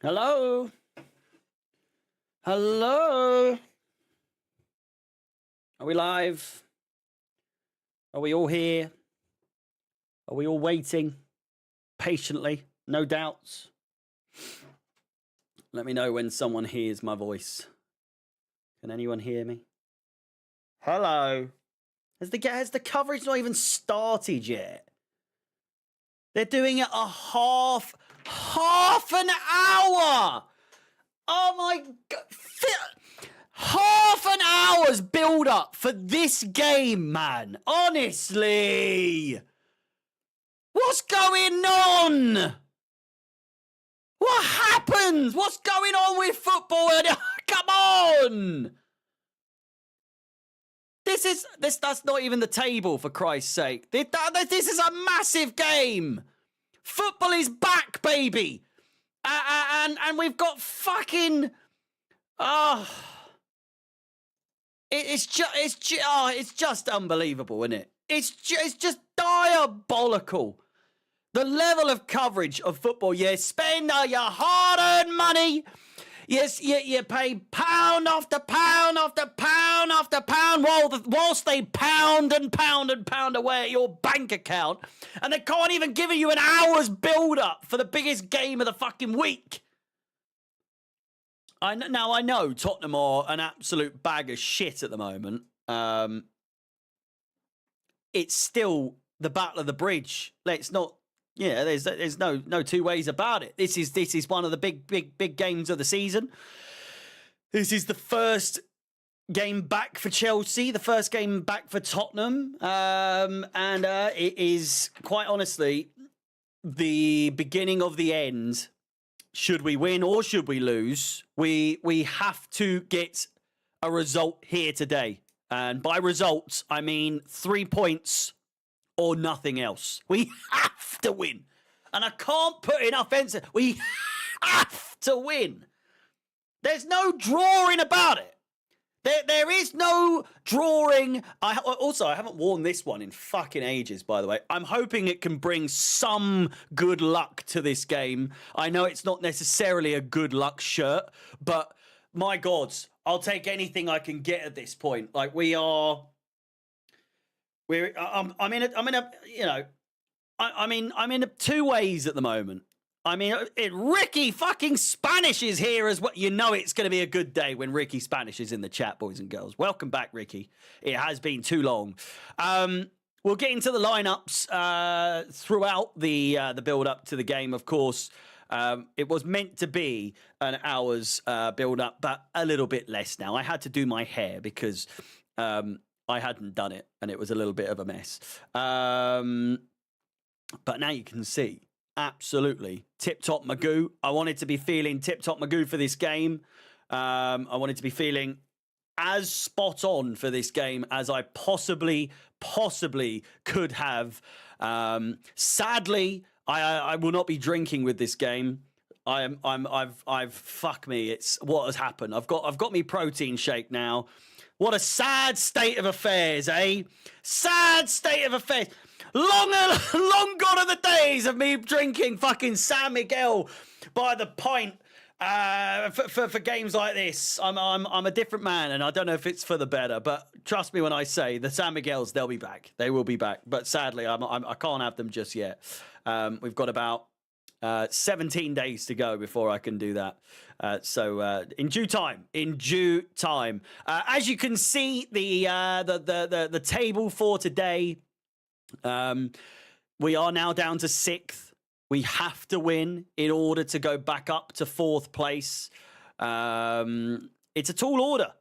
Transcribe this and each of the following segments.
Hello? Hello? Are we live? Are we all here? Are we all waiting patiently? No doubts. Let me know when someone hears my voice. Can anyone hear me? Hello? Has the coverage not even started yet? They're doing it a half an hour. Oh my God. Half an hour's build up for this game, man. Honestly. What's going on? What happens? What's going on with football? Come on. That's not even the table, for Christ's sake. This is a massive game. Football is back, baby. And we've got fucking it's just unbelievable, isn't it? It's just diabolical. The level of coverage of football. You spend your hard-earned money. Yes, you pay pound after pound after pound after pound whilst they pound away at your bank account, and they can't even give you an hour's build-up for the biggest game of the fucking week. I know Tottenham are an absolute bag of shit at the moment. It's still the battle of the bridge. Let's not. Yeah, there's no two ways about it. This is one of the big games of the season. This is the first game back for Chelsea, the first game back for Tottenham, and it is quite honestly the beginning of the end. Should we win or should we lose? We have to get a result here today, and by results I mean 3 points or nothing else. We have to win. And I can't put enough emphasis. We have to win. There's no drawing about it. There is no drawing. I haven't worn this one in fucking ages, by the way. I'm hoping it can bring some good luck to this game. I know it's not necessarily a good luck shirt, but my God, I'll take anything I can get at this point. Like I'm in two ways at the moment. I mean, Ricky fucking Spanish is here as well. You know it's going to be a good day when Ricky Spanish is in the chat, boys and girls. Welcome back, Ricky. It has been too long. We'll get into the lineups throughout the build-up to the game, of course. It was meant to be an hour's build-up, but a little bit less now. I had to do my hair because I hadn't done it, and it was a little bit of a mess. But now you can see, absolutely, tip-top Magoo. I wanted to be feeling tip-top Magoo for this game. I wanted to be feeling as spot on for this game as I possibly could have. Sadly, I will not be drinking with this game. Fuck me. It's what has happened. I've got me protein shake now. What a sad state of affairs, eh? Sad state of affairs. Long gone are the days of me drinking fucking San Miguel by the pint for games like this. I'm a different man, and I don't know if it's for the better, but trust me when I say the San Miguels, they'll be back. They will be back. But sadly, I can't have them just yet. We've got about 17 days to go before I can do that. So in due time. As you can see, the table for today, we are now down to 6th. We have to win in order to go back up to 4th place. It's a tall order,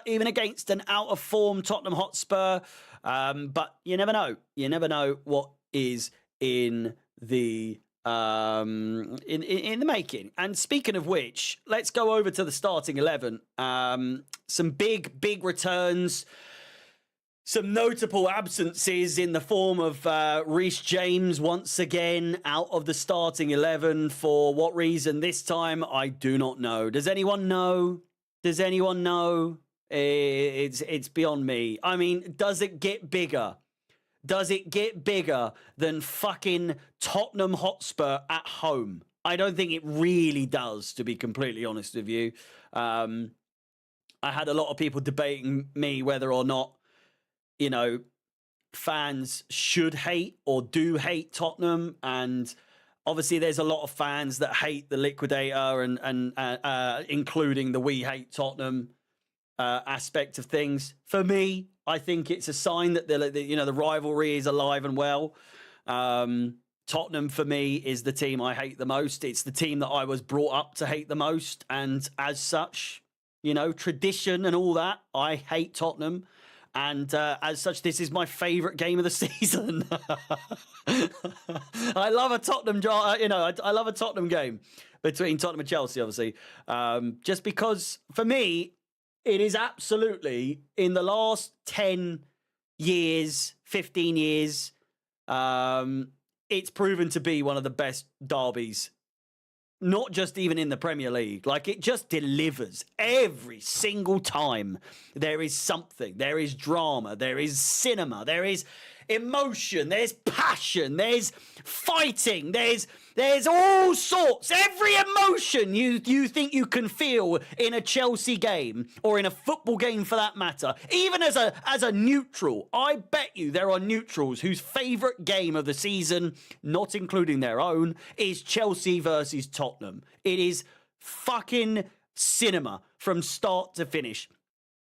even against an out of form Tottenham Hotspur. But you never know. You never know what is in the in the making. And speaking of which, let's go over to the starting 11. Some big returns, some notable absences in the form of Reece James once again out of the starting 11. For what reason this time, I do not know. Does anyone know? It's beyond me. I mean, does it get bigger? Does it get bigger than fucking Tottenham Hotspur at home? I don't think it really does, to be completely honest with you. I had a lot of people debating me whether or not, you know, fans should hate or do hate Tottenham. And obviously there's a lot of fans that hate the liquidator and including the we hate Tottenham aspect of things. For me, I think it's a sign that the rivalry is alive and well. Tottenham for me is the team I hate the most. It's the team that I was brought up to hate the most, and as such, tradition and all that, I hate Tottenham. And as such, this is my favourite game of the season. I love a Tottenham, I love a Tottenham game between Tottenham and Chelsea, obviously, just because for me, it is absolutely, in the last 10 years, 15 years, it's proven to be one of the best derbies, not just even in the Premier League. Like, it just delivers every single time. There is something, there is drama, there is cinema, there is emotion, there's passion, there's fighting, there's all sorts, every emotion you think you can feel in a Chelsea game or in a football game for that matter. Even as a neutral, I bet you there are neutrals whose favourite game of the season, not including their own, is Chelsea versus Tottenham. It is fucking cinema from start to finish.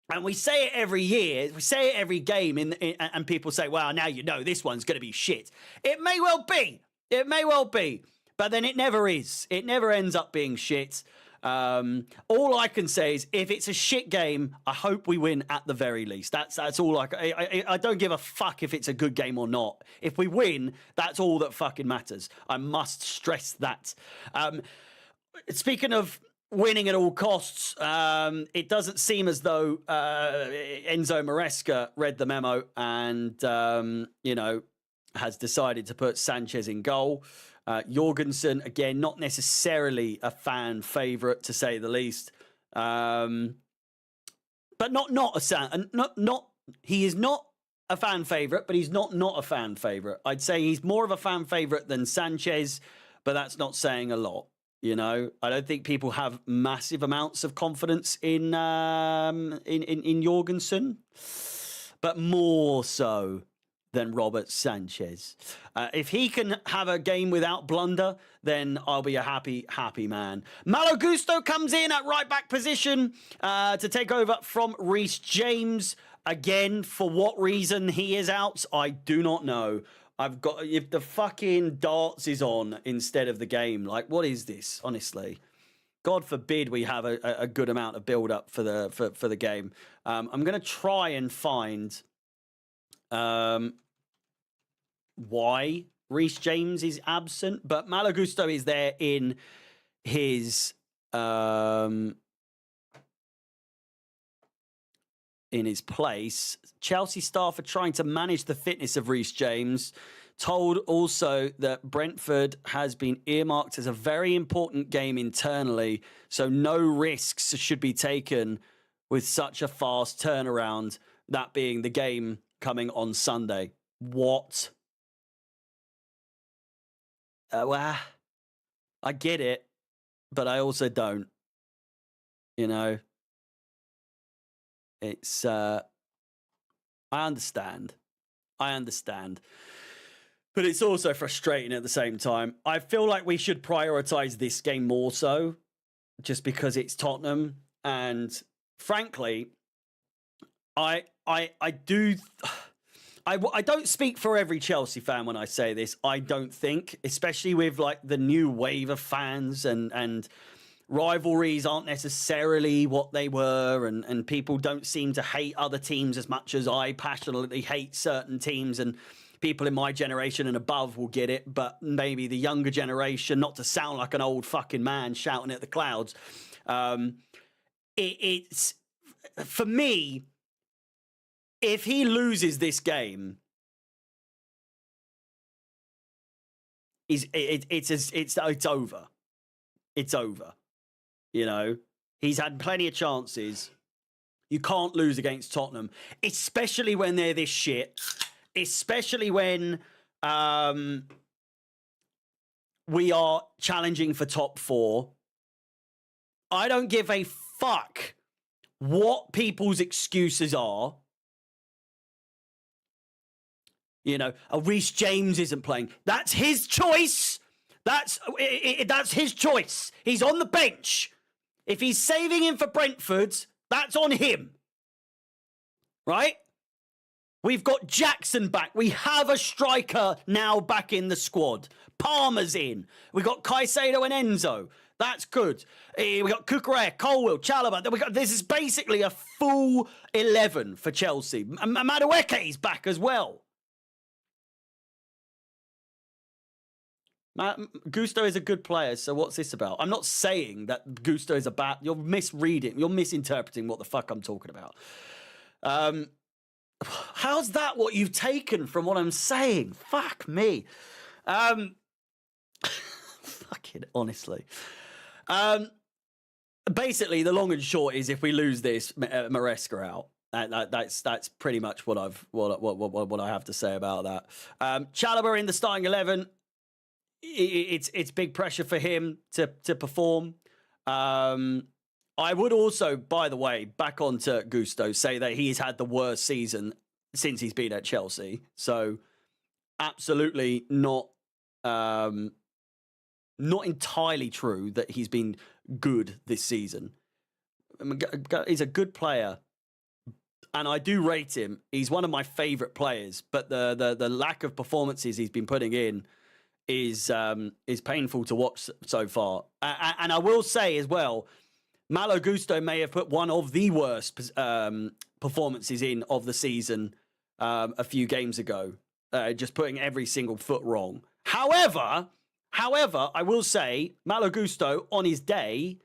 And we say it every year, we say it every game, and people say, well, now you know this one's going to be shit. It may well be. It may well be. But then it never is. It never ends up being shit. All I can say is, if it's a shit game, I hope we win at the very least. That's all I don't give a fuck if it's a good game or not. If we win, that's all that fucking matters. I must stress that. Speaking of winning at all costs, it doesn't seem as though Enzo Maresca read the memo and, has decided to put Sanchez in goal. Jorgensen, again, not necessarily a fan favourite, to say the least. But he is not a fan favourite, but he's not a fan favourite. I'd say he's more of a fan favourite than Sanchez, but that's not saying a lot. I don't think people have massive amounts of confidence in Jorgensen, but more so than Robert Sanchez. If he can have a game without blunder, then I'll be a happy man. Malo Gusto comes in at right back position to take over from Reece James. Again, for what reason he is out, I do not know. If the fucking darts is on instead of the game, like, what is this, honestly? God forbid we have a good amount of build-up for the game. I'm going to try and find why Reece James is absent, but Malo Gusto is there in his place. Chelsea staff are trying to manage the fitness of Reece James. Told also that Brentford has been earmarked as a very important game internally, so no risks should be taken with such a fast turnaround, that being the game coming on Sunday. What? Well, I get it, but I also don't. It's, I understand. But it's also frustrating at the same time. I feel like we should prioritize this game more so, just because it's Tottenham. And frankly, I don't speak for every Chelsea fan when I say this. I don't think, especially with like the new wave of fans and rivalries aren't necessarily what they were, and people don't seem to hate other teams as much as I passionately hate certain teams, and people in my generation and above will get it, but maybe the younger generation, not to sound like an old fucking man shouting at the clouds, it's, for me, if he loses this game, it's over. It's over. He's had plenty of chances. You can't lose against Tottenham, especially when they're this shit. Especially when we are challenging for top 4. I don't give a fuck what people's excuses are. You know, Reece James isn't playing. That's his choice. That's his choice. He's on the bench. If he's saving him for Brentford, that's on him. Right? We've got Jackson back. We have a striker now back in the squad. Palmer's in. We've got Caicedo and Enzo. That's good. We got Cucurella, Colwill, Chalobah. This is basically a full 11 for Chelsea. Madueke's back as well. Gusto is a good player, so what's this about? I'm not saying that Gusto is a bad... You're misreading. You're misinterpreting what the fuck I'm talking about. How's that what you've taken from what I'm saying? Fuck me. Fucking honestly. Basically, the long and short is if we lose this, Maresca out. That's pretty much what I have to say about that. Chalobah in the starting 11. It's big pressure for him to perform. I would also, by the way, back onto Gusto, say that he's had the worst season since he's been at Chelsea. So absolutely not entirely true that he's been good this season. He's a good player, and I do rate him. He's one of my favourite players, but the lack of performances he's been putting in is painful to watch so far. And I will say as well, Malo Gusto may have put one of the worst performances in of the season a few games ago, just putting every single foot wrong. However, I will say Malo Gusto on his day,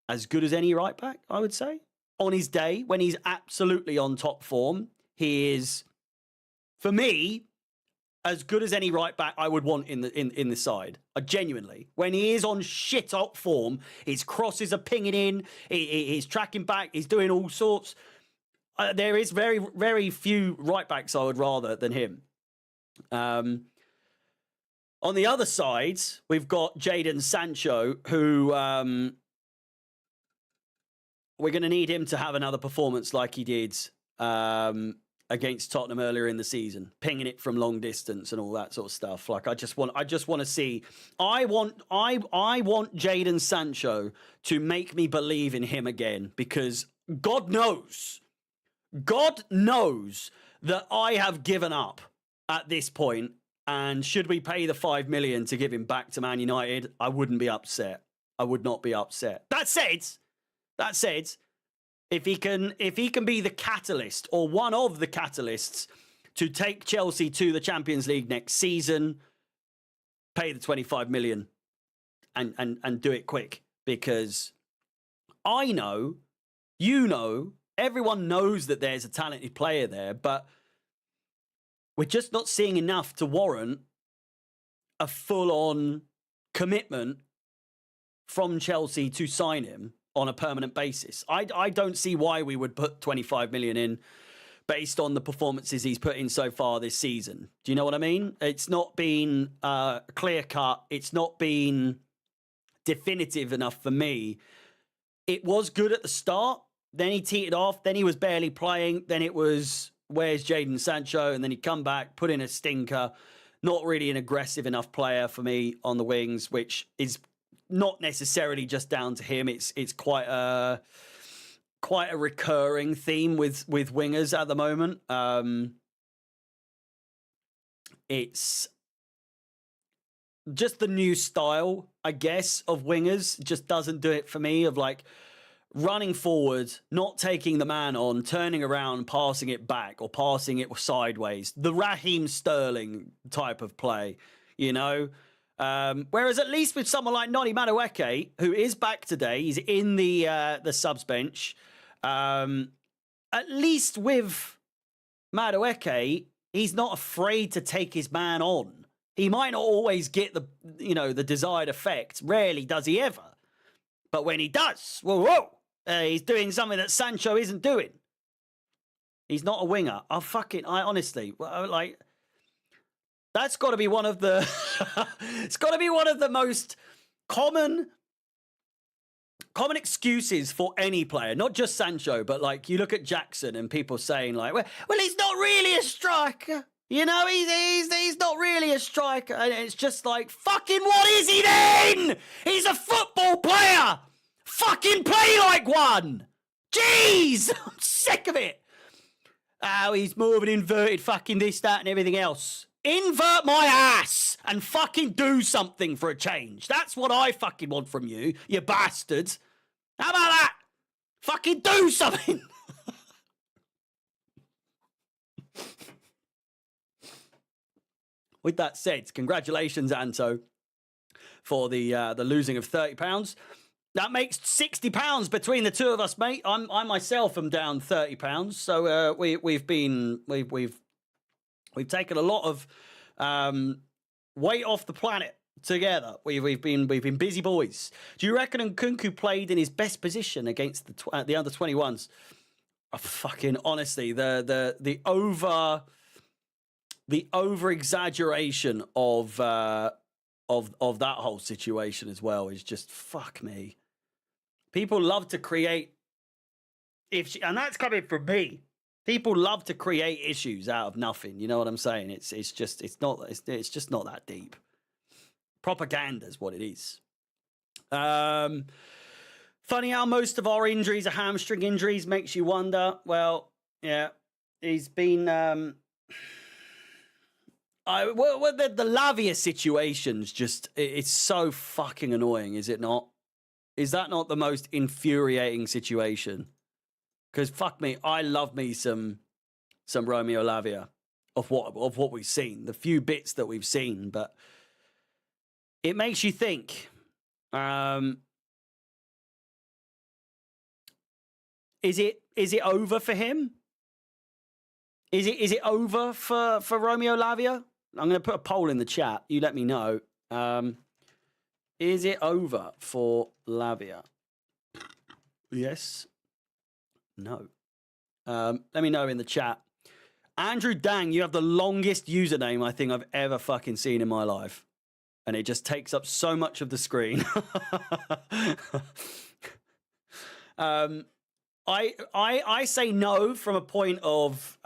as good as any right back, I would say. On his day, when he's absolutely on top form, he is, for me, as good as any right back I would want in the side. Genuinely. When he is on shit up form, his crosses are pinging in, he's tracking back, he's doing all sorts. There is very, very few right backs I would rather than him. On the other side, we've got Jadon Sancho, who we're going to need him to have another performance like he did against Tottenham earlier in the season, pinging it from long distance and all that sort of stuff. Like I just want to see. I want Jadon Sancho to make me believe in him again, because God knows that I have given up at this point. And should we pay the 5 million to give him back to Man United, I wouldn't be upset. I would not be upset. That said, if he can be the catalyst or one of the catalysts to take Chelsea to the Champions League next season, pay the 25 million and do it quick, because I know, you know, everyone knows that there's a talented player there, but we're just not seeing enough to warrant a full-on commitment from Chelsea to sign him on a permanent basis. I don't see why we would put 25 million in based on the performances he's put in so far this season. Do you know what I mean? It's not been clear-cut. It's not been definitive enough for me. It was good at the start. Then he teetered off. Then he was barely playing. Then it was, where's Jadon Sancho? And then he'd come back, put in a stinker. Not really an aggressive enough player for me on the wings, which is not necessarily just down to him. It's quite a recurring theme with wingers at the moment. It's just the new style, I guess, of wingers just doesn't do it for me, of like running forward, not taking the man on, turning around, passing it back or passing it sideways. The Raheem Sterling type of play, you know? Whereas at least with someone like Noni Madueke, who is back today, he's in the subs bench. At least with Madueke, he's not afraid to take his man on. He might not always get the desired effect. Rarely does he ever. But when he does, whoa, he's doing something that Sancho isn't doing. He's not a winger. I honestly, like, That's got to be one of the it's got to be one of the most common excuses for any player, not just Sancho, but like you look at Jackson and people saying like, well, he's not really a striker. You know, he's not really a striker. And it's just like, fucking what is he then? He's a football player. Fucking play like one. Jeez, I'm sick of it. Oh, he's more of an inverted fucking this, that, and everything else. Invert my ass and fucking do something for a change. That's what I fucking want from you, you bastards. How about that? Fucking do something. With that said, congratulations, Anto, for the losing of £30. That makes £60 between the two of us, mate. I myself am down £30. So we've taken a lot of weight off the planet together. We've been busy boys. Do you reckon Nkunku played in his best position against the under 21s? Oh, fucking honestly, the over exaggeration of that whole situation as well is just fuck me. People love to create and that's coming from me. People love to create issues out of nothing. You know what I'm saying? It's just not that deep. Propaganda is what it is. Funny how most of our injuries are hamstring injuries. Makes you wonder. Well, yeah, he's been. The Lavia situation's just. It's so fucking annoying, is it not? Is that not the most infuriating situation? Because fuck me, I love me some Romeo Lavia of what we've seen, the few bits that we've seen, but it makes you think. Is it over for him? Is it over for Romeo Lavia? I'm going to put a poll in the chat. You let me know. Is it over for Lavia? Yes. No. Let me know in the chat. Andrew Dang, you have the longest username I think I've ever fucking seen in my life. And it just takes up so much of the screen. I say no from a point of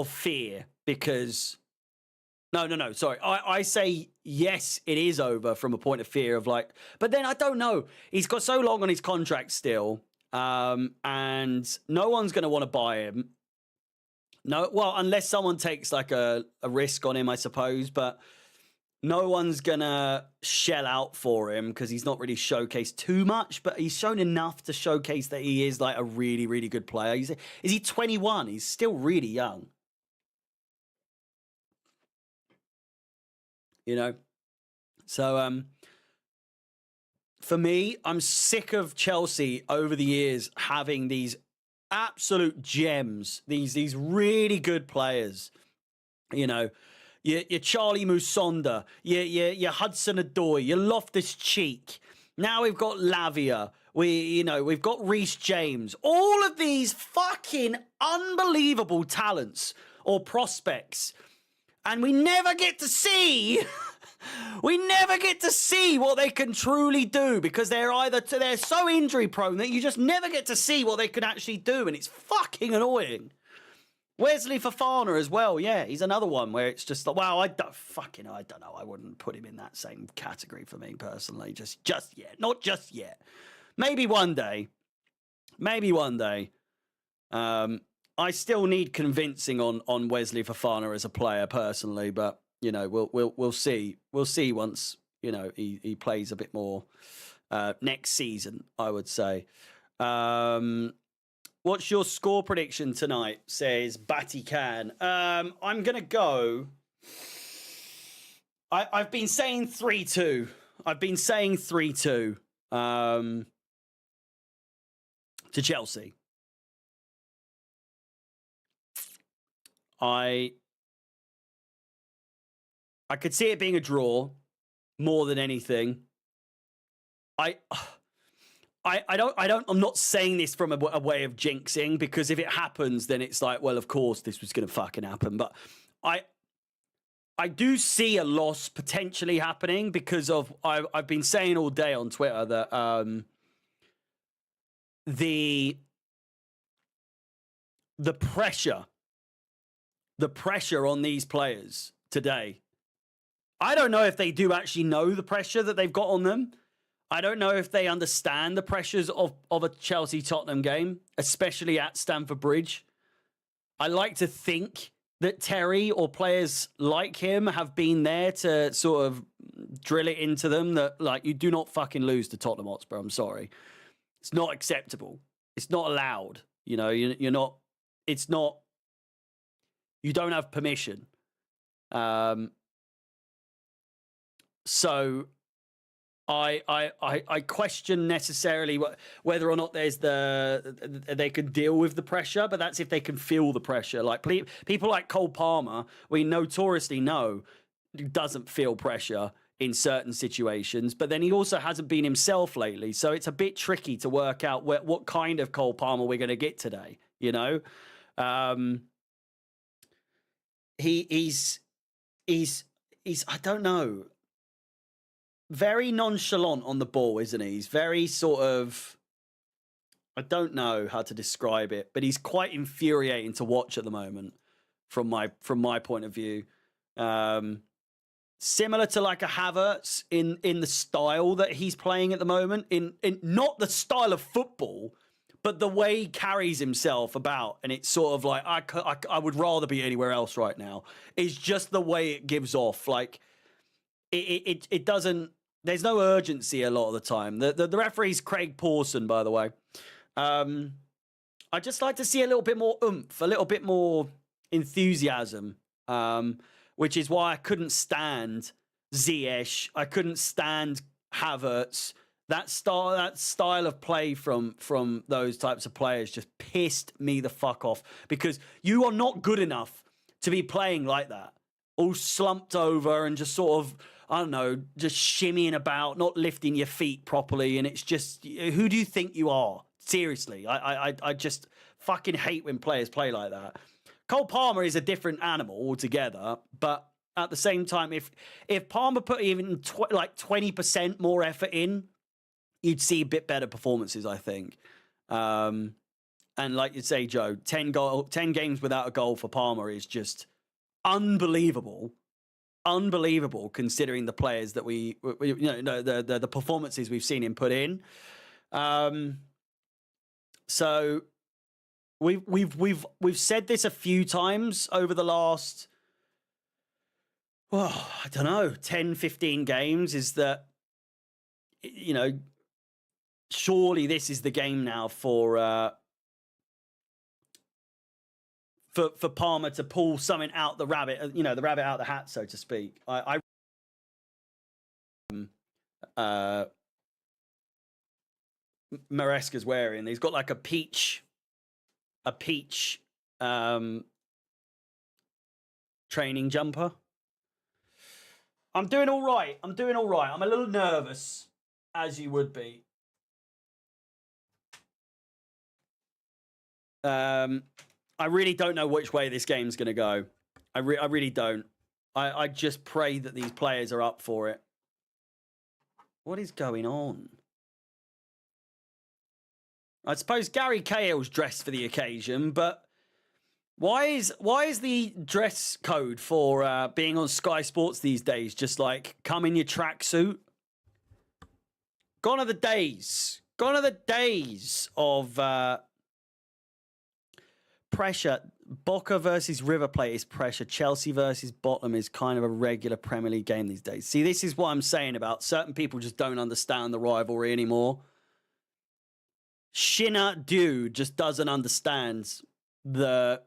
fear because no, sorry. I say yes, it is over from a point of fear of like, but then I don't know. He's got so long on his contract still, and no one's going to want to buy him. No, well, unless someone takes like a risk on him, I suppose, but no one's going to shell out for him because he's not really showcased too much, but he's shown enough to showcase that he is like a really, really good player. Is he 21? He's still really young. You know? So, for me, I'm sick of Chelsea over the years having these absolute gems, these really good players. You know, your Charlie Musonda, your Hudson-Odoi, your Loftus-Cheek. Now we've got Lavia. We've got Reece James. All of these fucking unbelievable talents or prospects. And we never get to see what they can truly do because they're so injury prone that you just never get to see what they can actually do, and it's fucking annoying. Wesley Fofana as well, yeah, he's another one where it's just like, wow, I don't know, I wouldn't put him in that same category for me personally, just yet, not just yet. Maybe one day. I still need convincing on Wesley Fofana as a player personally, but you know, we'll see. We'll see once, you know, he plays a bit more next season, I would say. What's your score prediction tonight? Says Batty Can. I'm gonna go. I've been saying 3-2. To Chelsea. I could see it being a draw more than anything. I'm not saying this from a way of jinxing, because if it happens, then it's like, well, of course this was going to fucking happen. But I do see a loss potentially happening because of, I've been saying all day on Twitter that the pressure on these players today, I don't know if they do actually know the pressure that they've got on them. I don't know if they understand the pressures of a Chelsea-Tottenham game, especially at Stamford Bridge. I like to think that Terry or players like him have been there to sort of drill it into them that, like, you do not fucking lose to Tottenham Hotspur. I'm sorry. It's not acceptable. It's not allowed. You know, you're not, it's not, you don't have permission. So I question necessarily whether or not there's they can deal with the pressure, but that's if they can feel the pressure. Like people like Cole Palmer, we notoriously know doesn't feel pressure in certain situations, but then he also hasn't been himself lately. So it's a bit tricky to work out what kind of Cole Palmer we're going to get today. You know, he's I don't know. Very nonchalant on the ball, isn't he? He's very sort of, I don't know how to describe it, but he's quite infuriating to watch at the moment from my point of view. Similar to like a Havertz in the style that he's playing at the moment, in not the style of football, but the way he carries himself about. And it's sort of like, I would rather be anywhere else right now. It's just the way it gives off. Like, it doesn't, there's no urgency a lot of the time. The referee's Craig Pawson, by the way. I just like to see a little bit more oomph, a little bit more enthusiasm, which is why I couldn't stand Ziyech. I couldn't stand Havertz. That style of play from those types of players just pissed me the fuck off, because you are not good enough to be playing like that. All slumped over and just sort of, I don't know, just shimmying about, not lifting your feet properly. And it's just, who do you think you are? Seriously, I just fucking hate when players play like that. Cole Palmer is a different animal altogether, but at the same time, if Palmer put even like 20% more effort in, you'd see a bit better performances, I think. And like you say, Joe, 10 games without a goal for Palmer is just unbelievable considering the players that we the performances we've seen him put in. So we've said this a few times over the last, well, I don't know, 10, 15 games, is that, you know, surely this is the game now for Palmer to pull something out the rabbit, the rabbit out the hat, so to speak. Maresca's wearing. He's got like a peach training jumper. I'm doing all right. I'm a little nervous, as you would be. I really don't know which way this game's going to go. I really don't. I just pray that these players are up for it. What is going on? I suppose Gary Cahill's dressed for the occasion, but why is the dress code for being on Sky Sports these days just like come in your tracksuit? Gone are the days. Gone are the days of pressure. Boca versus River Plate is pressure. Chelsea versus Bottom is kind of a regular Premier League game these days. See, this is what I'm saying about certain people just don't understand the rivalry anymore. Shinat dude just doesn't understand the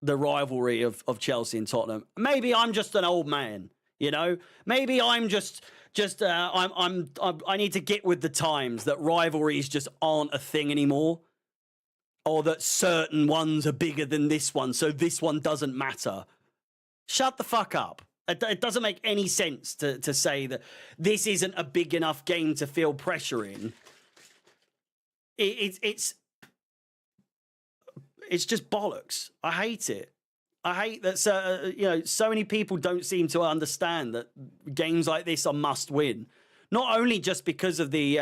rivalry of Chelsea and Tottenham. Maybe I'm just an old man, you know? Maybe I'm just I need to get with the times that rivalries just aren't a thing anymore. Or that certain ones are bigger than this one, so this one doesn't matter. Shut the fuck up. It doesn't make any sense to say that this isn't a big enough game to feel pressure in. it's just bollocks. I hate it. I hate that so many people don't seem to understand that games like this are must win. Not only just because of the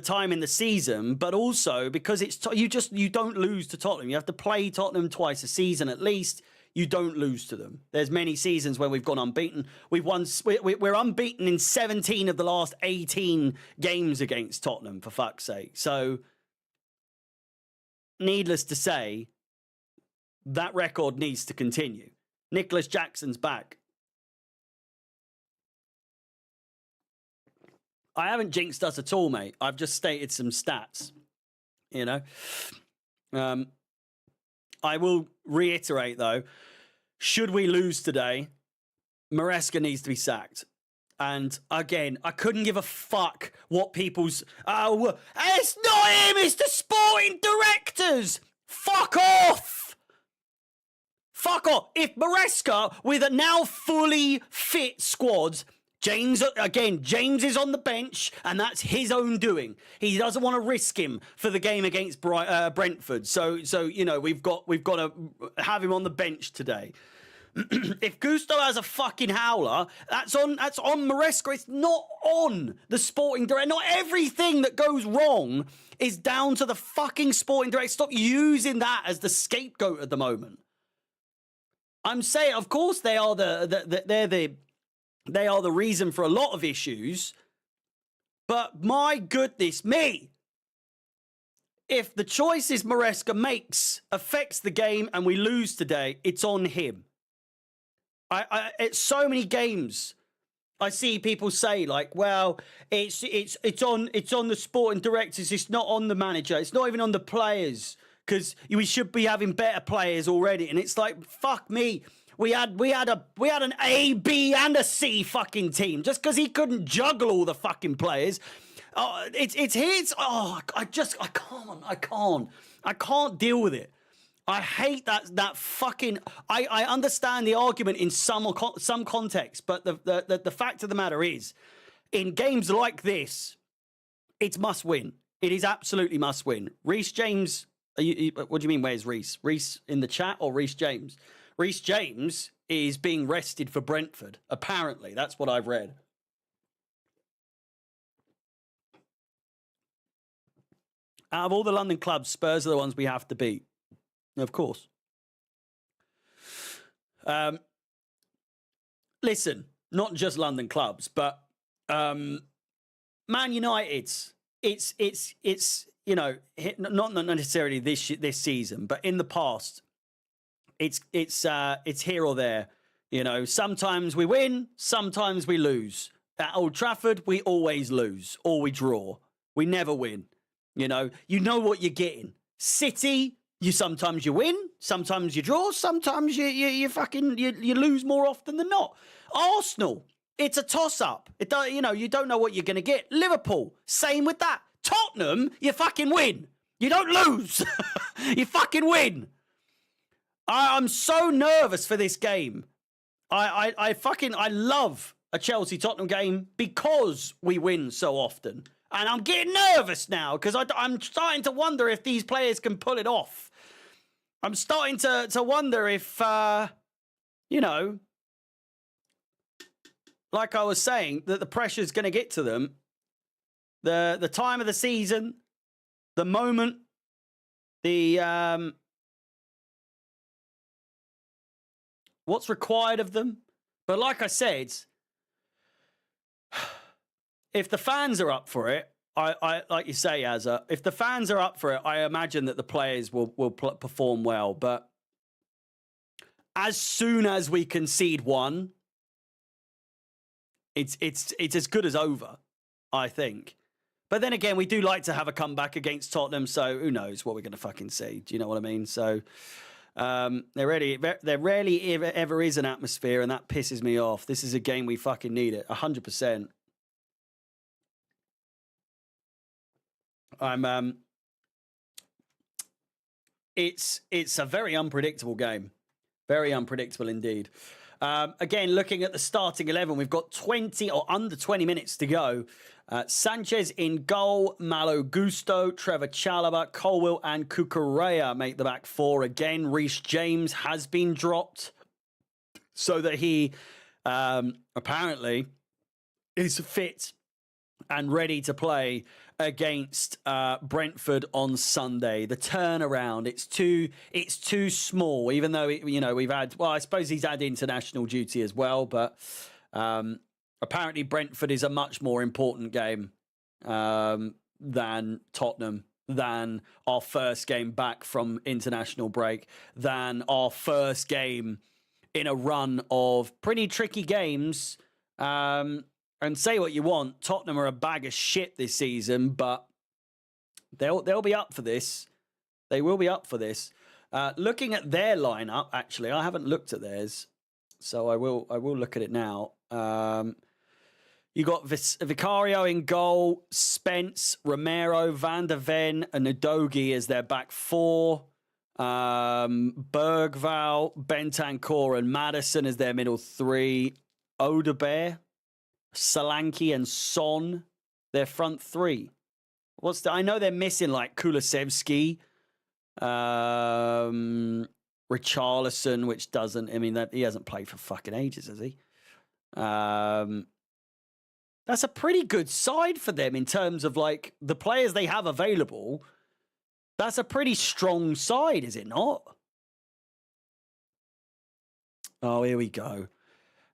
time in the season, but also because you don't lose to Tottenham. You have to play Tottenham twice a season at least. You don't lose to them. There's many seasons where we've gone unbeaten. We're unbeaten in 17 of the last 18 games against Tottenham, for fuck's sake. So, needless to say, that record needs to continue. Nicholas Jackson's back. I haven't jinxed us at all, mate. I've just stated some stats, you know. I will reiterate, though, should we lose today, Maresca needs to be sacked. And again, I couldn't give a fuck what people's... Oh, it's not him, it's the sporting directors! Fuck off! Fuck off! If Maresca, with a now fully fit squad... James is on the bench, and that's his own doing. He doesn't want to risk him for the game against Brentford. So you know we've got to have him on the bench today. If Gusto has a fucking howler, that's on Maresca. It's not on the sporting director. Not everything that goes wrong is down to the fucking sporting director. Stop using that as the scapegoat at the moment. I'm saying, of course, they are They are the reason for a lot of issues, but my goodness me, if the choices Maresca makes affects the game and we lose today, it's on him. It's so many games I see people say like, well, it's on the sporting directors, it's not on the manager, it's not even on the players because we should be having better players already, and it's like, fuck me. We had an A, B, and a C fucking team just because he couldn't juggle all the fucking players. It's his. Oh, I can't deal with it. I hate that fucking. I understand the argument in some context, but the fact of the matter is, in games like this, it's must win. It is absolutely must win. Reece James. What do you mean? Where's Reece? Reece in the chat or Reece James? Reece James is being rested for Brentford. Apparently, that's what I've read. Out of all the London clubs, Spurs are the ones we have to beat. Of course. Listen, not just London clubs, but Man United's. It's you know, not necessarily this season, but in the past. It's here or there. You know, sometimes we win, sometimes we lose. At Old Trafford, we always lose or we draw. We never win. You know what you're getting. City, sometimes you win, sometimes you draw, sometimes you lose more often than not. Arsenal, it's a toss-up. You don't know what you're going to get. Liverpool, same with that. Tottenham, you fucking win. You don't lose. You fucking win. I'm so nervous for this game. I love a Chelsea-Tottenham game because we win so often. And I'm getting nervous now because I'm starting to wonder if these players can pull it off. I'm starting to wonder if, like I was saying, that the pressure's going to get to them. The time of the season, the moment, what's required of them. But like I said, if the fans are up for it, I like you say, Azza, if the fans are up for it, I imagine that the players will perform well. But as soon as we concede one, it's as good as over, I think. But then again, we do like to have a comeback against Tottenham, so who knows what we're going to fucking see. Do you know what I mean? So there rarely ever is an atmosphere, and that pisses me off. This is a game we fucking need it, 100%. It's a very unpredictable game. Very unpredictable indeed. Again, looking at the starting 11, we've got 20 or under 20 minutes to go. Sanchez in goal, Malo Gusto, Trevor Chalobah, Colwill and Cucurella make the back four again. Reece James has been dropped so that he apparently is fit and ready to play against Brentford on Sunday. The turnaround, it's too small, even though we've had, well, I suppose he's had international duty as well, but apparently Brentford is a much more important game than Tottenham, than our first game back from international break, than our first game in a run of pretty tricky games. And say what you want, Tottenham are a bag of shit this season, but they'll be up for this. They will be up for this. Looking at their lineup, actually, I haven't looked at theirs, so I will look at it now. You got Vicario in goal, Spence, Romero, Van der Ven, and Udogie as their back four. Bergval, Bentancur, and Maddison as their middle three. Odegaard, Solanke and Son, their front three. I know they're missing like Kulusevski, Richarlison, which doesn't. I mean, he hasn't played for fucking ages, has he? That's a pretty good side for them in terms of like the players they have available. That's a pretty strong side, is it not? Oh, here we go.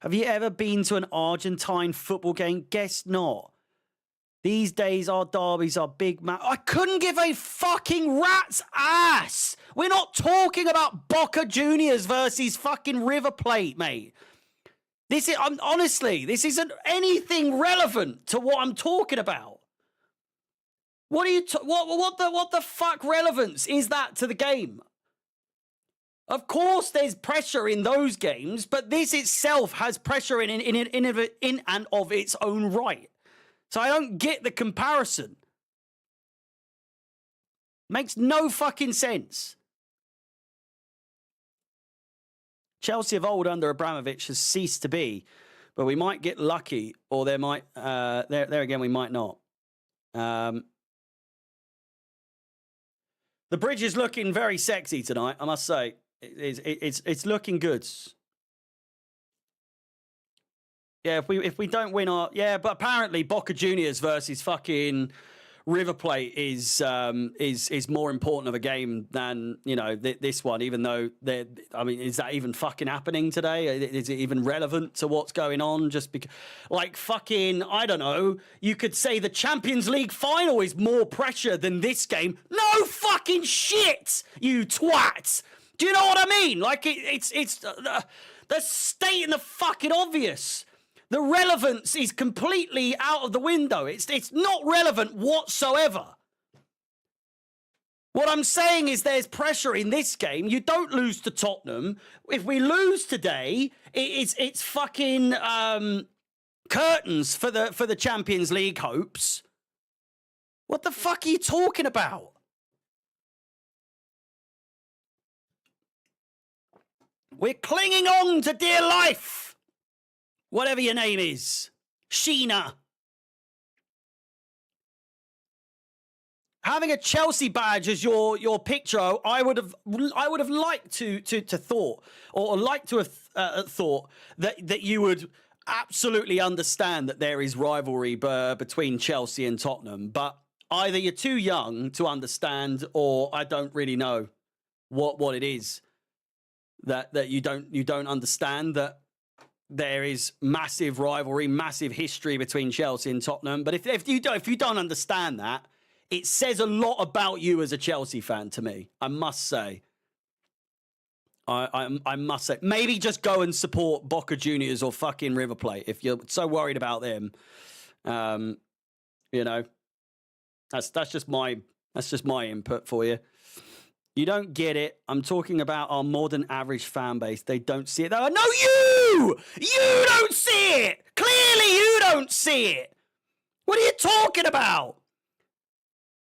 Have you ever been to an Argentine football game? Guess not. These days, our derbies are big I couldn't give a fucking rat's ass. We're not talking about Boca Juniors versus fucking River Plate, mate. Honestly, this isn't anything relevant to what I'm talking about. What the fuck relevance is that to the game? Of course, there's pressure in those games, but this itself has pressure in and of its own right. So I don't get the comparison. Makes no fucking sense. Chelsea of old under Abramovich has ceased to be, but we might get lucky, or there might there again we might not. The bridge is looking very sexy tonight, I must say. It's looking good. Yeah, if we don't win but apparently Boca Juniors versus fucking River Plate is more important of a game than this one. Even though is that even fucking happening today? Is it even relevant to what's going on? Just because, like fucking, I don't know. You could say the Champions League final is more pressure than this game. No fucking shit, you twat. Do you know what I mean? Like, it's the stating the fucking obvious. The relevance is completely out of the window. It's not relevant whatsoever. What I'm saying is there's pressure in this game. You don't lose to Tottenham. If we lose today, it's fucking curtains for the Champions League hopes. What the fuck are you talking about? We're clinging on to dear life. Whatever your name is. Sheena. Having a Chelsea badge as your picture, I would have liked to thought, or liked to have thought that you would absolutely understand that there is rivalry between Chelsea and Tottenham. But either you're too young to understand, or I don't really know what it is. That you don't understand that there is massive rivalry, massive history between Chelsea and Tottenham. But if you don't understand that, it says a lot about you as a Chelsea fan to me. I must say. I must say, maybe just go and support Boca Juniors or fucking River Plate if you're so worried about them. That's just my input for you. You don't get it. I'm talking about our more than average fan base. They don't see it. No, you don't see it. Clearly, you don't see it. What are you talking about?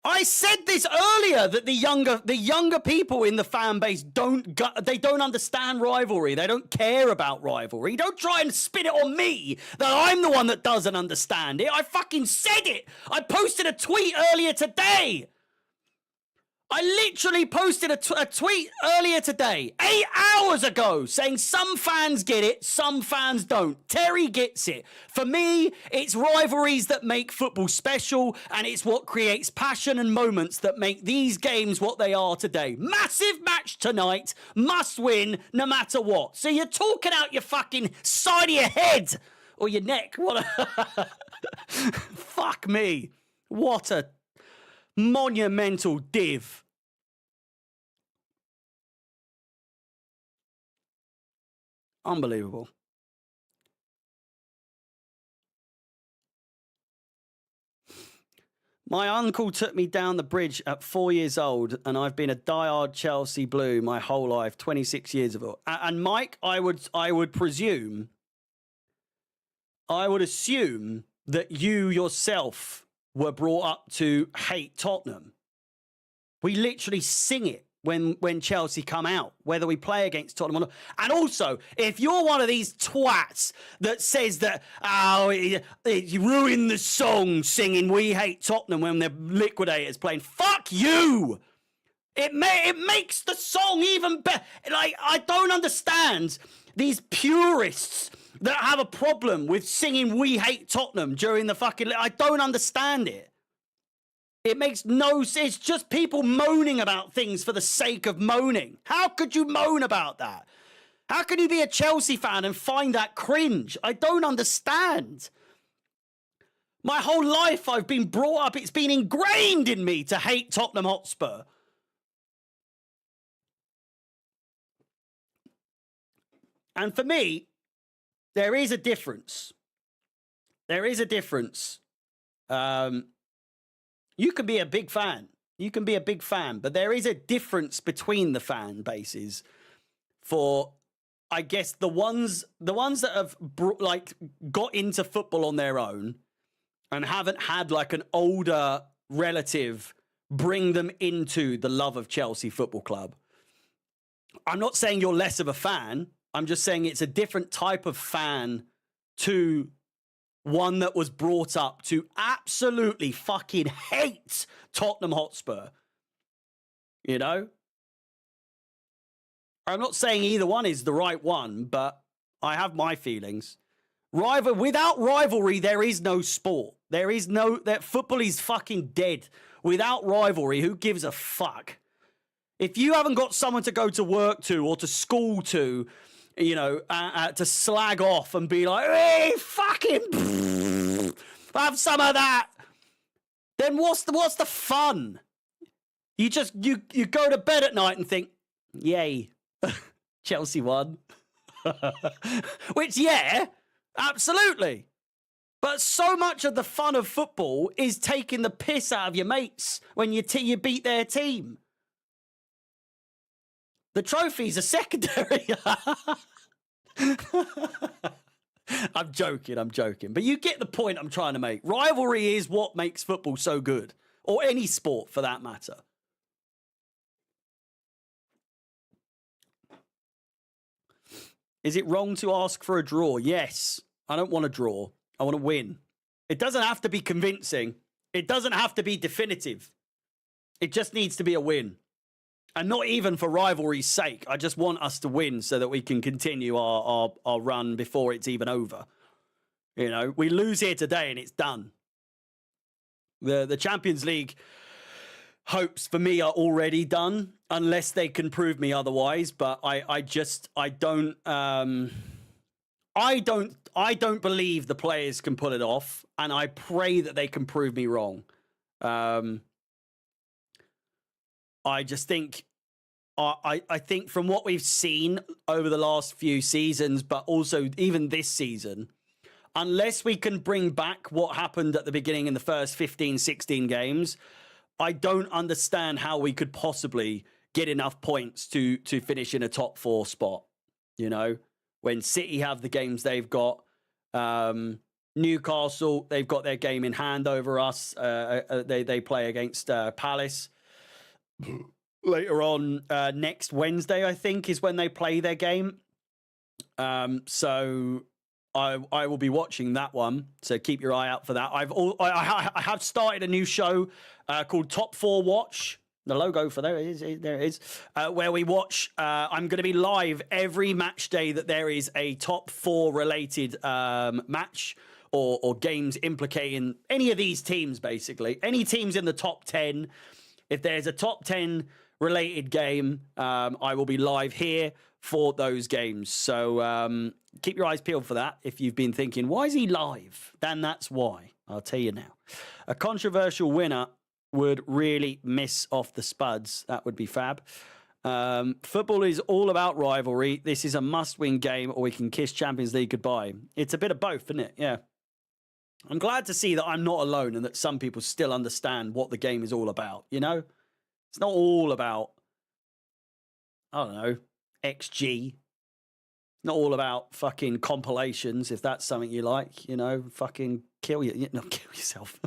I said this earlier that the younger people in the fan base don't understand rivalry. They don't care about rivalry. Don't try and spin it on me that I'm the one that doesn't understand it. I fucking said it. I posted a tweet earlier today. I literally posted a tweet earlier today, 8 hours ago, saying some fans get it, some fans don't. Terry gets it. For me, it's rivalries that make football special, and it's what creates passion and moments that make these games what they are today. Massive match tonight, must win no matter what. So you're talking out your fucking side of your head or your neck. What a fuck me. What a monumental div. Unbelievable. My uncle took me down the bridge at 4 years old, and I've been a diehard Chelsea Blue my whole life, 26 years of it. And Mike, I would assume that you yourself were brought up to hate Tottenham. We literally sing it when Chelsea come out, whether we play against Tottenham or not. And also, if you're one of these twats that says that, you ruined the song singing We Hate Tottenham when the Liquidators playing, fuck you! It makes the song even better. Like, I don't understand these purists that have a problem with singing We Hate Tottenham during the fucking... I don't understand it. It makes no sense. It's just people moaning about things for the sake of moaning. How could you moan about that? How can you be a Chelsea fan and find that cringe? I don't understand. My whole life I've been brought up, it's been ingrained in me to hate Tottenham Hotspur. And for me, there is a difference. There is a difference. You can be a big fan. You can be a big fan, but there is a difference between the fan bases for, I guess, the ones that have got into football on their own and haven't had like an older relative bring them into the love of Chelsea Football Club. I'm not saying you're less of a fan. I'm just saying it's a different type of fan to one that was brought up to absolutely fucking hate Tottenham Hotspur. You know? I'm not saying either one is the right one, but I have my feelings. Without rivalry, there is no sport. That football is fucking dead. Without rivalry, who gives a fuck? If you haven't got someone to go to work to or to school to, you know, to slag off and be like, hey, fucking have some of that, then what's the fun? You go to bed at night and think, yay, Chelsea won. Which, yeah, absolutely. But so much of the fun of football is taking the piss out of your mates when you beat their team. The trophies are secondary. I'm joking. But you get the point I'm trying to make. Rivalry is what makes football so good. Or any sport, for that matter. Is it wrong to ask for a draw? Yes. I don't want a draw. I want to win. It doesn't have to be convincing. It doesn't have to be definitive. It just needs to be a win. And not even for rivalry's sake. I just want us to win so that we can continue our run before it's even over. You know, we lose here today and it's done. The Champions League hopes for me are already done, unless they can prove me otherwise. But I don't believe the players can pull it off, and I pray that they can prove me wrong. I just think, I think from what we've seen over the last few seasons, but also even this season, unless we can bring back what happened at the beginning in the first 15, 16 games, I don't understand how we could possibly get enough points to finish in a top 4 spot. You know, when City have the games they've got, Newcastle, they've got their game in hand over us. They play against Palace later on next Wednesday, I think, is when they play their game. So I will be watching that one. So keep your eye out for that. I have started a new show called Top 4 Watch. The logo for there it is. Where we watch. I'm going to be live every match day that there is a top 4 related match or games implicating any of these teams, basically. Any teams in the top 10. If there's a top 10 related game, I will be live here for those games. So keep your eyes peeled for that. If you've been thinking, why is he live? Then that's why. I'll tell you now. A controversial winner would really miss off the Spuds. That would be fab. Football is all about rivalry. This is a must-win game or we can kiss Champions League goodbye. It's a bit of both, isn't it? Yeah. I'm glad to see that I'm not alone and that some people still understand what the game is all about, you know? It's not all about, I don't know, XG. It's not all about fucking compilations, if that's something you like, you know? Fucking kill yourself.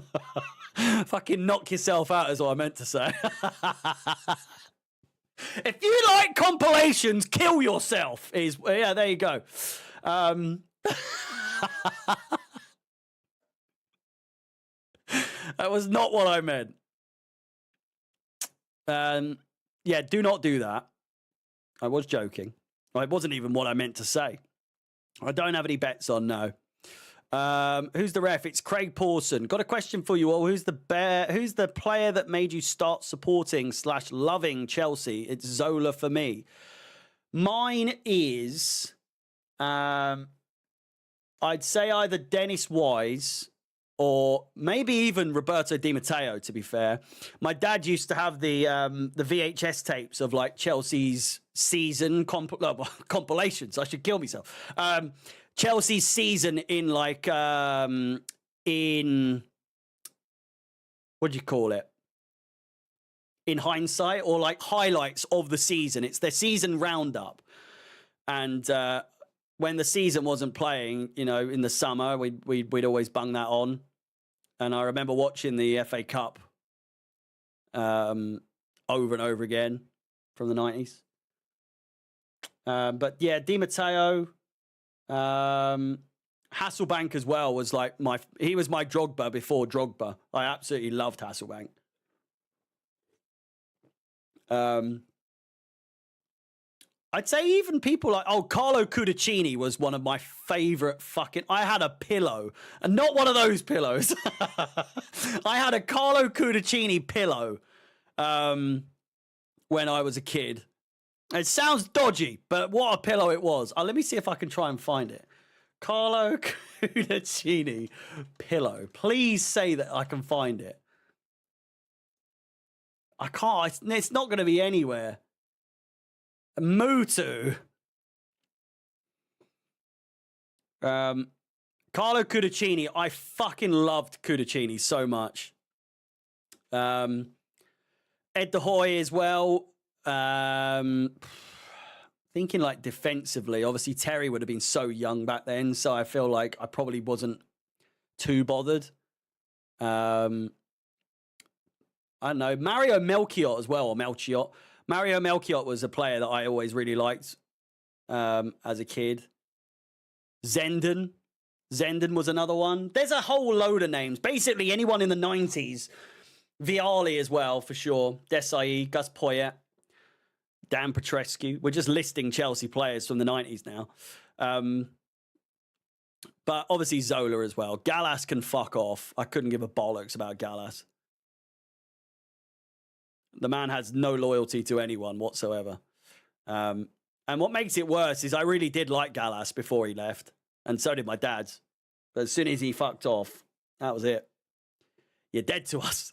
Fucking knock yourself out is what I meant to say. If you like compilations, kill yourself. Yeah, there you go. That was not what I meant. Yeah, do not do that. I was joking. It wasn't even what I meant to say. I don't have any bets on, no. Who's the ref? It's Craig Pawson. Got a question for you all. Who's the player that made you start supporting / loving Chelsea? It's Zola for me. Mine is, I'd say either Dennis Wise or maybe even Roberto Di Matteo, to be fair. My dad used to have the VHS tapes of like Chelsea's season compilations. I should kill myself. Chelsea's season in like, in, what do you call it? In hindsight, or like highlights of the season. It's their season roundup. And when the season wasn't playing, you know, in the summer, we'd always bung that on. And I remember watching the FA Cup over and over again from the 90s. But yeah, Di Matteo, Hasselbank as well was like he was my Drogba before Drogba. I absolutely loved Hasselbank. I'd say even people like, Carlo Cudicini was one of my favorite I had a pillow, and not one of those pillows. I had a Carlo Cudicini pillow when I was a kid. It sounds dodgy, but what a pillow it was. Let me see if I can try and find it. Carlo Cudicini pillow. Please say that I can find it. I can't. It's not going to be anywhere. Mutu. Carlo Cudicini. I fucking loved Cudicini so much. Ed De Hoy as well. Thinking like defensively, obviously Terry would have been so young back then, so I feel like I probably wasn't too bothered. I don't know. Mario Melchiot as well, or Melchiot. Mario Melchiot was a player that I always really liked as a kid. Zenden was another one. There's a whole load of names. Basically, anyone in the 90s. Vialli as well, for sure. Desai, Gus Poyet, Dan Petrescu. We're just listing Chelsea players from the 90s now. But obviously Zola as well. Gallas can fuck off. I couldn't give a bollocks about Gallas. The man has no loyalty to anyone whatsoever. And what makes it worse is I really did like Gallas before he left. And so did my dad. But as soon as he fucked off, that was it. You're dead to us.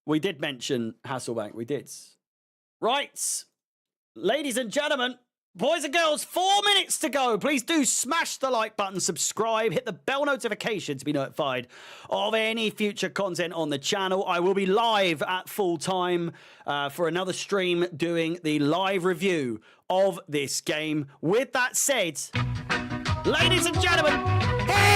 We did mention Hasselbank. We did. Right. Ladies and gentlemen, boys and girls, 4 minutes to go. Please do smash the like button, subscribe, hit the bell notification to be notified of any future content on the channel. I will be live at full time for another stream doing the live review of this game. With that said, Ladies and gentlemen, hey!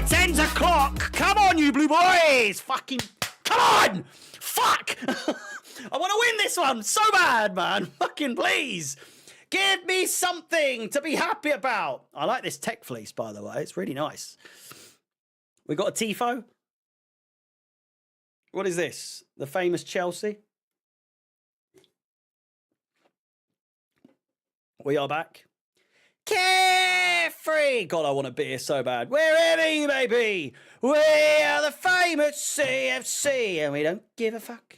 10 o'clock. Come on, you blue boys. Fucking, come on. Fuck. I want to win this one so bad, man. Fucking please. Give me something to be happy about. I like this tech fleece, by the way. It's really nice. We got a tifo. What is this? The famous Chelsea. We are back. Carefree. God, I want a beer so bad. We're in, baby. We are the famous CFC, and we don't give a fuck.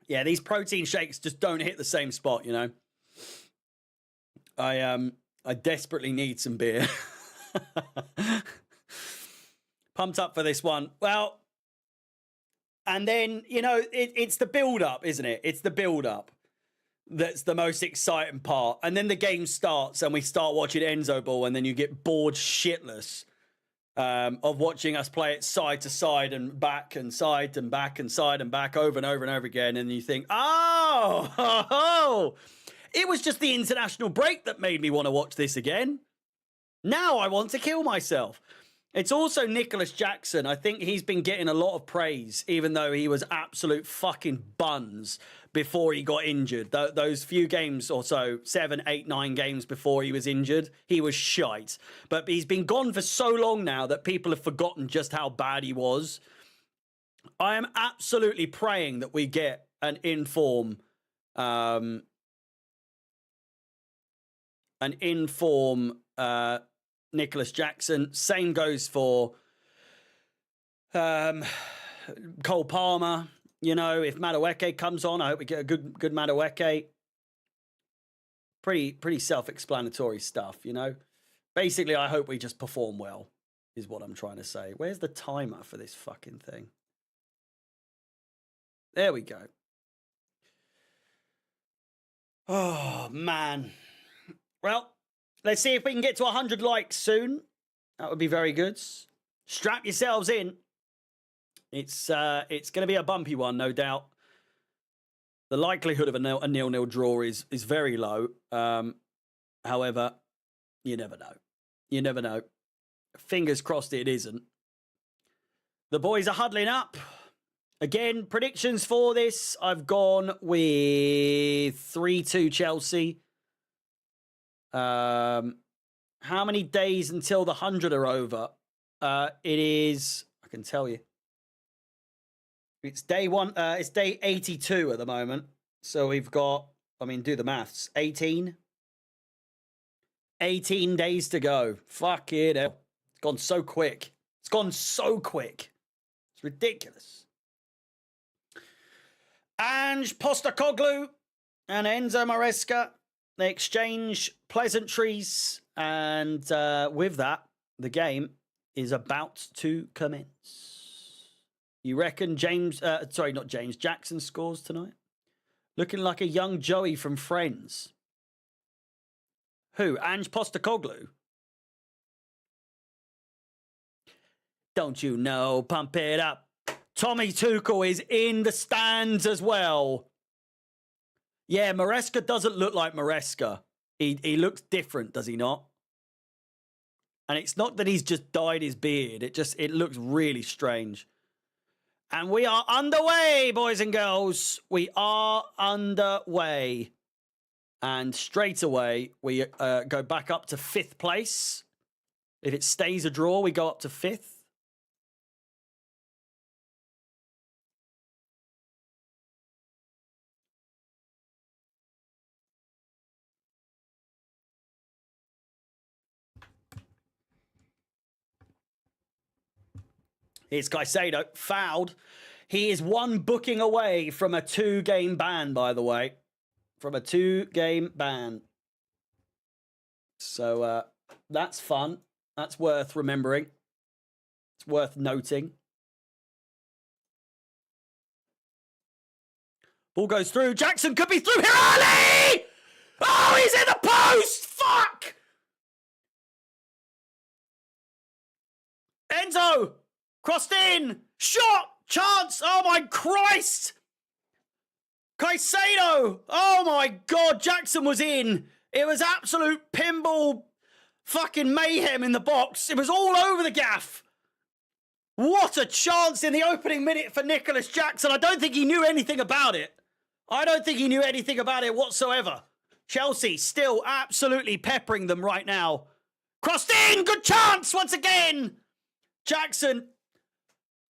Yeah, these protein shakes just don't hit the same spot, you know. I desperately need some beer. Pumped up for this one. Well, and then, you know, it's the build-up, isn't it? It's the build-up that's the most exciting part. And then the game starts and we start watching Enzo ball, and then you get bored shitless of watching us play it side to side and back and side and back and side and back over and over and over again. And you think, oh, it was just the international break that made me want to watch this again. Now I want to kill myself. It's also Nicholas Jackson. I think he's been getting a lot of praise, even though he was absolute fucking buns before he got injured. Those few games or so, 7, 8, 9 games before he was injured, he was shite. But he's been gone for so long now that people have forgotten just how bad he was. I am absolutely praying that we get an in-form Nicholas Jackson. Same goes for Cole Palmer. You know, if Madueke comes on, I hope we get a good Madueke. Pretty self-explanatory stuff, you know. Basically, I hope we just perform well, is what I'm trying to say. Where's the timer for this fucking thing? There we go. Oh, man. Well, let's see if we can get to 100 likes soon. That would be very good. Strap yourselves in. It's going to be a bumpy one, no doubt. The likelihood of a 0-0 draw is very low. However, you never know. You never know. Fingers crossed it isn't. The boys are huddling up. Again, predictions for this. I've gone with 3-2 Chelsea. How many days until the 100 are over? It is, I can tell you. It's day 1. It's day 82 at the moment. So we've got, I mean, do the maths. 18 days to go. Fuck it. It's gone so quick. It's gone so quick. It's ridiculous. Ange Postecoglou and Enzo Maresca, they exchange pleasantries. And with that, the game is about to commence. You reckon Jackson scores tonight? Looking like a young Joey from Friends. Who? Ange Postecoglou? Don't you know? Pump it up. Tommy Tuchel is in the stands as well. Yeah, Maresca doesn't look like Maresca. He looks different, does he not? And it's not that he's just dyed his beard. It looks really strange. And we are underway, boys and girls. We are underway. And straight away, we go back up to 5th place. If it stays a draw, we go up to 5th. Here's Caicedo, fouled. He is 1 booking away from a 2-game ban, by the way. From a 2-game ban. So that's fun. That's worth remembering. It's worth noting. Ball goes through. Jackson could be through here early! Oh, he's in the post! Fuck! Enzo! Crossed in! Shot! Chance! Oh my Christ! Caicedo! Oh my God, Jackson was in. It was absolute pinball fucking mayhem in the box. It was all over the gaff. What a chance in the opening minute for Nicholas Jackson. I don't think he knew anything about it. I don't think he knew anything about it whatsoever. Chelsea still absolutely peppering them right now. Crossed in, good chance once again. Jackson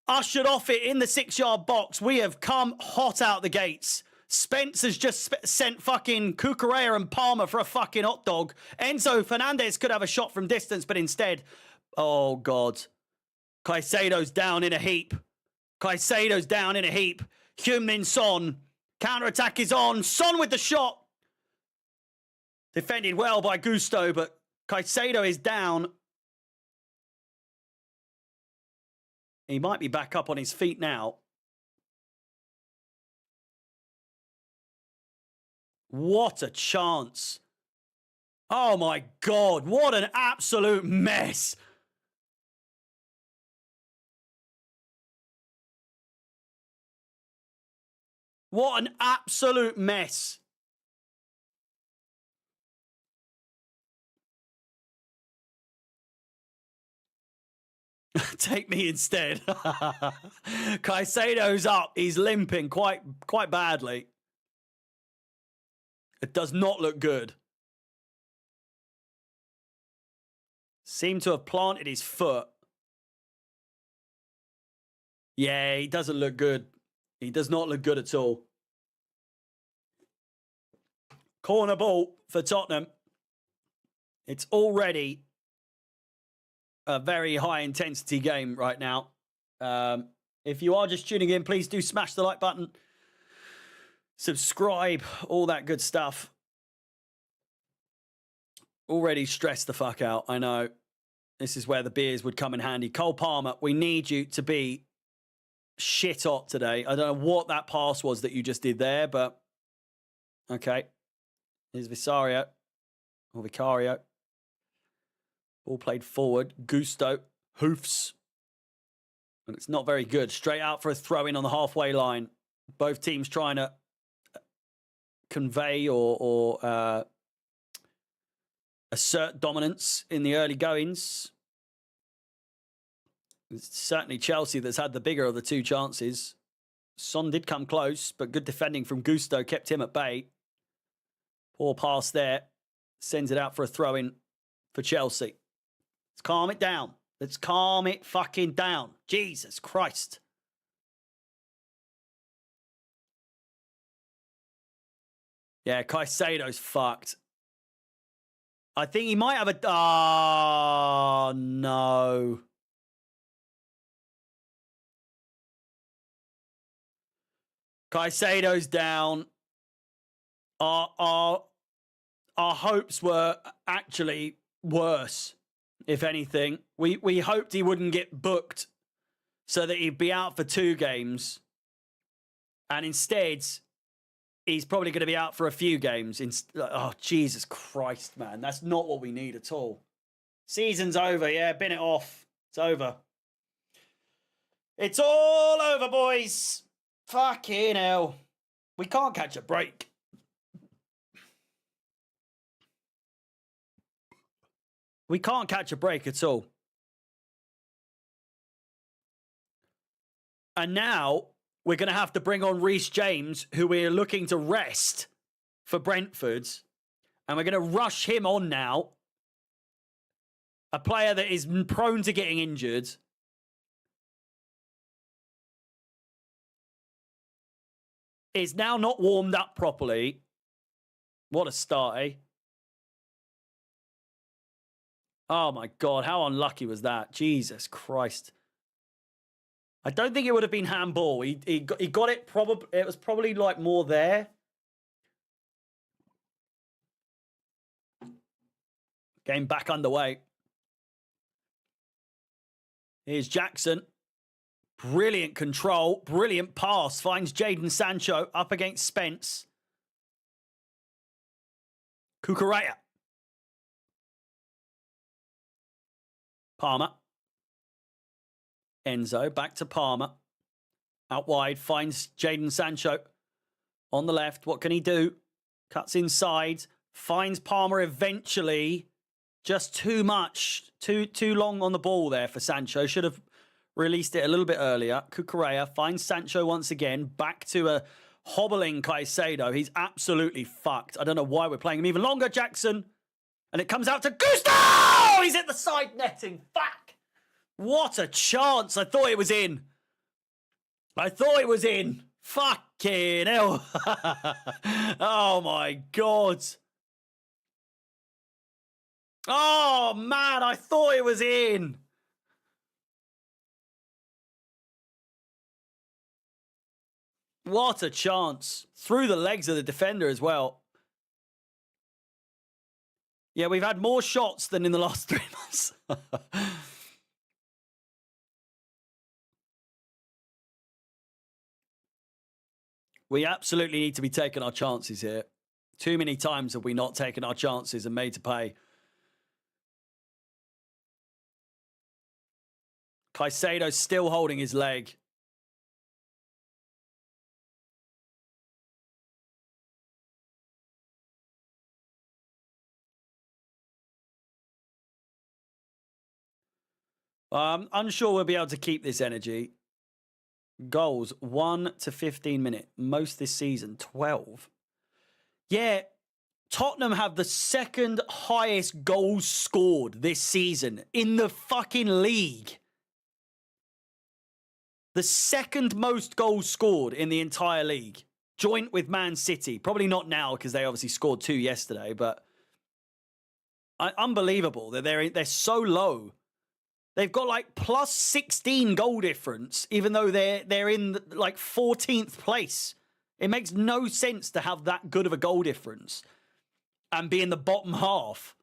ushered off it in the 6-yard box. We have come hot out the gates. Spence has just sent fucking Cucurella and Palmer for a fucking hot dog. Enzo Fernandez could have a shot from distance, but instead, oh God. Caicedo's down in a heap. Caicedo's down in a heap. Heung-min Son. Counter-attack is on. Son with the shot. Defended well by Gusto, but Caicedo is down. He might be back up on his feet now. What a chance. Oh my God, what an absolute mess. What an absolute mess. Take me instead. Caicedo's up. He's limping quite badly. It does not look good. Seemed to have planted his foot. Yeah, he doesn't look good. He does not look good at all. Corner ball for Tottenham. It's already a very high-intensity game right now. If you are just tuning in, please do smash the like button. Subscribe, all that good stuff. Already stressed the fuck out, I know. This is where the beers would come in handy. Cole Palmer, we need you to be shit hot today. I don't know what that pass was that you just did there, but okay. Here's Vicario. Or Vicario. Ball played forward. Gusto. Hoofs. And it's not very good. Straight out for a throw-in on the halfway line. Both teams trying to convey or assert dominance in the early goings. It's certainly Chelsea that's had the bigger of the two chances. Son did come close, but good defending from Gusto kept him at bay. Poor pass there. Sends it out for a throw-in for Chelsea. Let's calm it down. Let's calm it fucking down. Jesus Christ. Yeah, Caicedo's fucked. I think he might have a... Oh, no. Caicedo's down. Our hopes were actually worse, if anything. We hoped he wouldn't get booked so that he'd be out for 2 games. And instead, he's probably going to be out for a few games. Oh, Jesus Christ, man. That's not what we need at all. Season's over. Yeah, bin it off. It's over. It's all over, boys. Fucking hell. We can't catch a break. We can't catch a break at all. And now we're going to have to bring on Reece James, who we're looking to rest for Brentford. And we're going to rush him on now. A player that is prone to getting injured. Is now not warmed up properly. What a start, eh? Oh my God, how unlucky was that? Jesus Christ. I don't think it would have been handball. He got it, probably. It was probably like more there. Game back underway. Here's Jackson. Brilliant control. Brilliant pass. Finds Jadon Sancho up against Spence. Cucurella. Palmer. Enzo back to Palmer. Out wide finds Jadon Sancho On the left, what can he do? Cuts inside, finds Palmer eventually. Just too much, too long on the ball there for Sancho. Should have released it a little bit earlier. Cucurella finds Sancho once again. Back to a hobbling Caicedo. He's absolutely fucked. I don't know why we're playing him even longer, Jackson. And it comes out to Gusto! He's at the side netting. Fuck! What a chance. I thought it was in. I thought it was in. Fucking hell. Oh, my God. Oh, man, I thought it was in. What a chance. Through the legs of the defender as well. Yeah, we've had more shots than in the last 3 months. We absolutely need to be taking our chances here. Too many times have we not taken our chances and made to pay. Caicedo's still holding his leg. I'm unsure we'll be able to keep this energy. Goals, 1 to 15 minute. Most this season, 12. Yeah, Tottenham have the second highest goals scored this season in the fucking league. The second most goals scored in the entire league. Joint with Man City. Probably not now because they obviously scored 2 yesterday, but unbelievable that they're so low. They've got like plus 16 goal difference, even though they're in like 14th place. It makes no sense to have that good of a goal difference and be in the bottom half.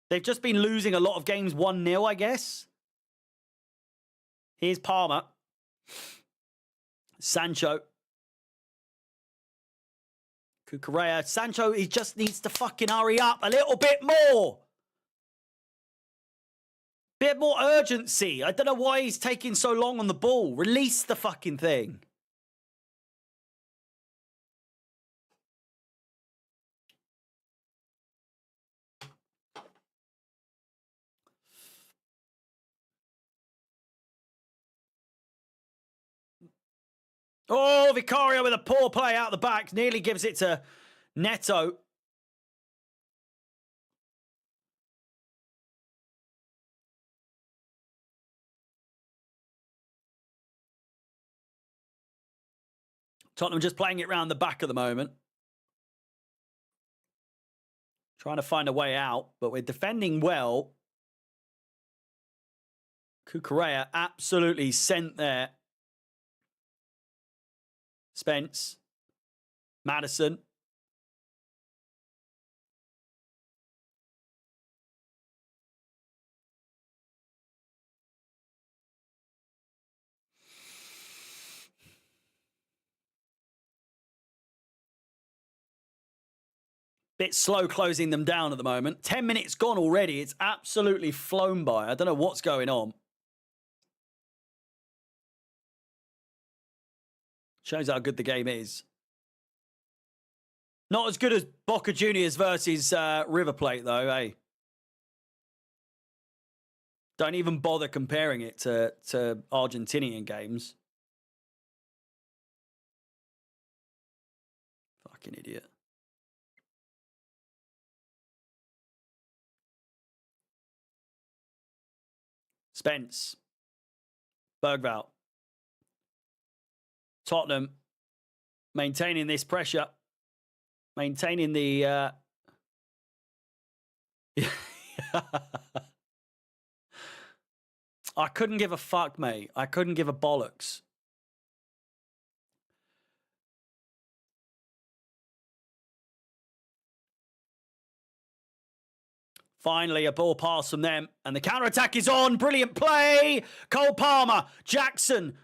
They've just been losing a lot of games 1-0, I guess. Here's Palmer. Sancho. Cucurella. Sancho, he just needs to fucking hurry up a little bit more. Bit more urgency. I don't know why he's taking so long on the ball. Release the fucking thing. Oh, Vicario with a poor play out the back. Nearly gives it to Neto. Tottenham just playing it round the back at the moment. Trying to find a way out, but we're defending well. Cucurella absolutely sent there. Spence. Maddison. Bit slow closing them down at the moment. 10 minutes gone already. It's absolutely flown by. I don't know what's going on. Shows how good the game is. Not as good as Boca Juniors versus River Plate, though, eh? Don't even bother comparing it to Argentinian games. Fucking idiot. Spence. Bergvall. Tottenham maintaining this pressure. Maintaining the... I couldn't give a fuck, mate. I couldn't give a bollocks. Finally, a ball pass from them. And the counter-attack is on. Brilliant play. Cole Palmer. Jackson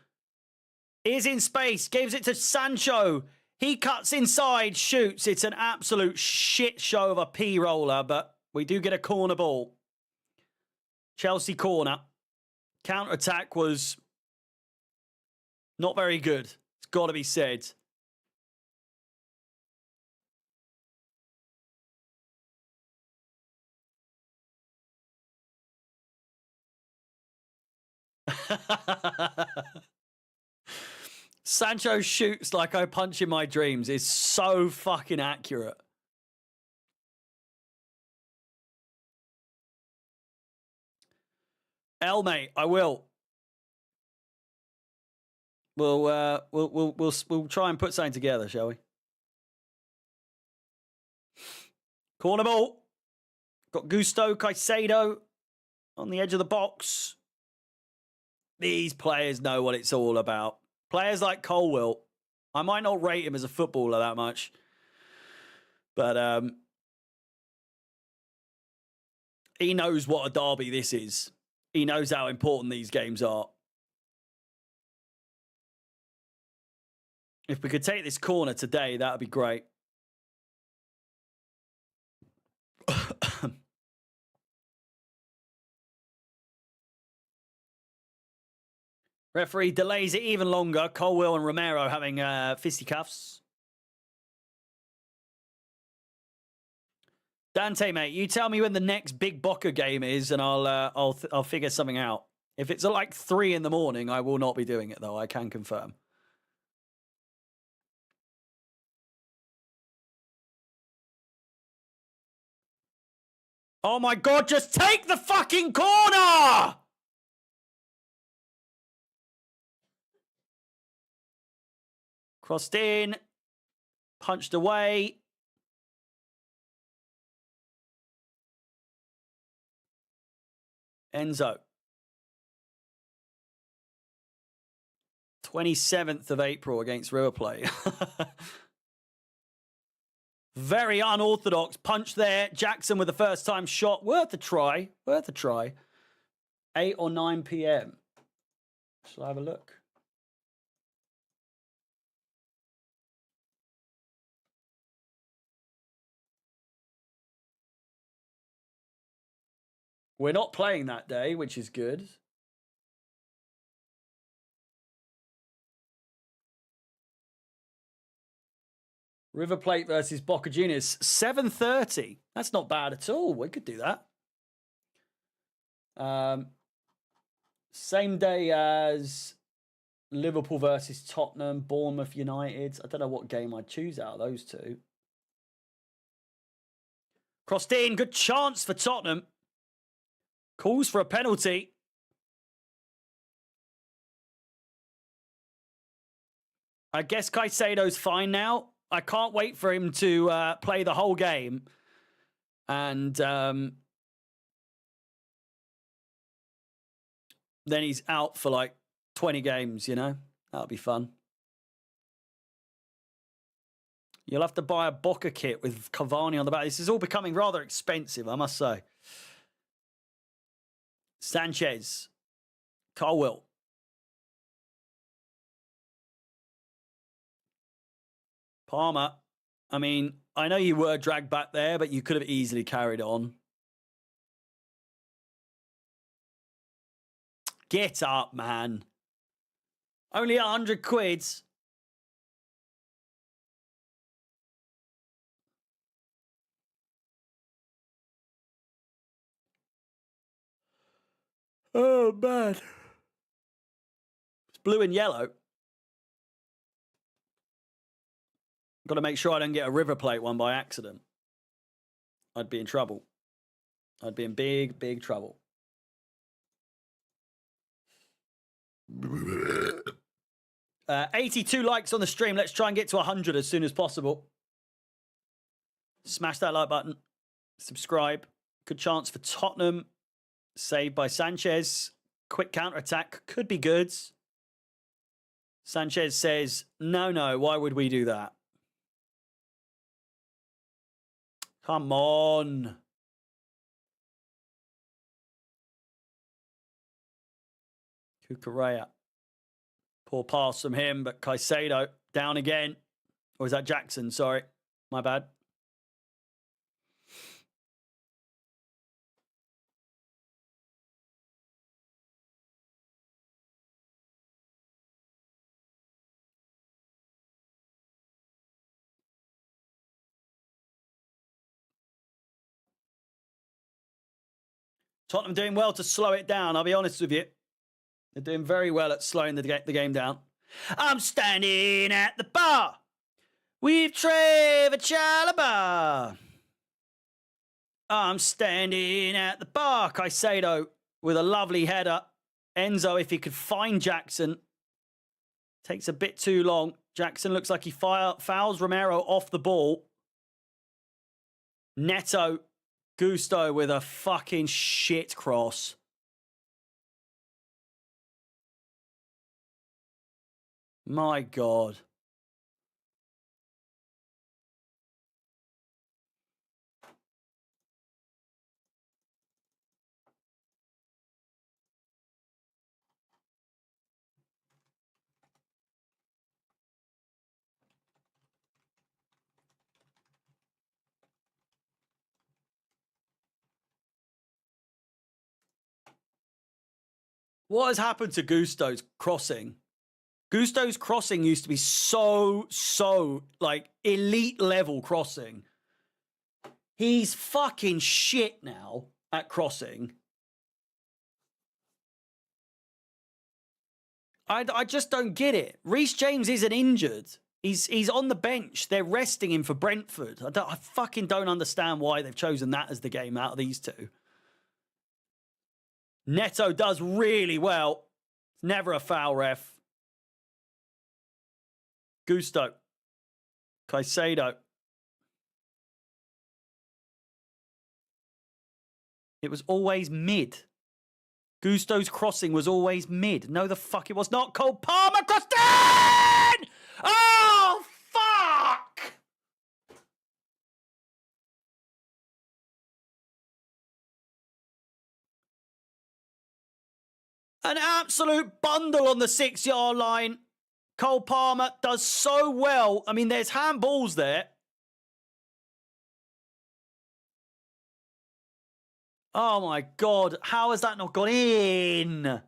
is in space. Gives it to Sancho. He cuts inside. Shoots. It's an absolute shit show of a P-roller. But we do get a corner ball. Chelsea corner. Counter-attack was not very good. It's got to be said. Sancho shoots like I punch in my dreams is so fucking accurate. Mate, I will. We'll try and put something together, shall we? Corner ball. Got Gusto Caicedo on the edge of the box. These players know what it's all about. Players like Colwill, I might not rate him as a footballer that much, but he knows what a derby this is. He knows how important these games are. If we could take this corner today, that would be great. Referee delays it even longer. Colwill and Romero having fisticuffs. Dante, mate, you tell me when the next big Boca game is, and I'll figure something out. If it's at like 3 in the morning, I will not be doing it though. I can confirm. Oh my God! Just take the fucking corner! Crossed in, punched away. Enzo. 27th of April against River Plate. Very unorthodox punch there. Jackson with the first time shot. Worth a try. Worth a try. 8 or 9 p.m. Shall I have a look? We're not playing that day, which is good. River Plate versus Boca Juniors, 7:30. That's not bad at all. We could do that. Same day as Liverpool versus Tottenham, Bournemouth United. I don't know what game I'd choose out of those two. Crossed in, good chance for Tottenham. Calls for a penalty. I guess Caicedo's fine now. I can't wait for him to play the whole game. And then he's out for like 20 games, you know? That'll be fun. You'll have to buy a Boca kit with Cavani on the back. This is all becoming rather expensive, I must say. Sanchez. Colwill. Palmer. I mean, I know you were dragged back there, but you could have easily carried on. Get up, man. Only 100 quids. Oh, man. It's blue and yellow. Got to make sure I don't get a River Plate one by accident. I'd be in trouble. I'd be in big, big trouble. 82 likes on the stream. Let's try and get to 100 as soon as possible. Smash that like button. Subscribe. Good chance for Tottenham. Saved by Sanchez. Quick counter-attack. Could be good. Sanchez says, no, why would we do that? Come on. Cucurella. Poor pass from him, but Caicedo down again. Or is that Jackson? Sorry. My bad. Tottenham doing well to slow it down, I'll be honest with you. They're doing very well at slowing the game down. I'm standing at the bar with Trevor Chalobah. I'm standing at the bar. Caicedo with a lovely header. Enzo, if he could find Jackson. Takes a bit too long. Jackson looks like he fouls Romero off the ball. Neto, Gusto with a fucking shit cross. My God. What has happened to Gusto's crossing? Gusto's crossing used to be so like elite level crossing. He's fucking shit now at crossing. I just don't get it. Reece James isn't injured. He's on the bench. They're resting him for Brentford. I fucking don't understand why they've chosen that as the game out of these two. Neto does really well. Never a foul, ref. Gusto. Caicedo. It was always mid. Gusto's crossing was always mid. No, the fuck it was not. Cole Palmer crossed in! Oh, fuck! An absolute bundle on the 6-yard line. Cole Palmer does so well. I mean, there's handballs there. Oh, my God. How has that not gone in?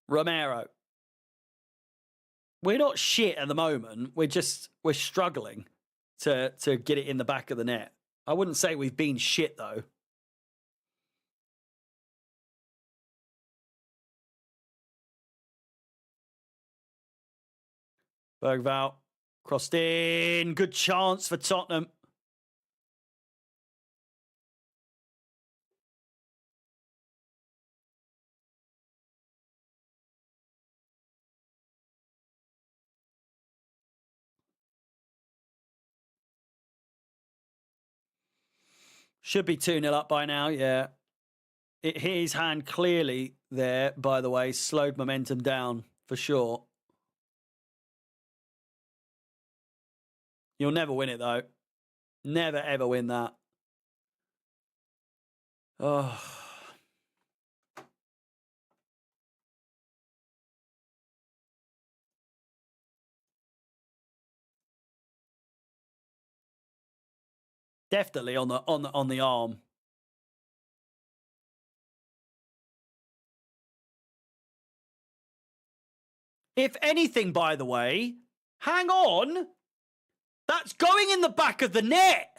Romero. We're not shit at the moment. We're struggling to get it in the back of the net. I wouldn't say we've been shit, though. Bergvall crossed in. Good chance for Tottenham. Should be 2-0 up by now, yeah. It hit his hand clearly there, by the way. Slowed momentum down, for sure. You'll never win it, though. Never, ever win that. Oh. Definitely on the arm. If anything, by the way, hang on. That's going in the back of the net.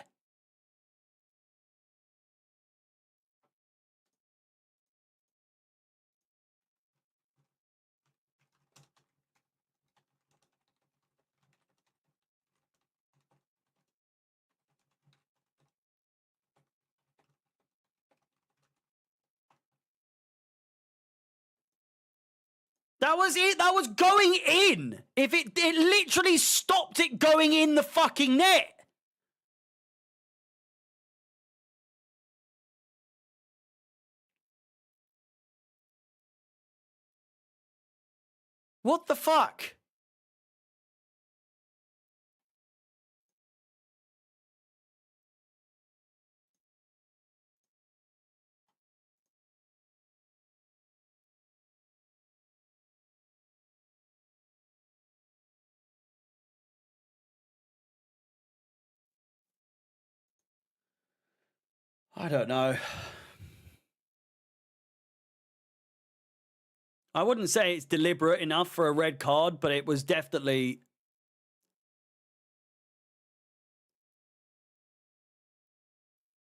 That was it. That was going in. If it literally stopped it going in the fucking net. What the fuck? I don't know. I wouldn't say it's deliberate enough for a red card, but it was definitely...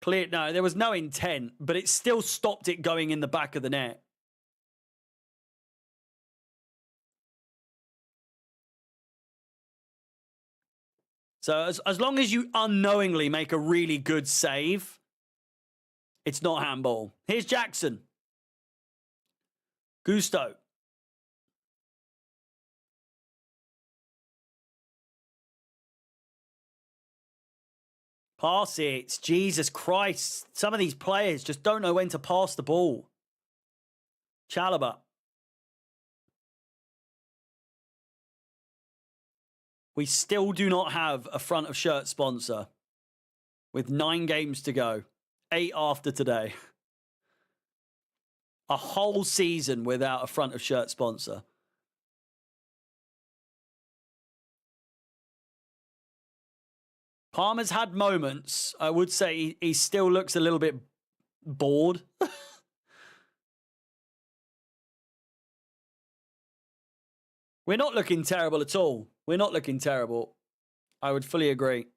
clear. No, there was no intent, but it still stopped it going in the back of the net. So as long as you unknowingly make a really good save, it's not handball. Here's Jackson. Gusto. Pass it. Jesus Christ. Some of these players just don't know when to pass the ball. Chalobah. We still do not have a front of shirt sponsor with 9 games to go. 8 after today. A whole season without a front of shirt sponsor. Palmer's had moments. I would say he still looks a little bit bored. We're not looking terrible at all. We're not looking terrible. I would fully agree.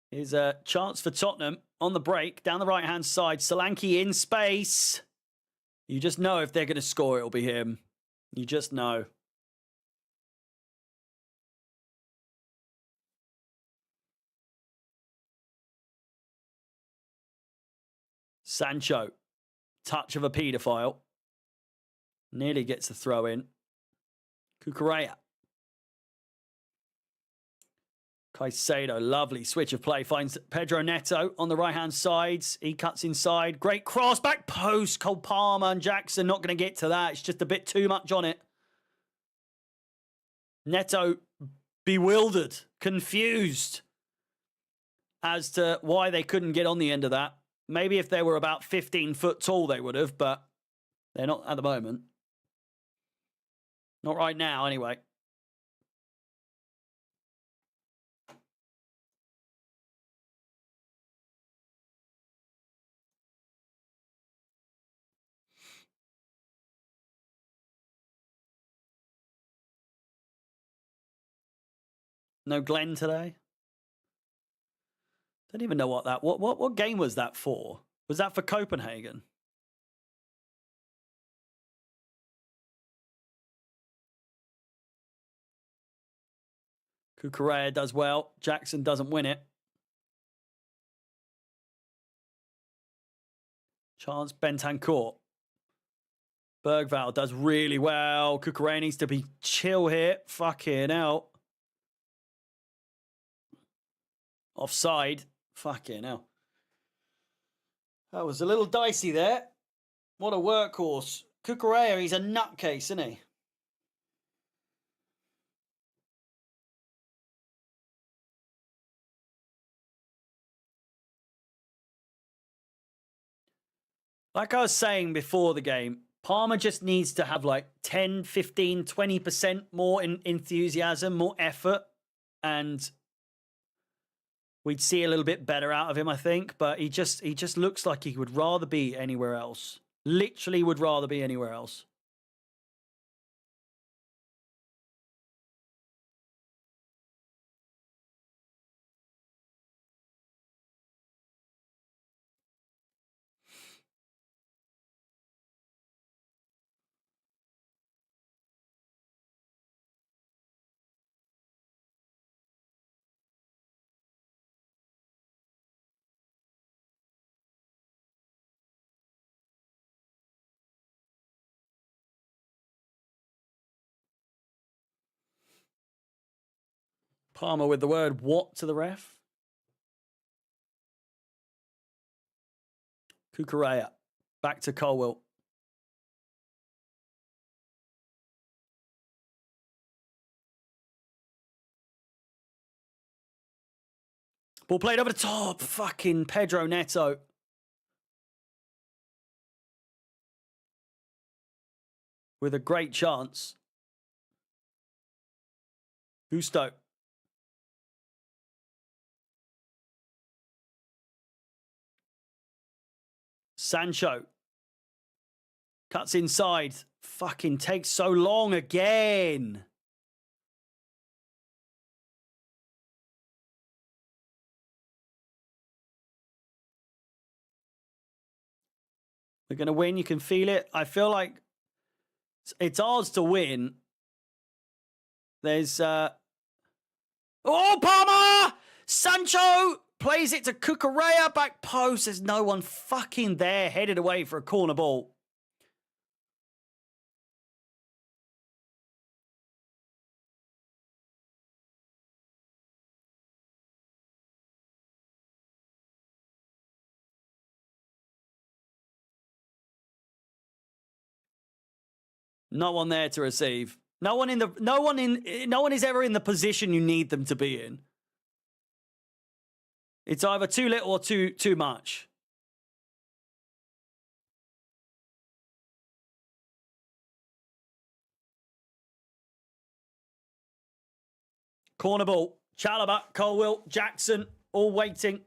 Here's a chance for Tottenham on the break. Down the right-hand side. Solanke in space. You just know if they're going to score, it'll be him. You just know. Sancho. Touch of a paedophile. Nearly gets the throw in. Cucurella. Caicedo, lovely switch of play. Finds Pedro Neto on the right-hand side. He cuts inside. Great cross. Back post. Cole Palmer and Jackson not going to get to that. It's just a bit too much on it. Neto bewildered, confused as to why they couldn't get on the end of that. Maybe if they were about 15 foot tall, they would have, but they're not at the moment. Not right now, anyway. No Glenn today. Don't even know what that... What game was that for? Was that for Copenhagen? Cucurella does well. Jackson doesn't win it. Chance Bentancur. Bergvall does really well. Cucurella needs to be chill here. Fucking hell. Offside. Fucking hell. That was a little dicey there. What a workhorse. Cucurella, he's a nutcase, isn't he? Like I was saying before the game, Palmer just needs to have like 10, 15, 20% more enthusiasm, more effort, and we'd see a little bit better out of him, I think. But he just looks like he would rather be anywhere else. Literally would rather be anywhere else. Palmer with the word what to the ref. Cucurella. Back to Colwill. Ball played over the top. Fucking Pedro Neto. With a great chance. Gusto. Sancho. Cuts inside. Fucking takes so long again. We're going to win. You can feel it. I feel like it's ours to win. There's... Oh, Palmer! Sancho plays it to Cucurella. Back post. There's no one fucking there. Headed away for a corner ball. No one there to receive. No one is ever in the position you need them to be in. It's either too little or too much. Corner ball. Chalobah, Colwill, Jackson, all waiting.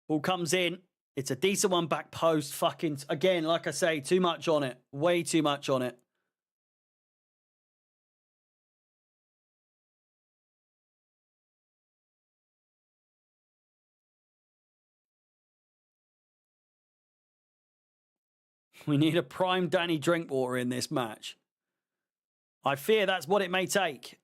Ball comes in. It's a decent one back post. Fucking, again, like I say, too much on it. Way too much on it. We need a prime Danny Drinkwater in this match. I fear that's what it may take.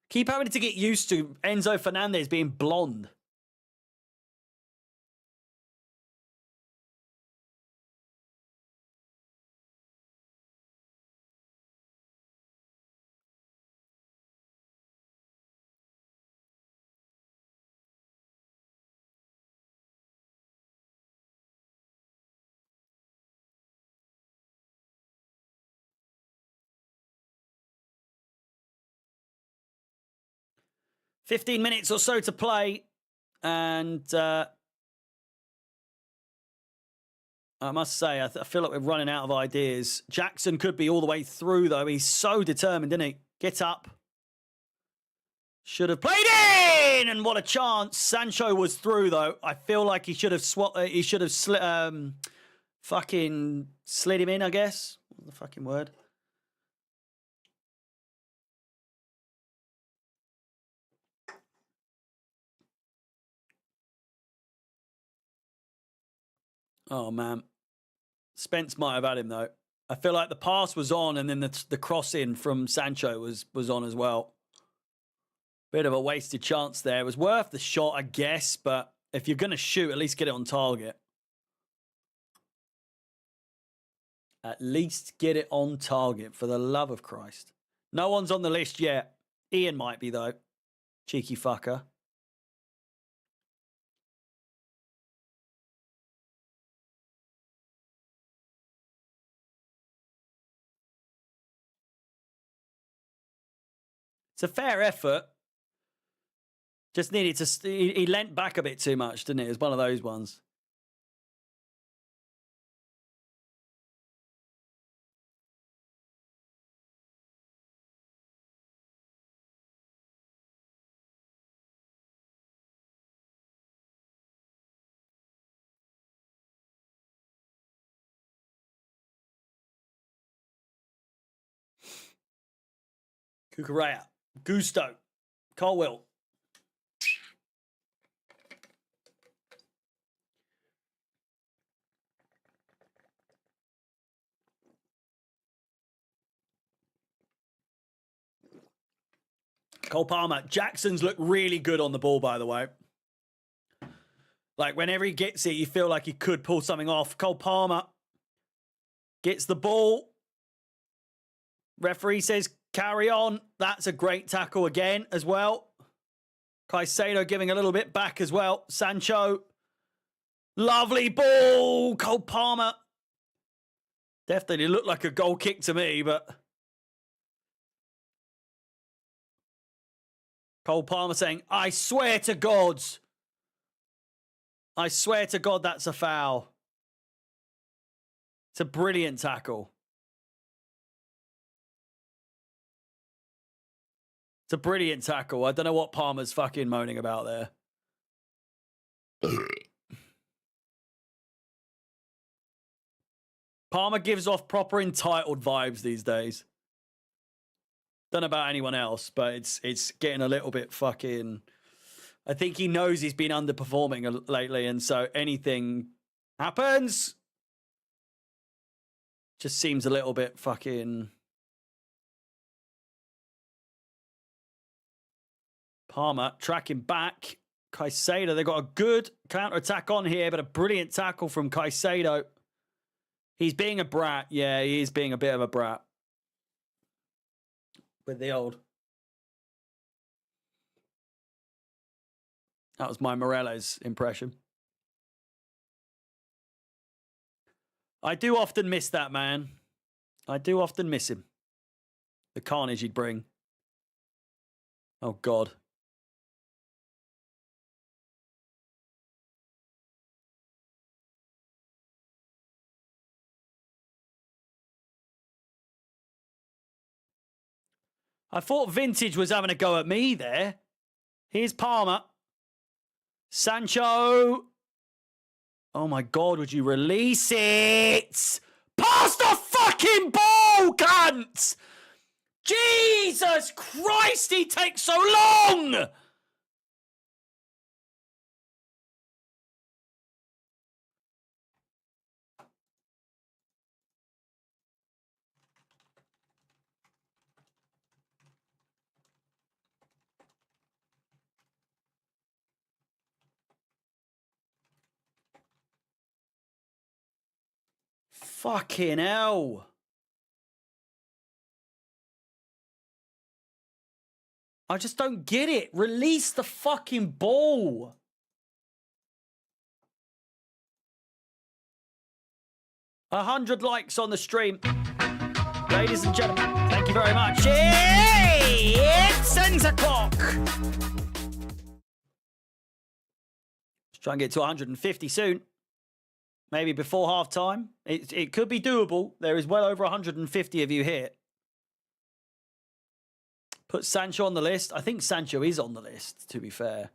Keep having to get used to Enzo Fernandez being blonde. $15 minutes or so to play. And I must say, I feel like we're running out of ideas. Jackson could be all the way through, though. He's so determined, isn't he? Get up. Should have played in! And what a chance. Sancho was through, though. I feel like he should have fucking slid him in, I guess. What's the fucking word? Oh, man. Spence might have had him, though. I feel like the pass was on, and then the cross in from Sancho was on as well. Bit of a wasted chance there. It was worth the shot, I guess, but if you're going to shoot, at least get it on target. At least get it on target, for the love of Christ. No one's on the list yet. Ian might be, though. Cheeky fucker. It's a fair effort. Just needed to... He leant back a bit too much, didn't it? It was one of those ones. Cucurella. Gusto. Colwill. Cole Palmer. Jackson's looked really good on the ball, by the way. Like, whenever he gets it, you feel like he could pull something off. Cole Palmer gets the ball. Referee says, carry on. That's a great tackle again as well. Caicedo giving a little bit back as well. Sancho. Lovely ball. Cole Palmer. Definitely looked like a goal kick to me, but... Cole Palmer saying, I swear to God, I swear to God, that's a foul. It's a brilliant tackle. It's a brilliant tackle. I don't know what Palmer's fucking moaning about there. Palmer gives off proper entitled vibes these days. Don't know about anyone else, but it's getting a little bit fucking... I think he knows he's been underperforming lately, and so anything happens just seems a little bit fucking... Palmer tracking back. Caicedo, they've got a good counter-attack on here, but a brilliant tackle from Caicedo. He's being a brat. Yeah, he is being a bit of a brat. With the old... That was my Morelos impression. I do often miss that man. I do often miss him. The carnage he'd bring. Oh, God. I thought Vintage was having a go at me there. Here's Palmer. Sancho. Oh my God, would you release it? Pass the fucking ball, cunt! Jesus Christ, he takes so long! Fucking hell. I just don't get it. Release the fucking ball. A 100 likes on the stream. Ladies and gentlemen, thank you very much. It's 10 o'clock. Let's try and get to 150 soon. Maybe before half time. It could be doable. There is well over 150 of you here. Put Sancho on the list. I think Sancho is on the list, to be fair.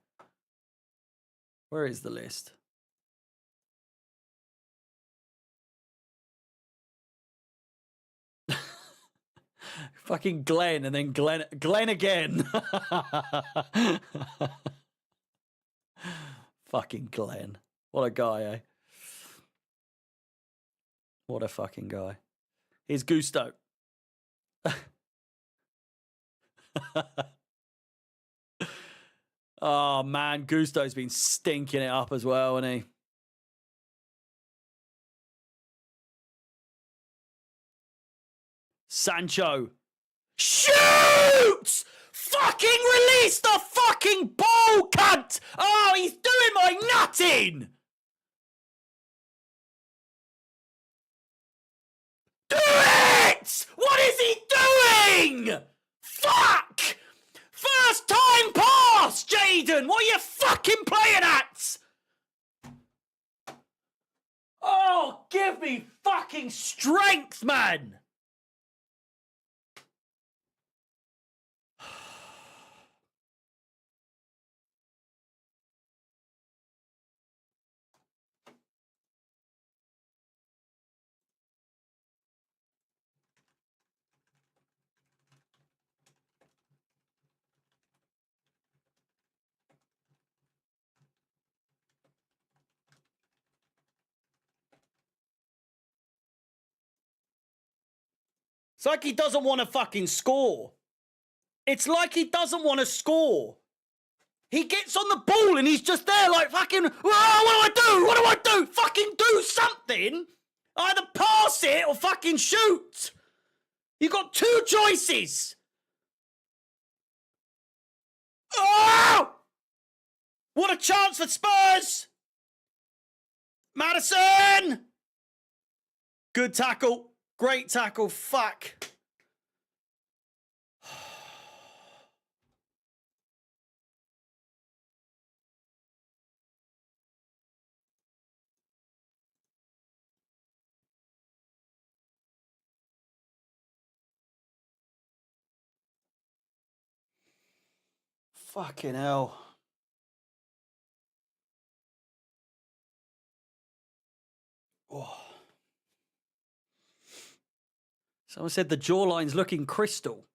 Where is the list? Fucking Glenn and then Glenn again. Fucking Glenn. What a guy, eh? What a fucking guy. Here's Gusto. Oh, man. Gusto's been stinking it up as well, hasn't he? Sancho. Shoot! Fucking release the fucking ball, cunt! Oh, he's doing my nutting! Do it! What is he doing? Fuck! First time pass, Jaden! What are you fucking playing at? Oh, give me fucking strength, man! It's like he doesn't want to fucking score. It's like he doesn't want to score. He gets on the ball and he's just there like fucking, oh, what do I do? What do I do? Fucking do something. Either pass it or fucking shoot. You've got two choices. Oh! What a chance for Spurs. Maddison. Good tackle. Great tackle. Fuck. Fucking hell. Oh. Someone said the jawline's looking crystal.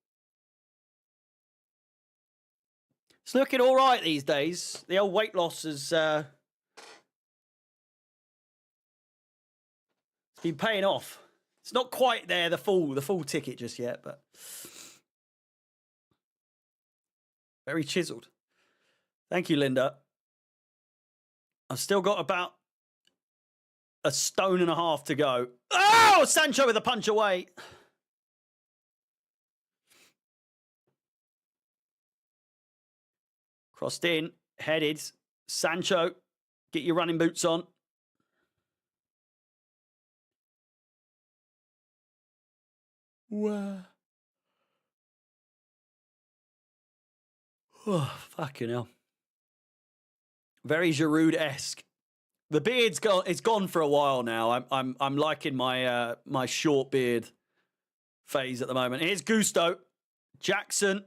It's looking all right these days. The old weight loss has it's been paying off. It's not quite there, the full ticket just yet, but very chiseled. Thank you, Linda. I've still got about a stone and a half to go. Oh, Sancho with a punch away. Crossed in, headed. Sancho, get your running boots on. Wow. Oh, fucking hell. Very Giroud-esque. The beard's gone. It's gone for a while now. I'm liking my my short beard phase at the moment. Here's Gusto, Jackson,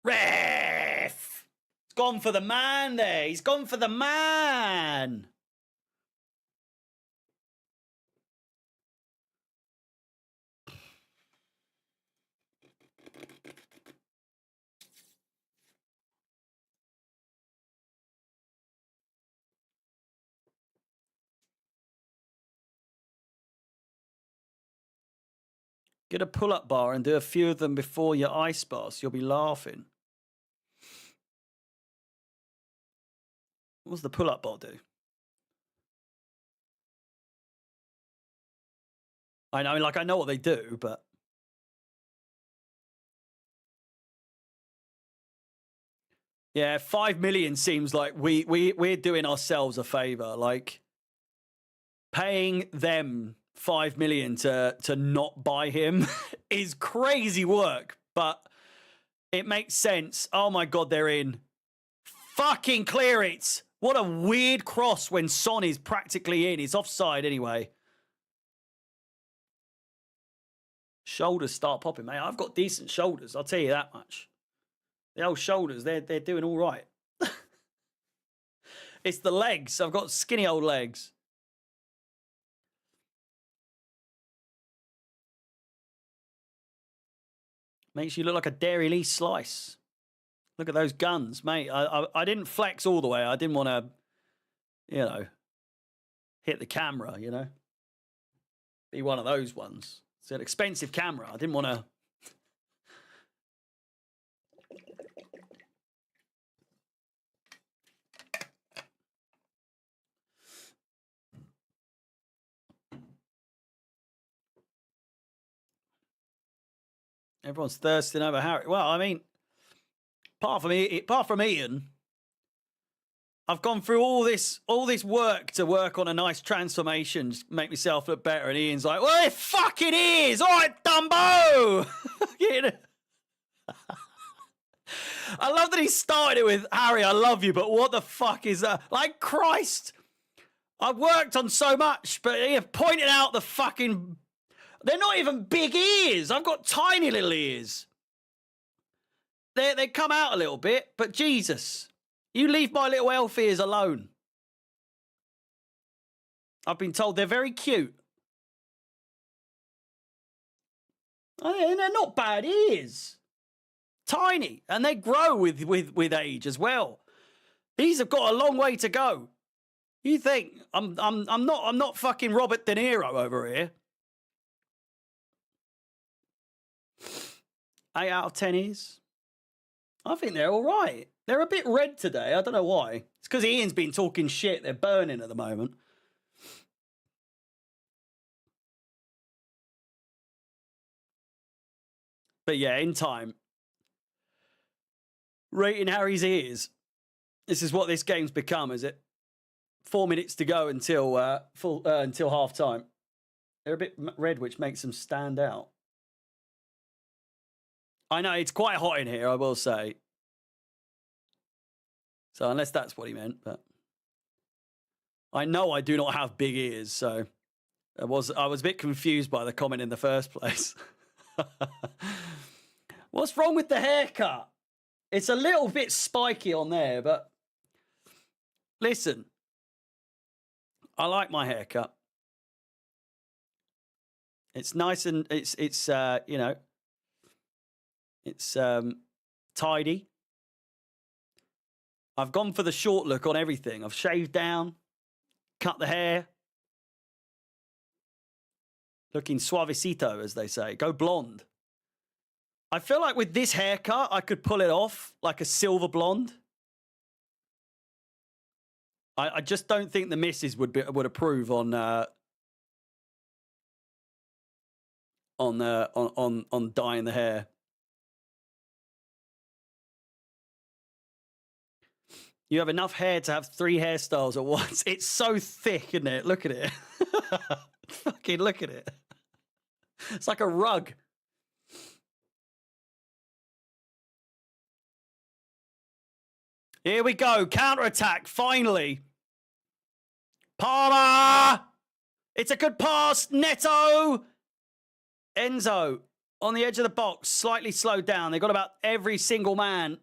ref. It's gone for the man there. He's gone for the man. Get a pull-up bar and do a few of them before your ice baths. You'll be laughing. What does the pull-up bar do? I know, like I know what they do, but yeah, 5 million seems like we're doing ourselves a favor, like paying them 5 million to not buy him is crazy work, but it makes sense. Oh my God, they're in. Fucking clear it. What a weird cross when Son is practically in. He's offside anyway. Shoulders start popping, mate. I've got decent shoulders, I'll tell you that much. The old shoulders, they're doing all right. It's the legs. I've got skinny old legs. Makes you look like a Dairy Lee slice. Look at those guns, mate. I didn't flex all the way. I didn't want to, you know, hit the camera, you know. Be one of those ones. It's an expensive camera. I didn't want to. Everyone's thirsting over Harry. Well, I mean, apart from Ian, I've gone through all this work to work on a nice transformation, just make myself look better. And Ian's like, well, it fucking is. All right, Dumbo. You know? I love that he started it with, Harry, I love you, but what the fuck is that? Like, Christ. I've worked on so much, but he pointed out the fucking... They're not even big ears. I've got tiny little ears. They come out a little bit, but Jesus, you leave my little elf ears alone. I've been told they're very cute. And they're not bad ears. Tiny, and they grow with age as well. These have got a long way to go. You think I'm not fucking Robert De Niro over here. 8 out of 10 ears. I think they're all right. They're a bit red today. I don't know why. It's because Ian's been talking shit. They're burning at the moment. But yeah, in time. Rating Harry's ears. This is what this game's become, is it? 4 minutes to go until half time. They're a bit red, which makes them stand out. I know, it's quite hot in here, I will say. So unless that's what he meant, but... I know I do not have big ears, so... I was a bit confused by the comment in the first place. What's wrong with the haircut? It's a little bit spiky on there, but listen, I like my haircut. It's nice and it's you know, it's tidy. I've gone for the short look on everything. I've shaved down, cut the hair. Looking suavecito, as they say. Go blonde. I feel like with this haircut, I could pull it off like a silver blonde. I just don't think the missus would approve on dyeing the hair. You have enough hair to have 3 hairstyles at once. It's so thick, isn't it? Look at it. Fucking look at it. It's like a rug. Here we go. Counter-attack, finally. Palmer! It's a good pass. Neto! Enzo on the edge of the box, slightly slowed down. They got about every single man.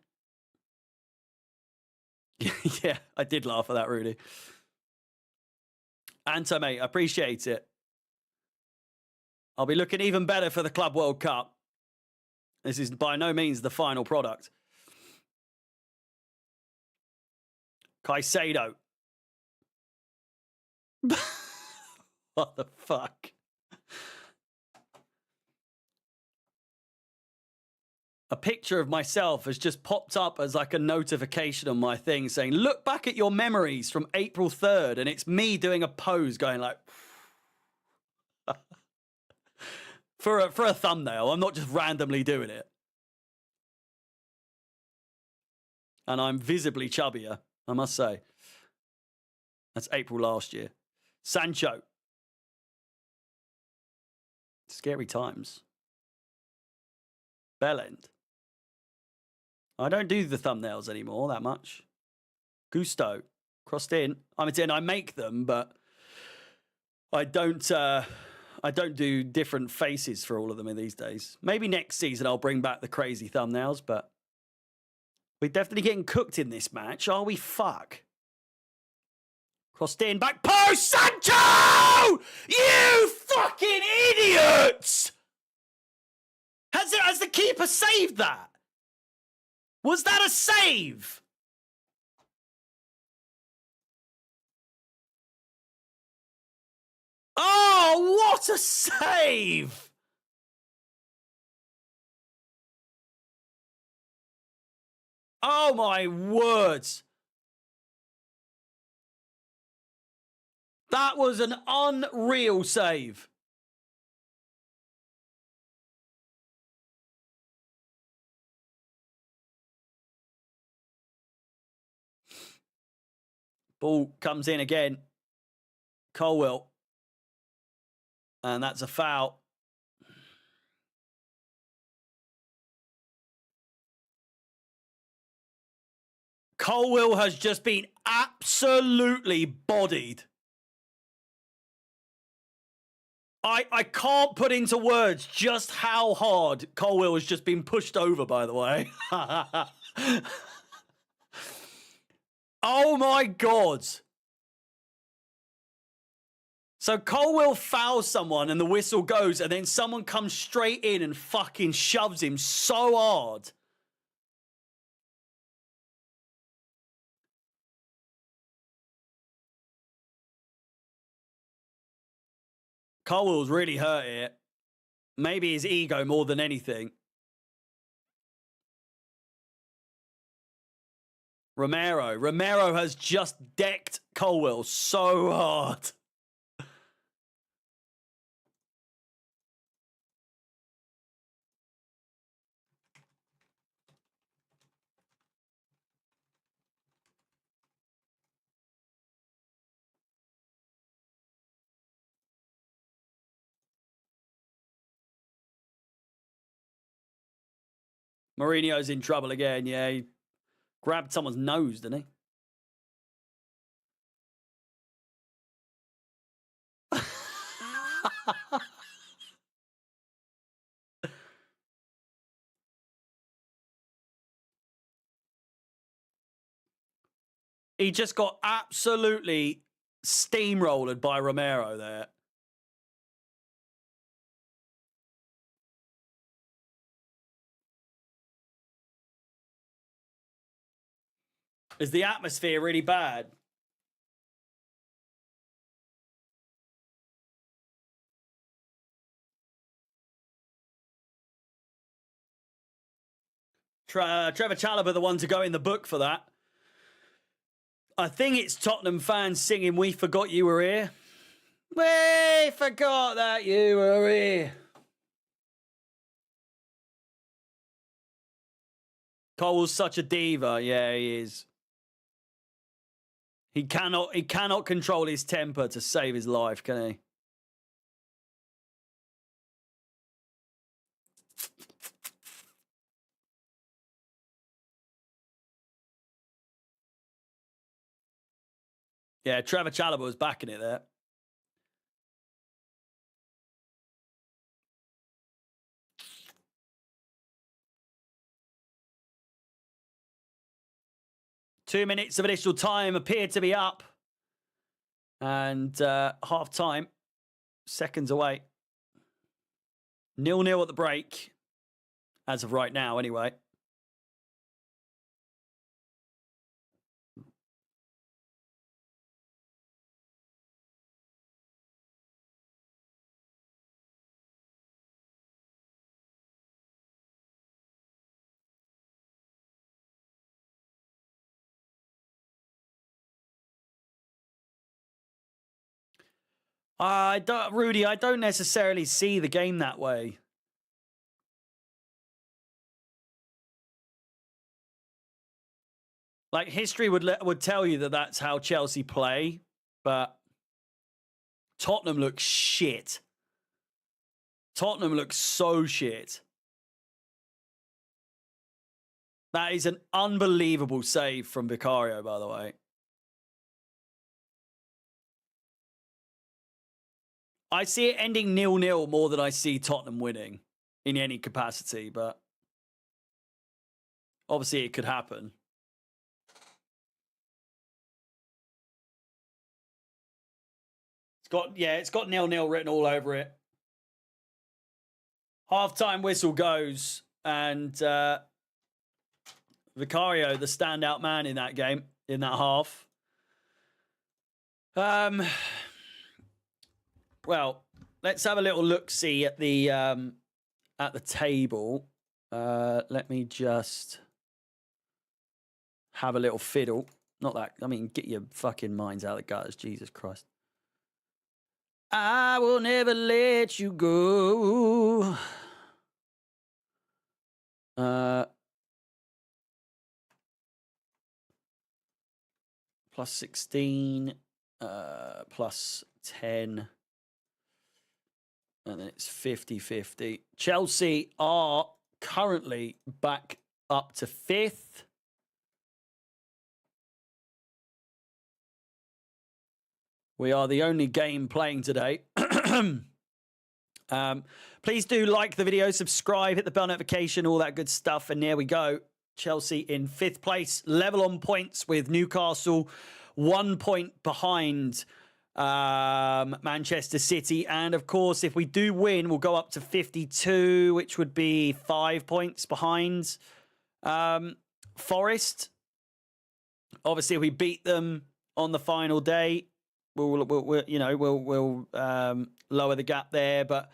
Yeah, I did laugh at that, Rudy. Anto, mate, I appreciate it. I'll be looking even better for the Club World Cup. This is by no means the final product. Caicedo. What the fuck? A picture of myself has just popped up as like a notification on my thing saying, look back at your memories from April 3rd. And it's me doing a pose going like, for a thumbnail. I'm not just randomly doing it. And I'm visibly chubbier, I must say. That's April last year. Sancho. Scary times. Bellend. I don't do the thumbnails anymore that much. Gusto. Crossed in. I make them, but I don't do different faces for all of them in these days. Maybe next season I'll bring back the crazy thumbnails, but we're definitely getting cooked in this match, are we? Fuck. Crossed in, back post, Sancho! You fucking idiots! Has the keeper saved that? Was that a save? Oh, what a save! Oh, my words. That was an unreal save. Ball comes in again. Colwill. And that's a foul. Colwill has just been absolutely bodied. I can't put into words just how hard Colwill has just been pushed over, by the way. Oh, my God. So Colwill fouls someone and the whistle goes, and then someone comes straight in and fucking shoves him so hard. Colwill's really hurt here. Maybe his ego more than anything. Romero has just decked Colwill so hard. Mourinho's in trouble again. Yeah, he grabbed someone's nose, didn't he? He just got absolutely steamrolled by Romero there. Is the atmosphere really bad? Trevor Chalobah, the one to go in the book for that. I think it's Tottenham fans singing "We Forgot You Were Here." We forgot that you were here. Cole's such a diva. Yeah, he is. He cannot control his temper to save his life, can he? Yeah, Trevor Chalobah was backing it there. Two minutes of additional time appeared to be up. And half time, seconds away. 0-0 at the break. As of right now, anyway. Rudy, I don't necessarily see the game that way. Like, history would tell you that that's how Chelsea play, but Tottenham looks shit. Tottenham looks so shit. That is an unbelievable save from Vicario, by the way. I see it ending 0-0 more than I see Tottenham winning in any capacity, but obviously it could happen. It's got 0-0 written all over it. Half-time whistle goes, and Vicario, the standout man in that game, in that half. Well, let's have a little look-see at the table. Let me just have a little fiddle. Not that, I mean, get your fucking minds out of the gutters, Jesus Christ. I will never let you go. Plus 16, plus 10. And then it's 50-50. Chelsea are currently back up to 5th. We are the only game playing today. Please do like the video, subscribe, hit the bell notification, all that good stuff. And there we go. Chelsea in 5th place, level on points with Newcastle, 1 point behind Manchester City. And of course, if we do win, we'll go up to 52, which would be 5 points behind Forest. Obviously, if we beat them on the final day, we'll lower the gap there. But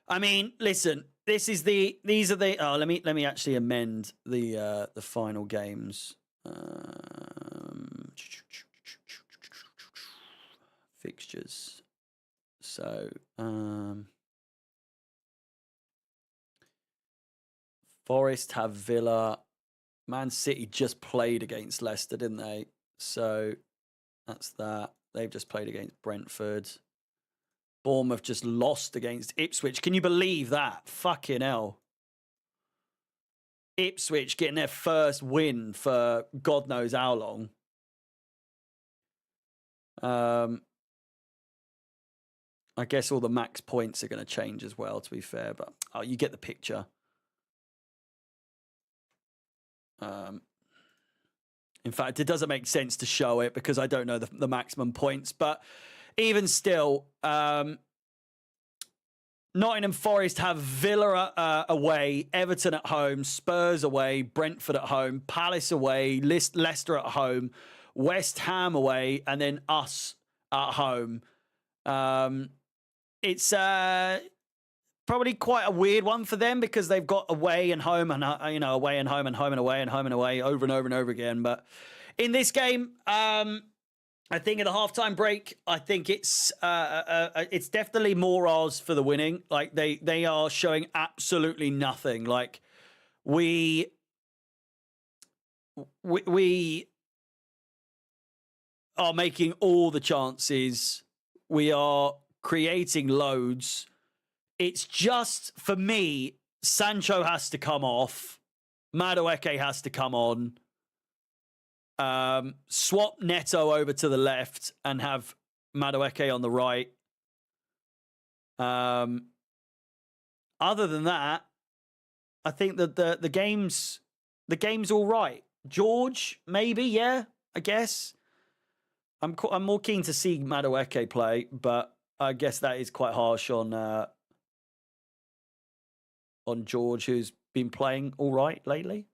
I mean, listen, these are the. Oh, let me actually amend the final games. Fixtures. So Forest have Villa. Man City just played against Leicester, didn't they? So that's that. They've just played against Brentford. Bournemouth just lost against Ipswich. Can you believe that? Fucking hell. Ipswich getting their first win for God knows how long. I guess all the max points are going to change as well, to be fair. But you get the picture. In fact, it doesn't make sense to show it because I don't know the maximum points. But even still, Nottingham Forest have Villa away, Everton at home, Spurs away, Brentford at home, Palace away, Leicester at home, West Ham away, and then us at home. It's probably quite a weird one for them because they've got away and home and away and home and home and away and home and away over and over and over again. But in this game, I think at a halftime break, I think it's definitely more odds for the winning. Like they are showing absolutely nothing. Like we are making all the chances. We are creating loads. It's just, for me, Sancho has to come off. Madueke has to come on. Swap Neto over to the left and have Madueke on the right. Other than that, I think that the game's all right. George, maybe, yeah, I guess. I'm more keen to see Madueke play, but I guess that is quite harsh on George, who's been playing all right lately.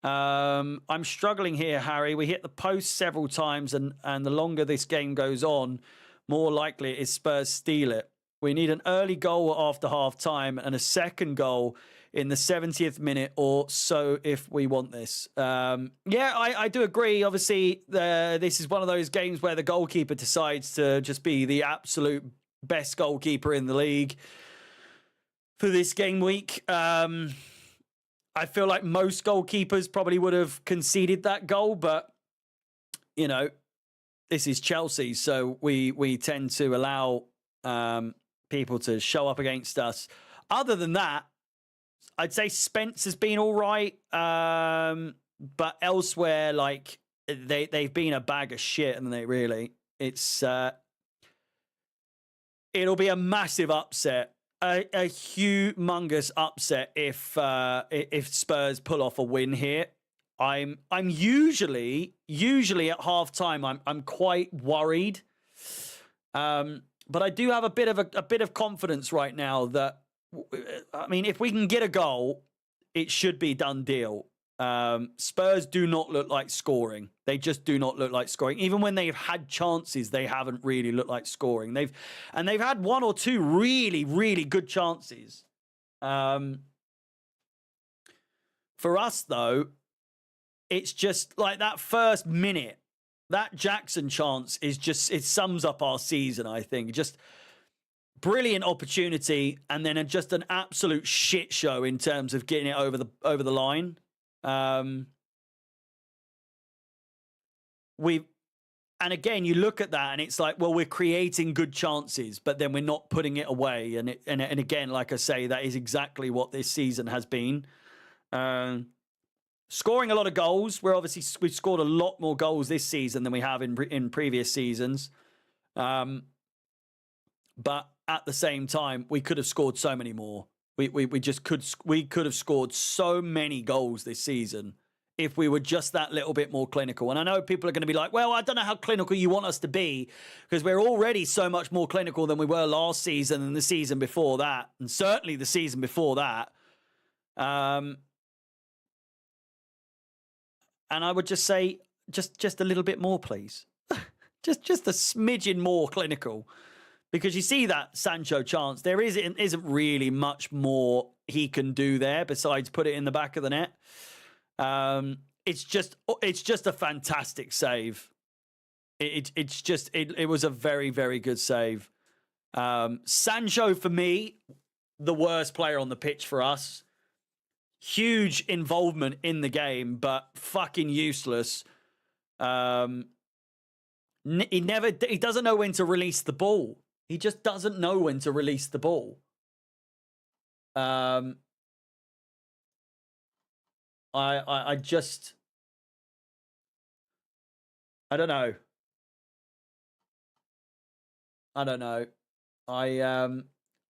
I'm struggling here, Harry. We hit the post several times, and the longer this game goes on, more likely it is Spurs steal it. We need an early goal after half time and a second goal in the 70th minute or so if we want this. I do agree. Obviously, this is one of those games where the goalkeeper decides to just be the absolute best goalkeeper in the league for this game week. I feel like most goalkeepers probably would have conceded that goal, but, this is Chelsea, so we tend to allow people to show up against us. Other than that, I'd say Spence has been all right, but elsewhere, like, they've been a bag of shit, and they really. It'll be a massive upset. A humongous upset if Spurs pull off a win here. I'm usually at halftime I'm quite worried, but I do have a bit of confidence right now that, I mean, if we can get a goal, it should be done deal. Spurs do not look like scoring. They just do not look like scoring. Even when they've had chances, they haven't really looked like scoring. They've had one or two really, really good chances. For us, though, it's just like that first minute, that Jackson chance is just, it sums up our season, I think. Just brilliant opportunity, and then just an absolute shit show in terms of getting it over the line. And again, you look at that and it's like, well, we're creating good chances, but then we're not putting it away. And again, like I say, that is exactly what this season has been. Scoring a lot of goals. We've scored a lot more goals this season than we have in previous seasons. But at the same time, we could have scored so many more. We could have scored so many goals this season if we were just that little bit more clinical. And I know people are going to be like, well, I don't know how clinical you want us to be, because we're already so much more clinical than we were last season and the season before that, and certainly the season before that. And I would just say, just a little bit more, please. just a smidgen more clinical. Because you see that Sancho chance, there isn't really much more he can do there besides put it in the back of the net. It's just a fantastic save. It was a very, very good save. Sancho, for me, the worst player on the pitch for us. Huge involvement in the game, but fucking useless. He doesn't know when to release the ball. He just doesn't know when to release the ball. I don't know.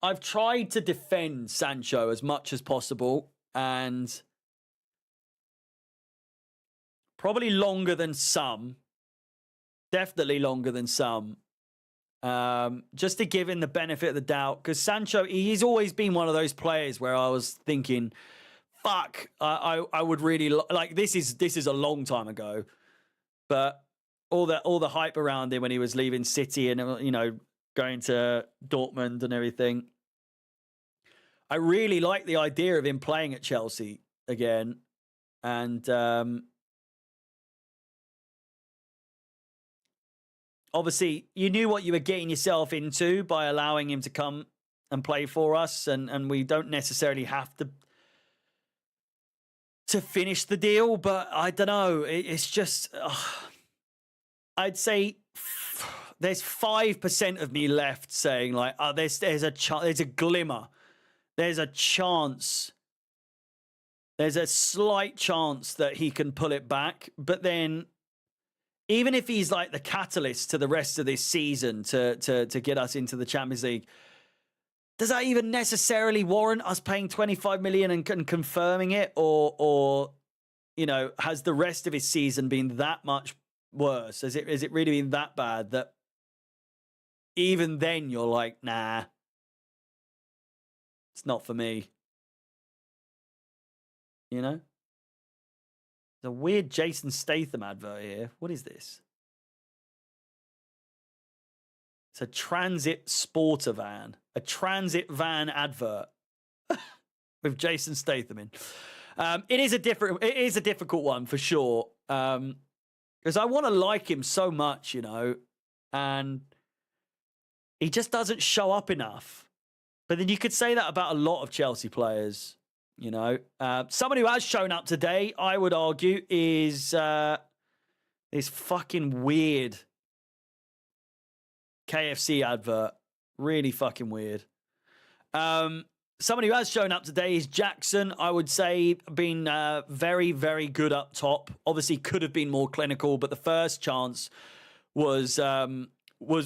I've tried to defend Sancho as much as possible, and Probably longer than some. Definitely longer than some. Just to give him the benefit of the doubt. Because Sancho, he's always been one of those players where I was thinking, fuck, I would really... Like, this is a long time ago. But all the hype around him when he was leaving City and, you know, going to Dortmund and everything. I really like the idea of him playing at Chelsea again. And obviously, you knew what you were getting yourself into by allowing him to come and play for us. And we don't necessarily have to finish the deal. But I don't know. It's just... I'd say there's 5% of me left saying, like, oh, there's a glimmer. There's a chance. There's a slight chance that he can pull it back. But then, even if he's like the catalyst to the rest of this season to get us into the Champions League, does that even necessarily warrant us paying 25 million and confirming it? Or, you know, has the rest of his season been that much worse? Has it really been that bad that even then you're like, nah, it's not for me? You know? There's a weird Jason Statham advert here. What is this? It's a transit sporter van. A transit van advert with Jason Statham in. It is a difficult one for sure. Because I want to like him so much, you know, and he just doesn't show up enough. But then you could say that about a lot of Chelsea players, you know. Someone who has shown up today, I would argue, is this fucking weird KFC advert. Really fucking weird. Someone who has shown up today is Jackson. I would say been very, very good up top. Obviously, could have been more clinical, but the first chance was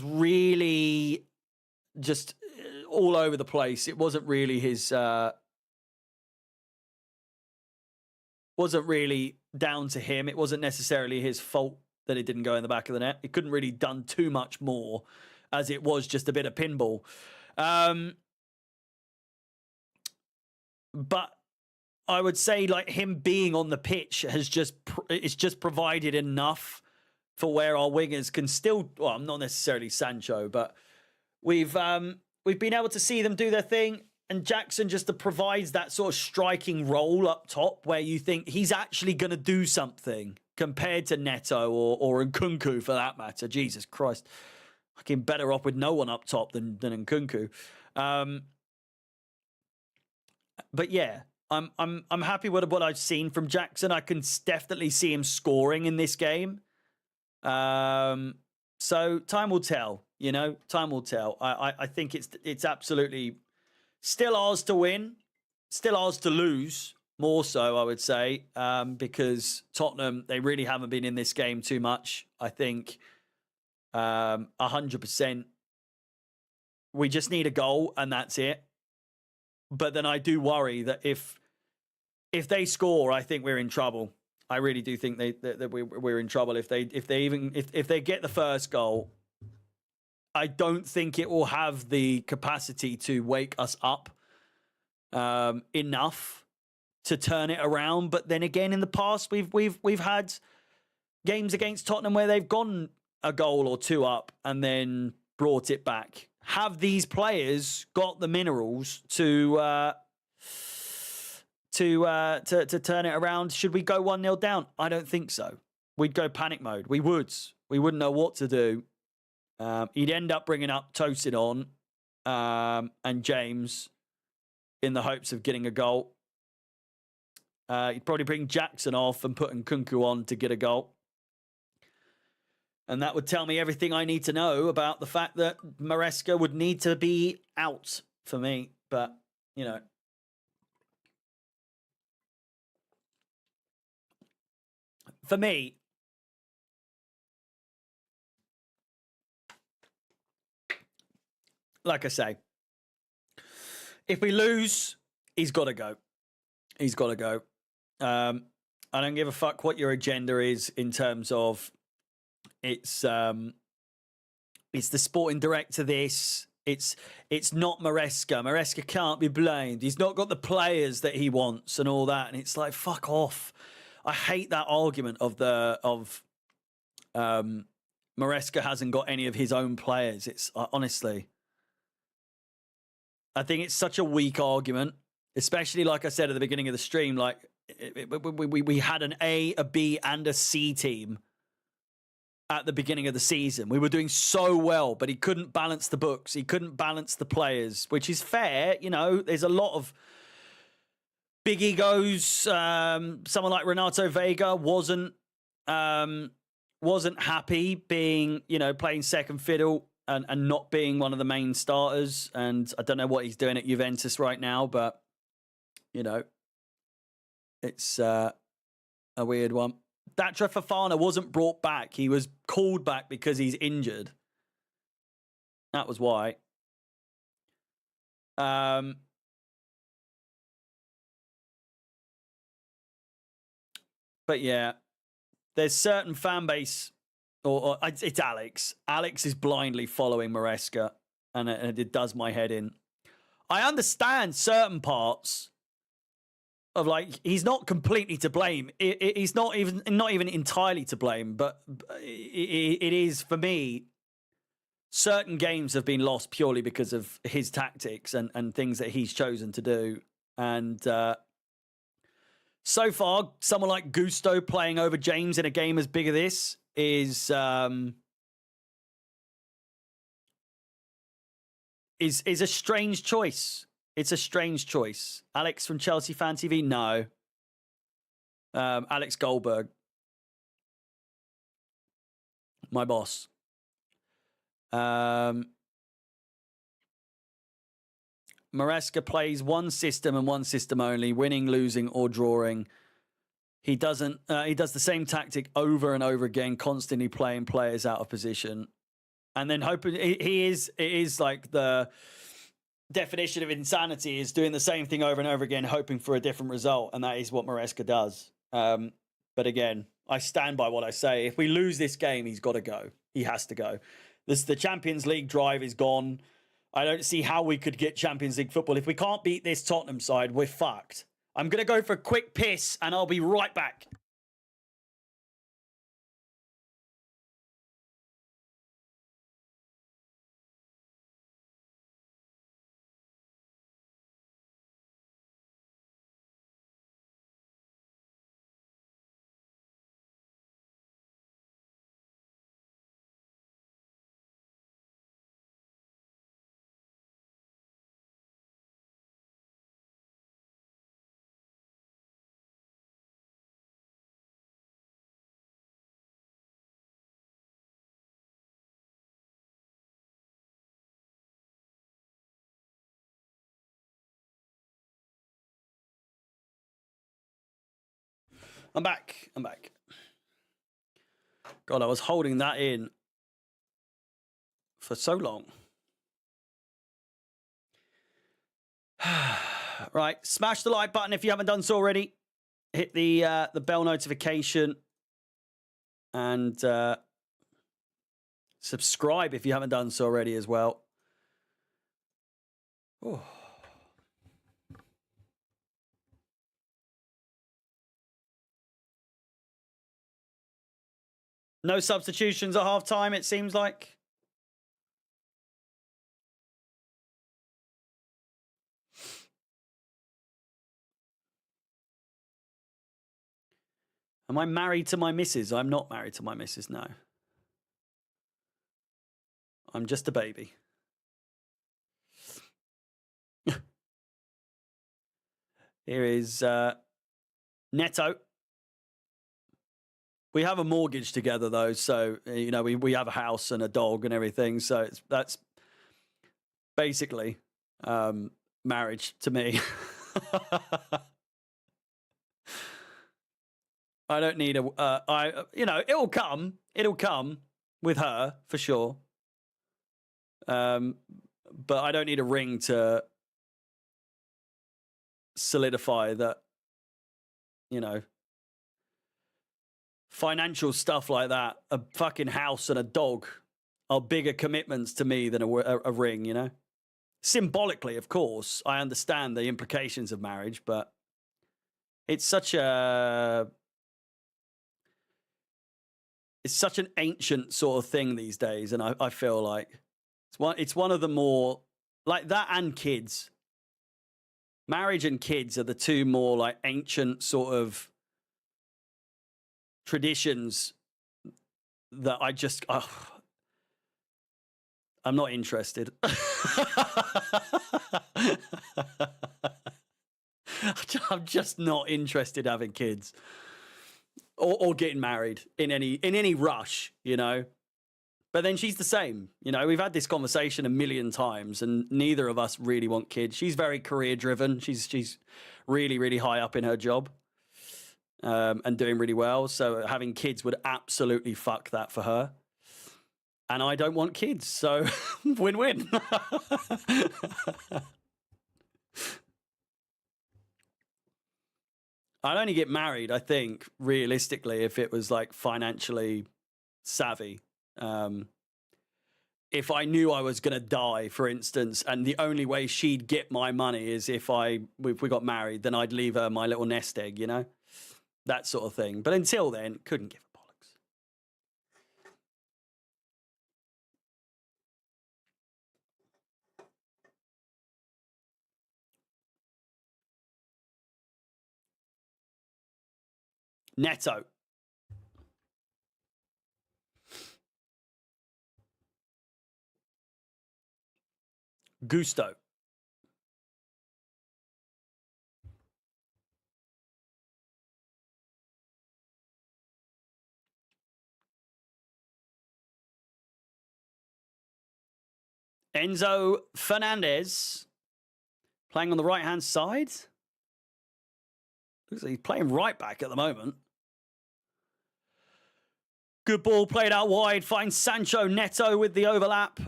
really just all over the place. It wasn't really his. Wasn't really down to him. It wasn't necessarily his fault that it didn't go in the back of the net. He couldn't really done too much more, as it was just a bit of pinball. But I would say, like, him being on the pitch has just provided enough for where our wingers can still, well, not necessarily Sancho, but we've been able to see them do their thing, and Jackson just provides that sort of striking role up top where you think he's actually going to do something compared to Neto or Nkunku for that matter. Jesus Christ, fucking better off with no one up top than Nkunku. But yeah, I'm happy with what I've seen from Jackson. I can definitely see him scoring in this game. So time will tell, you know, time will tell. I think it's absolutely still ours to win, still ours to lose, more so, I would say, because Tottenham, they really haven't been in this game too much. I think 100%. We just need a goal and that's it. But then I do worry that if they score, I think we're in trouble. I really do think that we're in trouble if they get the first goal. I don't think it will have the capacity to wake us up enough to turn it around. But then again, in the past, we've had games against Tottenham where they've gone a goal or two up and then brought it back. Have these players got the minerals to turn it around? Should we go 1-0 down? I don't think so. We'd go panic mode. We would. We wouldn't know what to do. He'd end up bringing up Tosin on and James in the hopes of getting a goal. He'd probably bring Jackson off and put Nkunku on to get a goal. And that would tell me everything I need to know about the fact that Maresca would need to be out for me. But, you know. For me, like I say, if we lose, he's got to go. He's got to go. I don't give a fuck what your agenda is in terms of it's the sporting director. It's not Maresca. Maresca can't be blamed. He's not got the players that he wants and all that. And it's like, fuck off. I hate that argument of Maresca hasn't got any of his own players. It's honestly, I think it's such a weak argument, especially like I said at the beginning of the stream. Like we had an A, a B, and a C team at the beginning of the season. We were doing so well, but he couldn't balance the books. He couldn't balance the players, which is fair. You know, there's a lot of big egos. Someone like Renato Vega wasn't happy being, playing second fiddle and not being one of the main starters. And I don't know what he's doing at Juventus right now, but, it's a weird one. Datra Fafana wasn't brought back. He was called back because he's injured. That was why. But yeah, there's certain fan base, or it's Alex. Alex is blindly following Maresca, and it does my head in. I understand certain parts of, like, he's not completely to blame. He's not even entirely to blame, but it is, for me, certain games have been lost purely because of his tactics and things that he's chosen to do. And so far, someone like Gusto playing over James in a game as big as this is a strange choice. It's a strange choice. Alex from Chelsea Fan TV? No. Alex Goldberg. My boss. Maresca plays one system and one system only, winning, losing, or drawing. He does the same tactic over and over again, constantly playing players out of position. And then hoping it is like the definition of insanity is doing the same thing over and over again, hoping for a different result. And that is what Maresca does. But again, I stand by what I say. If we lose this game, he's got to go. He has to go. The Champions League drive is gone. I don't see how we could get Champions League football. If we can't beat this Tottenham side, we're fucked. I'm going to go for a quick piss and I'll be right back. I'm back. God, I was holding that in for so long. Right, smash the like button if you haven't done so already. Hit the bell notification and subscribe if you haven't done so already as well. Oh. No substitutions at half time, it seems like. Am I married to my missus? I'm not married to my missus, no. I'm just a baby. Here is Neto. We have a mortgage together, though, so, we have a house and a dog and everything, so that's basically marriage to me. I don't need it'll come with her, for sure. But I don't need a ring to solidify that, financial stuff like that, a fucking house and a dog are bigger commitments to me than a ring, you know? Symbolically, of course, I understand the implications of marriage, but it's such an ancient sort of thing these days, and I feel like it's one of the more like that, and kids. Marriage and kids are the two more like ancient sort of traditions that I'm not interested. I'm just not interested having kids or getting married in any rush, you know. But then she's the same, you know. We've had this conversation a million times, and neither of us really want kids. She's very career driven. She's really, really high up in her job, and doing really well. So having kids would absolutely fuck that for her. And I don't want kids, so win-win. I'd only get married, I think, realistically, if it was like financially savvy. If I knew I was going to die, for instance, and the only way she'd get my money is if we got married, then I'd leave her my little nest egg, you know? That sort of thing. But until then, couldn't give a bollocks. Neto. Gusto. Enzo Fernandez playing on the right-hand side. Looks like he's playing right back at the moment. Good ball played out wide. Finds Sancho. Neto with the overlap.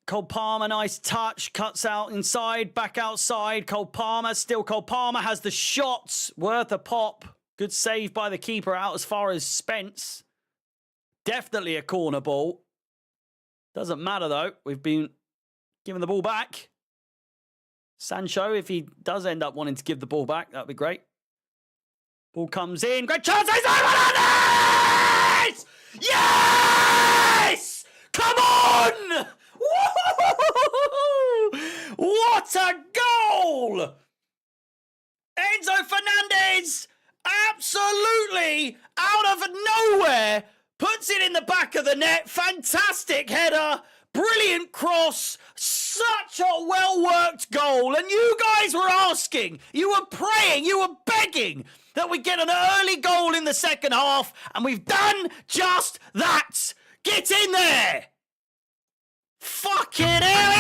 Cole Palmer, nice touch. Cuts out inside, back outside. Cole Palmer, still Cole Palmer has the shots. Worth a pop. Good save by the keeper out as far as Spence. Definitely a corner ball. Doesn't matter though. We've been given the ball back. Sancho, if he does end up wanting to give the ball back, that'd be great. Ball comes in. Great chance. Yes! Come on! Woo! What a goal! Enzo Fernandez, absolutely out of nowhere, puts it in the back of the net. Fantastic header. Brilliant cross. Such a well-worked goal. And you guys were asking, you were praying, you were begging that we get an early goal in the second half. And we've done just that. Get in there. Fucking hell.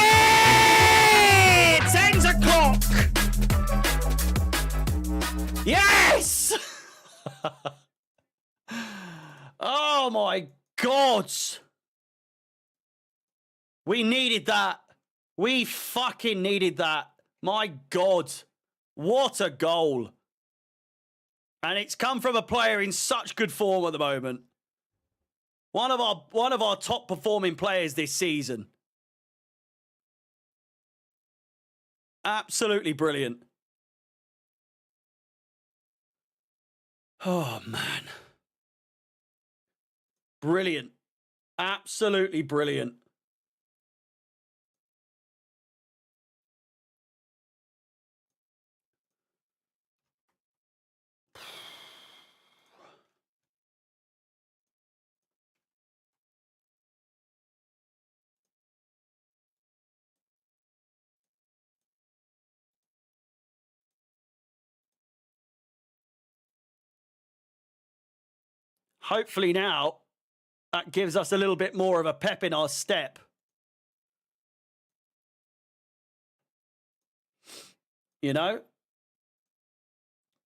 It's 10 o'clock. Yes. Oh my God. We needed that. We fucking needed that. My God. What a goal. And it's come from a player in such good form at the moment. One of our top performing players this season. Absolutely brilliant. Oh, man. Brilliant. Absolutely brilliant. Hopefully now, that gives us a little bit more of a pep in our step. You know?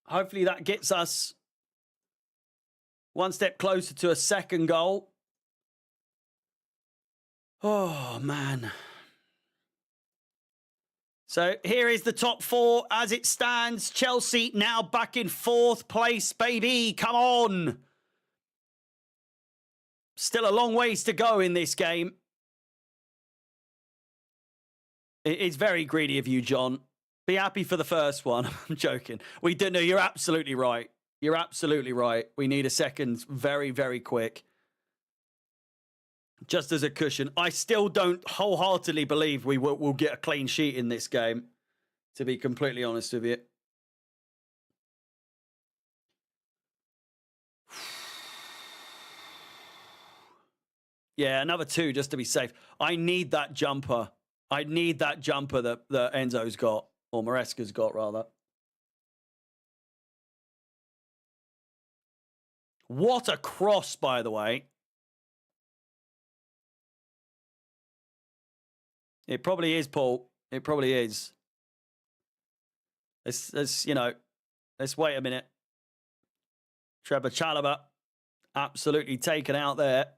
Hopefully that gets us one step closer to a second goal. Oh, man. So here is the top four as it stands. Chelsea now back in fourth place, baby. Come on. Still a long ways to go in this game. It's very greedy of you, John. Be happy for the first one. I'm joking. We do know you're absolutely right. You're absolutely right. We need a second very, very quick. Just as a cushion. I still don't wholeheartedly believe we'll get a clean sheet in this game, to be completely honest with you. Yeah, another 2 just to be safe. I need that jumper. I need that jumper that Enzo's got, or Maresca's got, rather. What a cross, by the way. It probably is, Paul. It probably is. Let's you know, let's wait a minute. Trevor Chalobah, absolutely taken out there.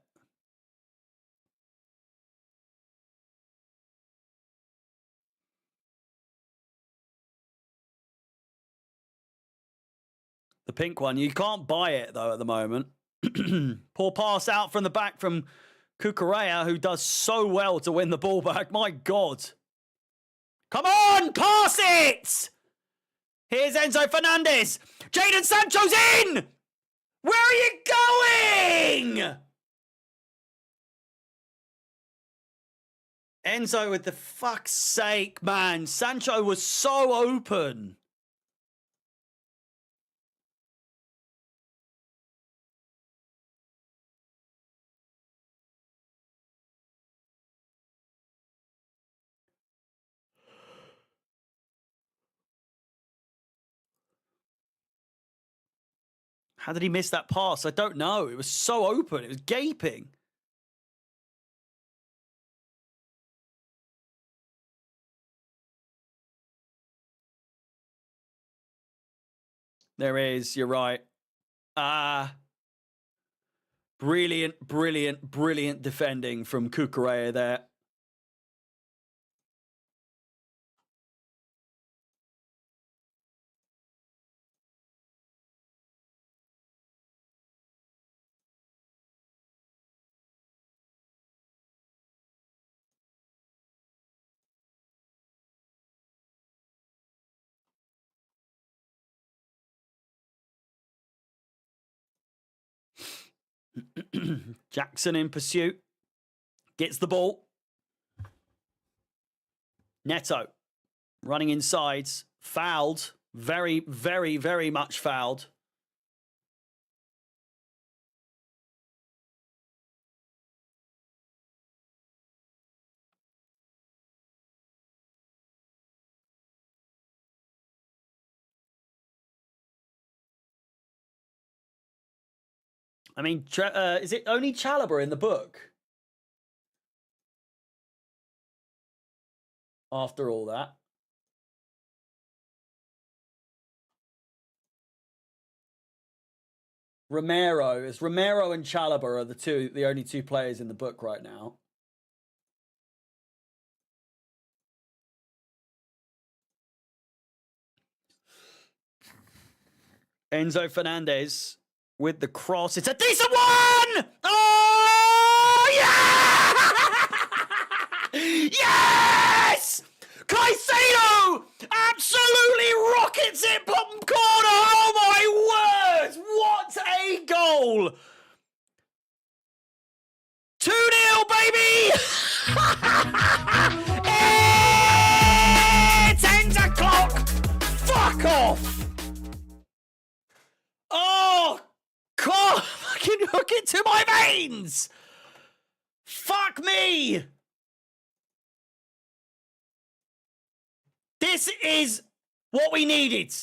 The pink one. You can't buy it, though, at the moment. Poor pass out from the back from Cucurella, who does so well to win the ball back. My God. Come on, pass it! Here's Enzo Fernandez. Jadon Sancho's in! Where are you going? Enzo, with the fuck's sake, man. Sancho was so open. How did he miss that pass? I don't know. It was so open. It was gaping. There is. You're right. Brilliant, brilliant, brilliant defending from Cucurella there. Jackson in pursuit. Gets the ball. Neto running inside. Fouled. Very, very, very much fouled. I mean, is it only Chalobah in the book? After all that. Romero. It's Romero and Chalobah are the only 2 players in the book right now. Enzo Fernandez with the cross. It's a decent one! Oh, yeah! Yes! Caicedo absolutely rockets it bottom corner. Oh, my word! What a goal! 2-0, baby! It's 10 o'clock! Fuck off! Oh, God! I can hook it to my veins! Fuck me! This is what we needed.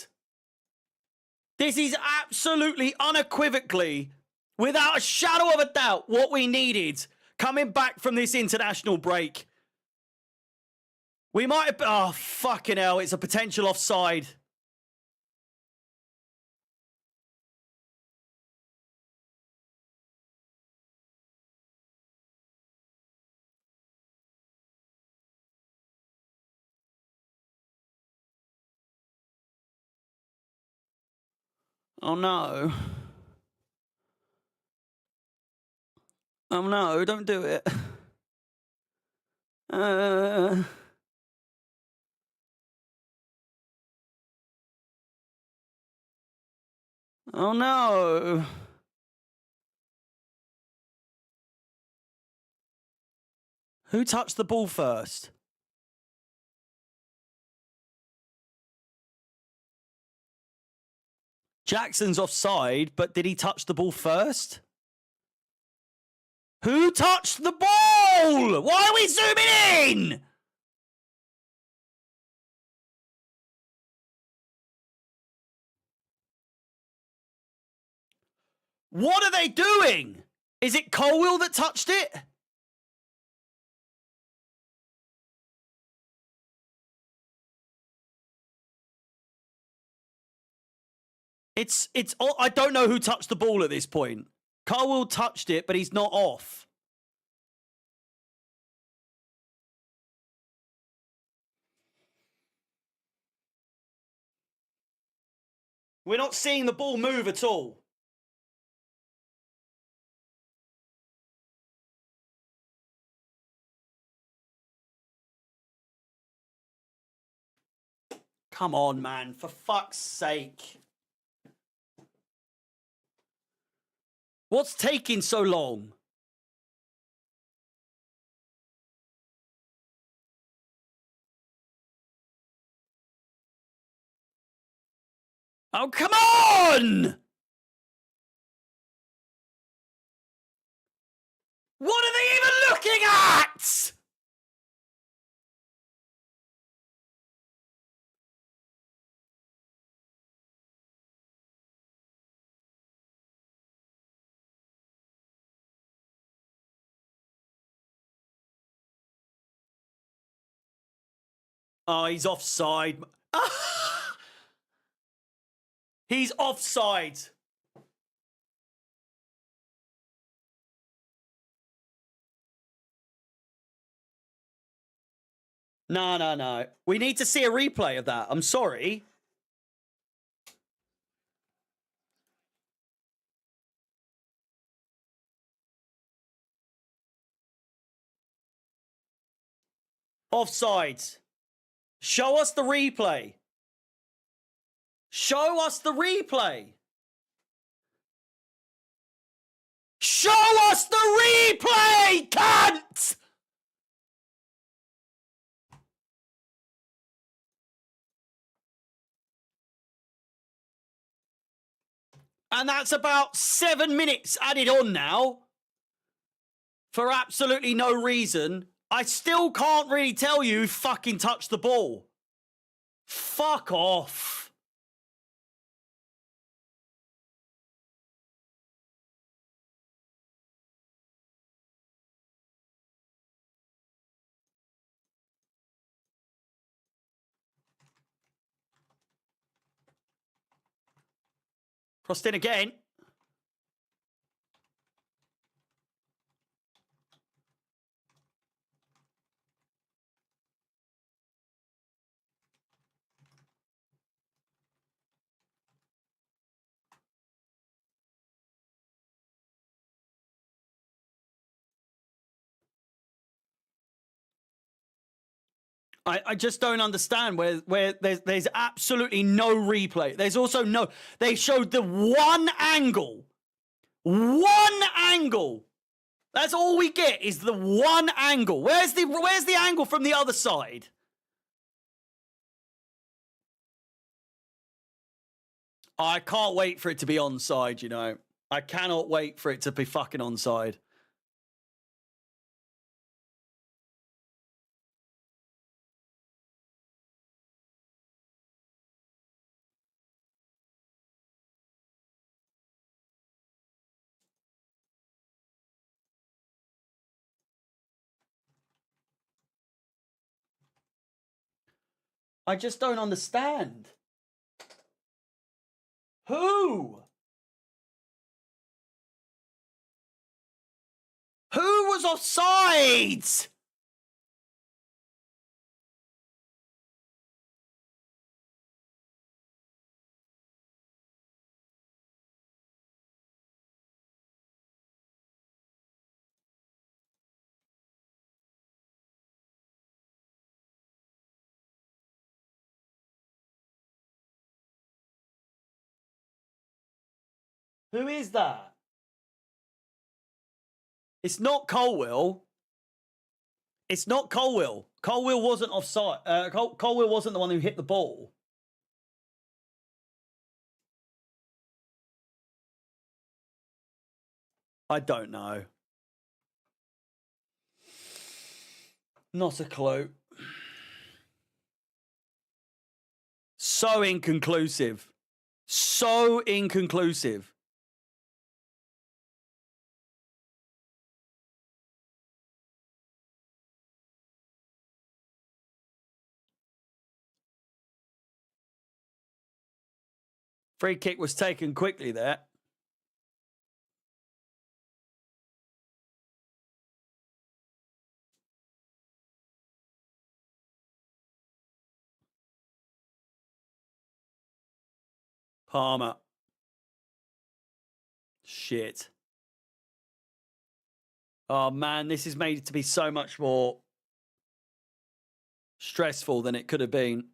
This is absolutely, unequivocally, without a shadow of a doubt, what we needed coming back from this international break. We might have... Oh, fucking hell. It's a potential offside. Oh, no. Oh no, don't do it. Oh no. Who touched the ball first? Jackson's offside, but did he touch the ball first? Who touched the ball? Why are we zooming in? What are they doing? Is it Colwill that touched it? It's I don't know who touched the ball at this point. Colwill touched it, but he's not off. We're not seeing the ball move at all. Come on, man. For fuck's sake. What's taking so long? Oh, come on! What are they even looking at? Oh, he's offside. He's offside. No. We need to see a replay of that. I'm sorry. Offsides. Show us the replay. Show us the replay. Show us the replay, cunt! And that's about 7 minutes added on now for absolutely no reason. I still can't really tell you who fucking touched the ball. Fuck off. Crossed in again. I just don't understand where there's absolutely no replay. There's also no. They showed the one angle. One angle. That's all we get is the one angle. Where's the angle from the other side? I can't wait for it to be onside, you know. I cannot wait for it to be fucking onside. I just don't understand. Who? Who was offside? Who is that? It's not Colwill. It's not Colwill. Colwill wasn't offside. Colwill wasn't the one who hit the ball. I don't know. Not a clue. So inconclusive. So inconclusive. Free kick was taken quickly there. Palmer. Shit. Oh, man, this is made to be so much more stressful than it could have been.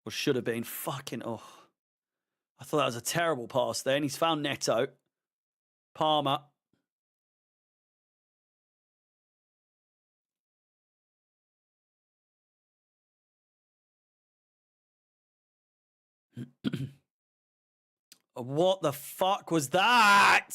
Or should have been. Fucking, oh. I thought that was a terrible pass there. And he's found Neto. Palmer. What the fuck was that?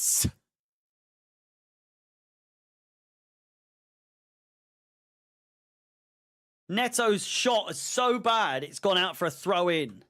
Neto's shot is so bad, it's gone out for a throw in.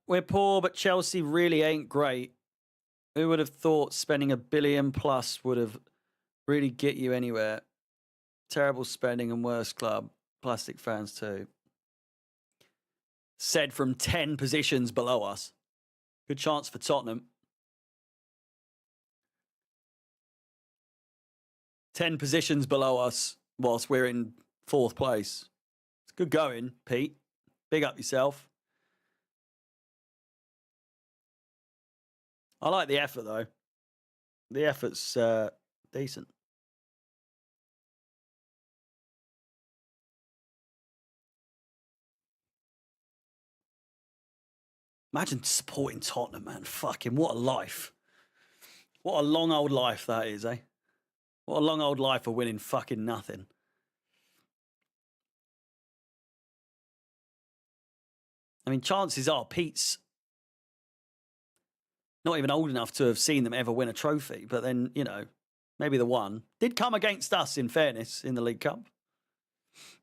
We're poor, but Chelsea really ain't great. Who would have thought spending $1 billion plus would have really get you anywhere? Terrible spending and worst club. Plastic fans too. Said from 10 positions below us. Good chance for Tottenham. 10 positions below us whilst we're in 4th place. It's good going, Pete. Big up yourself. I like the effort, though. The effort's decent. Imagine supporting Tottenham, man. Fucking what a life. What a long old life that is, eh? What a long old life for winning fucking nothing. I mean, chances are Pete's not even old enough to have seen them ever win a trophy. But then, you know, maybe the one did come against us, in fairness, in the League Cup.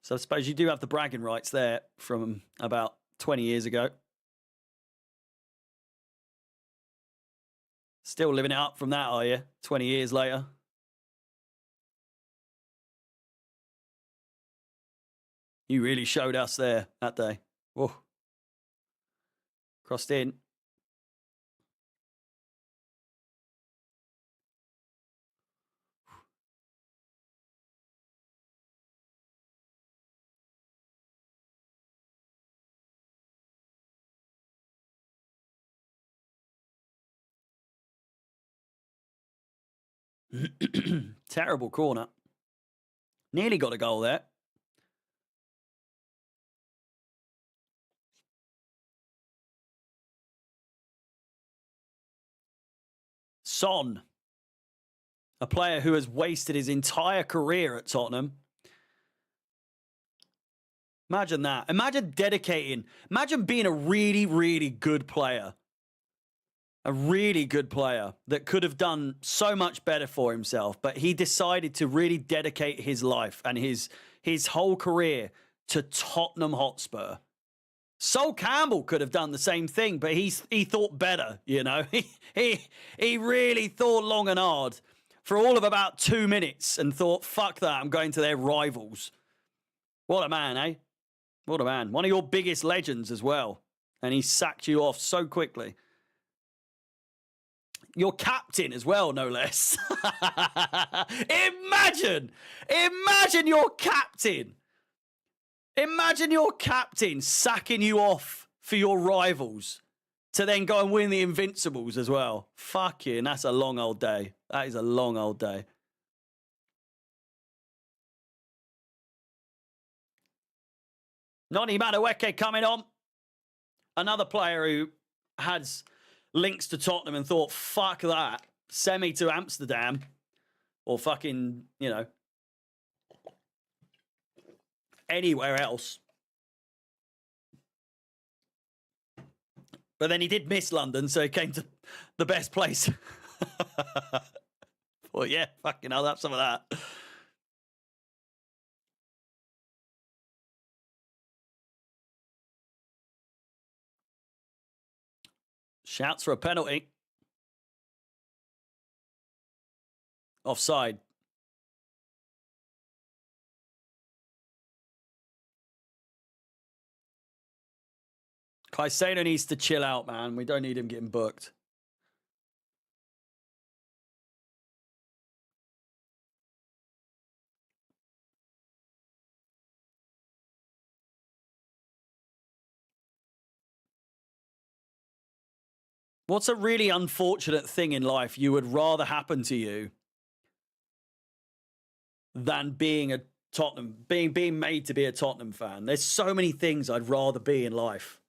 So I suppose you do have the bragging rights there from about 20 years ago. Still living it up from that, are you? 20 years later. You really showed us there that day. Whoa. Crossed in. Terrible corner. Nearly got a goal there. Son, a player who has wasted his entire career at Tottenham. Imagine that. Imagine dedicating. Imagine being a really, really good player. A really good player that could have done so much better for himself, but he decided to really dedicate his life and his whole career to Tottenham Hotspur. Sol Campbell could have done the same thing, but he thought better, you know. He really thought long and hard. for all of about 2 minutes and thought, fuck that, I'm going to their rivals. What a man, eh? What a man. One of your biggest legends as well. And he sacked you off so quickly. Your captain as well, no less. Imagine your captain. Imagine your captain sacking you off for your rivals to then go and win the Invincibles as well. Fucking, that's a long old day. That is a long old day. Noni Madueke coming on. Another player who has links to Tottenham and thought, fuck that. Send me to Amsterdam. Or fucking, you know, anywhere else. But then he did miss London, so he came to the best place. Well, yeah, fucking I'll have some of that. Shouts for a penalty. Offside. Caicedo needs to chill out, man. We don't need him getting booked. What's a really unfortunate thing in life you would rather happen to you than being a Tottenham, being made to be a Tottenham fan? There's so many things I'd rather be in life.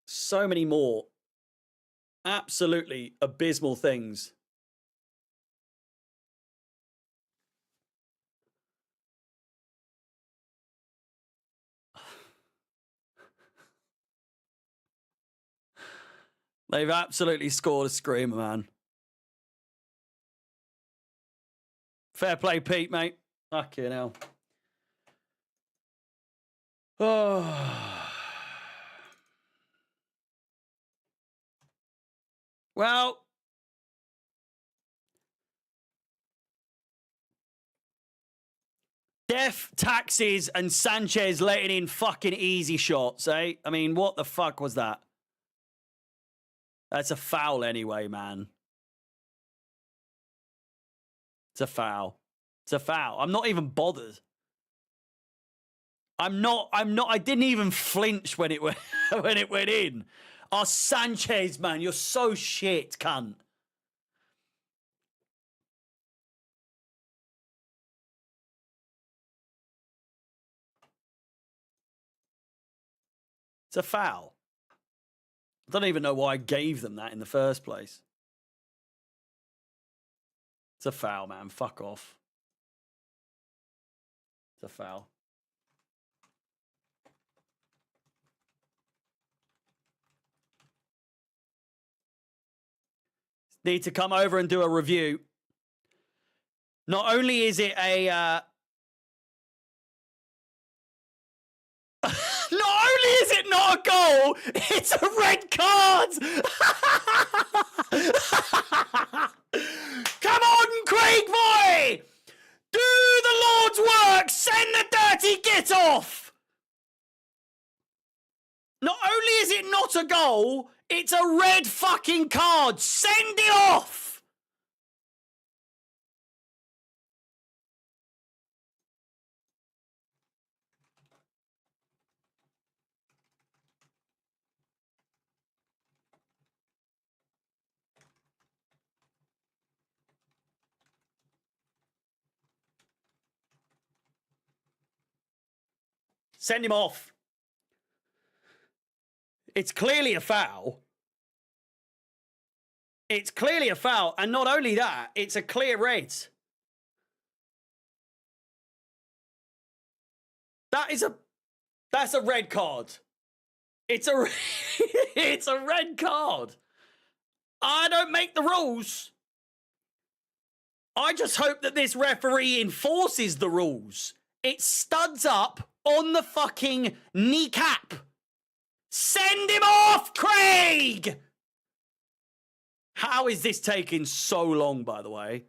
So many more absolutely abysmal things. They've absolutely scored a screamer, man. Fair play, Pete, mate. Fucking hell. Oh. Well, Def, taxes, and Sanchez letting in fucking easy shots, eh? I mean, what the fuck was that? That's a foul anyway, man. It's a foul. It's a foul. I'm not even bothered. I didn't even flinch when it went, when it went in. Oh, Sanchez, man, you're so shit, cunt. It's a foul. I don't even know why I gave them that in the first place. It's a foul, man. Fuck off. It's a foul. Need to come over and do a review. Not only is it a... Not only is it not a goal, it's a red card. Come on, Craig boy. Do the Lord's work. Send the dirty git off. Not only is it not a goal, it's a red fucking card. Send it off. Send him off. It's clearly a foul. It's clearly a foul. And not only that, it's a clear red. That's a red card. It's a it's a red card. I don't make the rules. I just hope that this referee enforces the rules. It studs up on the fucking kneecap. Send him off, Craig! How is this taking so long, by the way?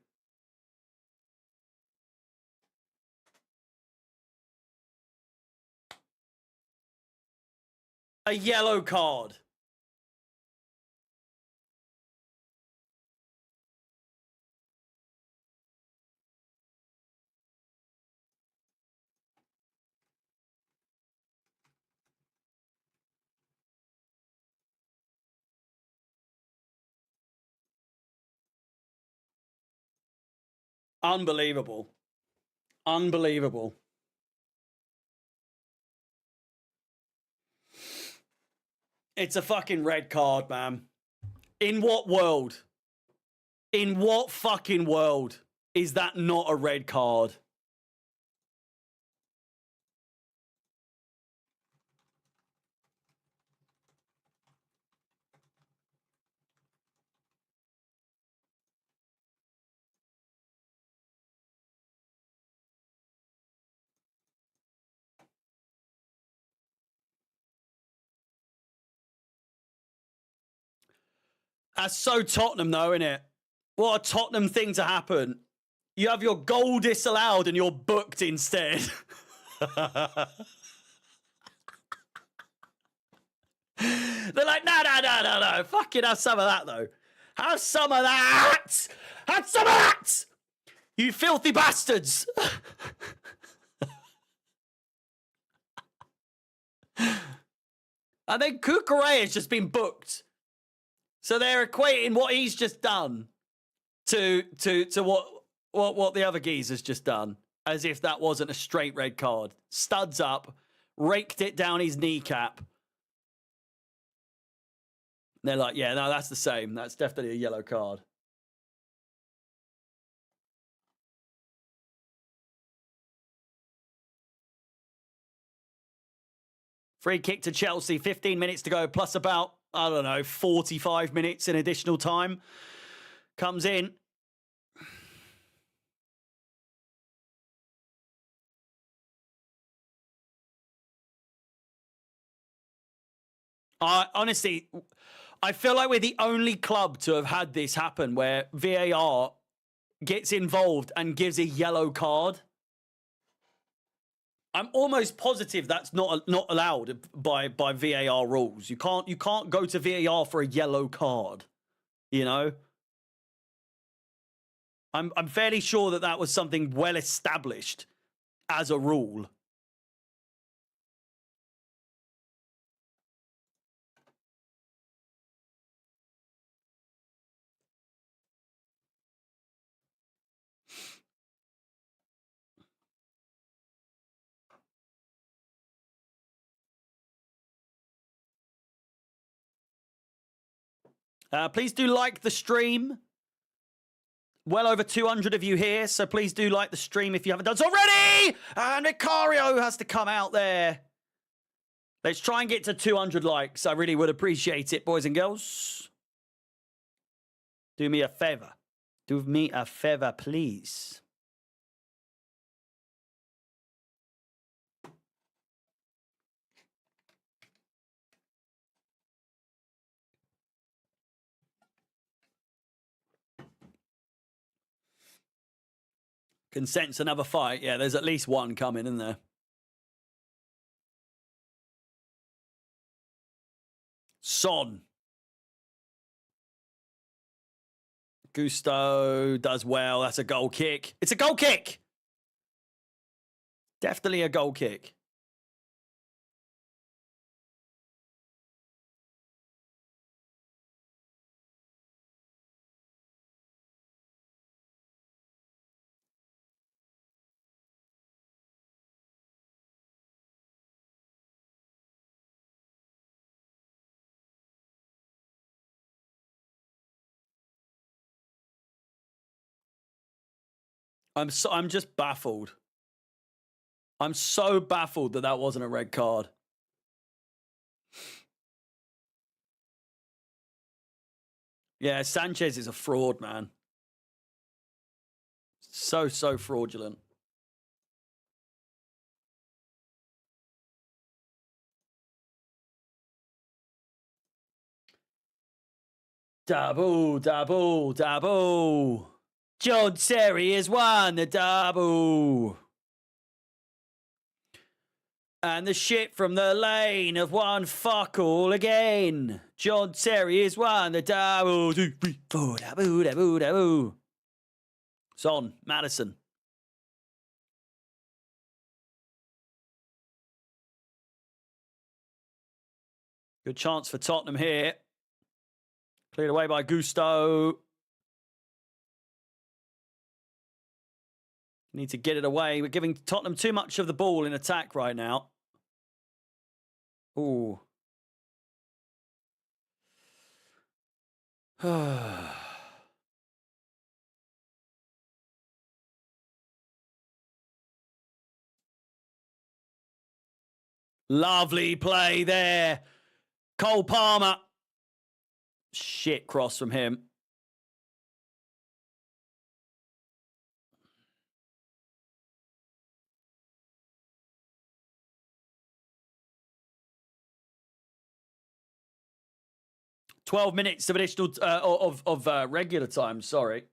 A yellow card. Unbelievable. Unbelievable. It's a fucking red card, man. In what world? In what fucking world is that not a red card? That's so Tottenham, though, isn't it? What a Tottenham thing to happen. You have your goal disallowed and you're booked instead. They're like, no. Fucking have some of that, though. Have some of that. Have some of that. You filthy bastards. And then Kukurea has just been booked. So they're equating what he's just done to what the other geezer's just done, as if that wasn't a straight red card. Studs up, raked it down his kneecap. They're like, yeah, no, that's the same. That's definitely a yellow card. Free kick to Chelsea, 15 minutes to go, plus about, I don't know, 45 minutes in additional time. Comes in. Honestly, I feel like we're the only club to have had this happen where VAR gets involved and gives a yellow card. I'm almost positive that's not allowed by VAR rules. You can't go to VAR for a yellow card. You know, I'm fairly sure that was something well established as a rule. Please do like the stream. Well over 200 of you here, so please do like the stream if you haven't done so already. And Vicario has to come out there. Let's try and get to 200 likes. I really would appreciate it, boys and girls. Do me a favor. Do me a favor, please. Can sense another fight. Yeah, there's at least one coming in there. Son. Gusto does well. That's a goal kick. It's a goal kick. Definitely a goal kick. I'm just baffled. I'm so baffled that wasn't a red card. Yeah, Sanchez is a fraud, man. So fraudulent. Double, double, double. John Terry has won the double. And the shit from the lane have won fuck all again. John Terry has won the double. 2, 3, 4, double, double, double. Son, Madison. Good chance for Tottenham here. Cleared away by Gusto. Need to get it away. We're giving Tottenham too much of the ball in attack right now. Ooh. Lovely play there. Cole Palmer. Shit cross from him. "12 minutes of additional regular time." Sorry.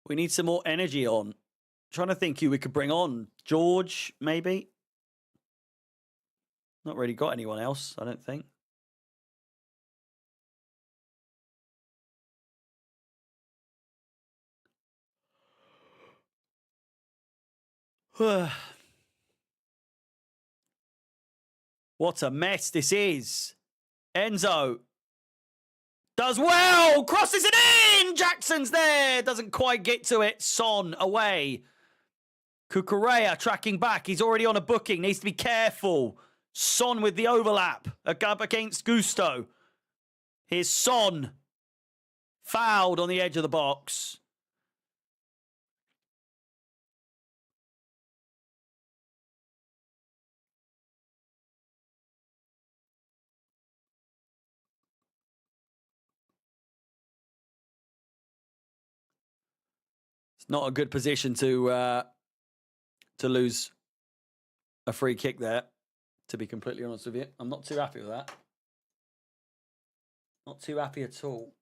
We need some more energy on. Trying to think who we could bring on. George, maybe. Not really got anyone else, I don't think. What a mess this is. Enzo does well. Crosses it in. Jackson's there. Doesn't quite get to it. Son away. Cucurella tracking back. He's already on a booking. Needs to be careful. Son with the overlap. Up against Gusto. Here's Son. Fouled on the edge of the box. It's not a good position to lose a free kick there, to be completely honest with you. I'm not too happy with that. Not too happy at all.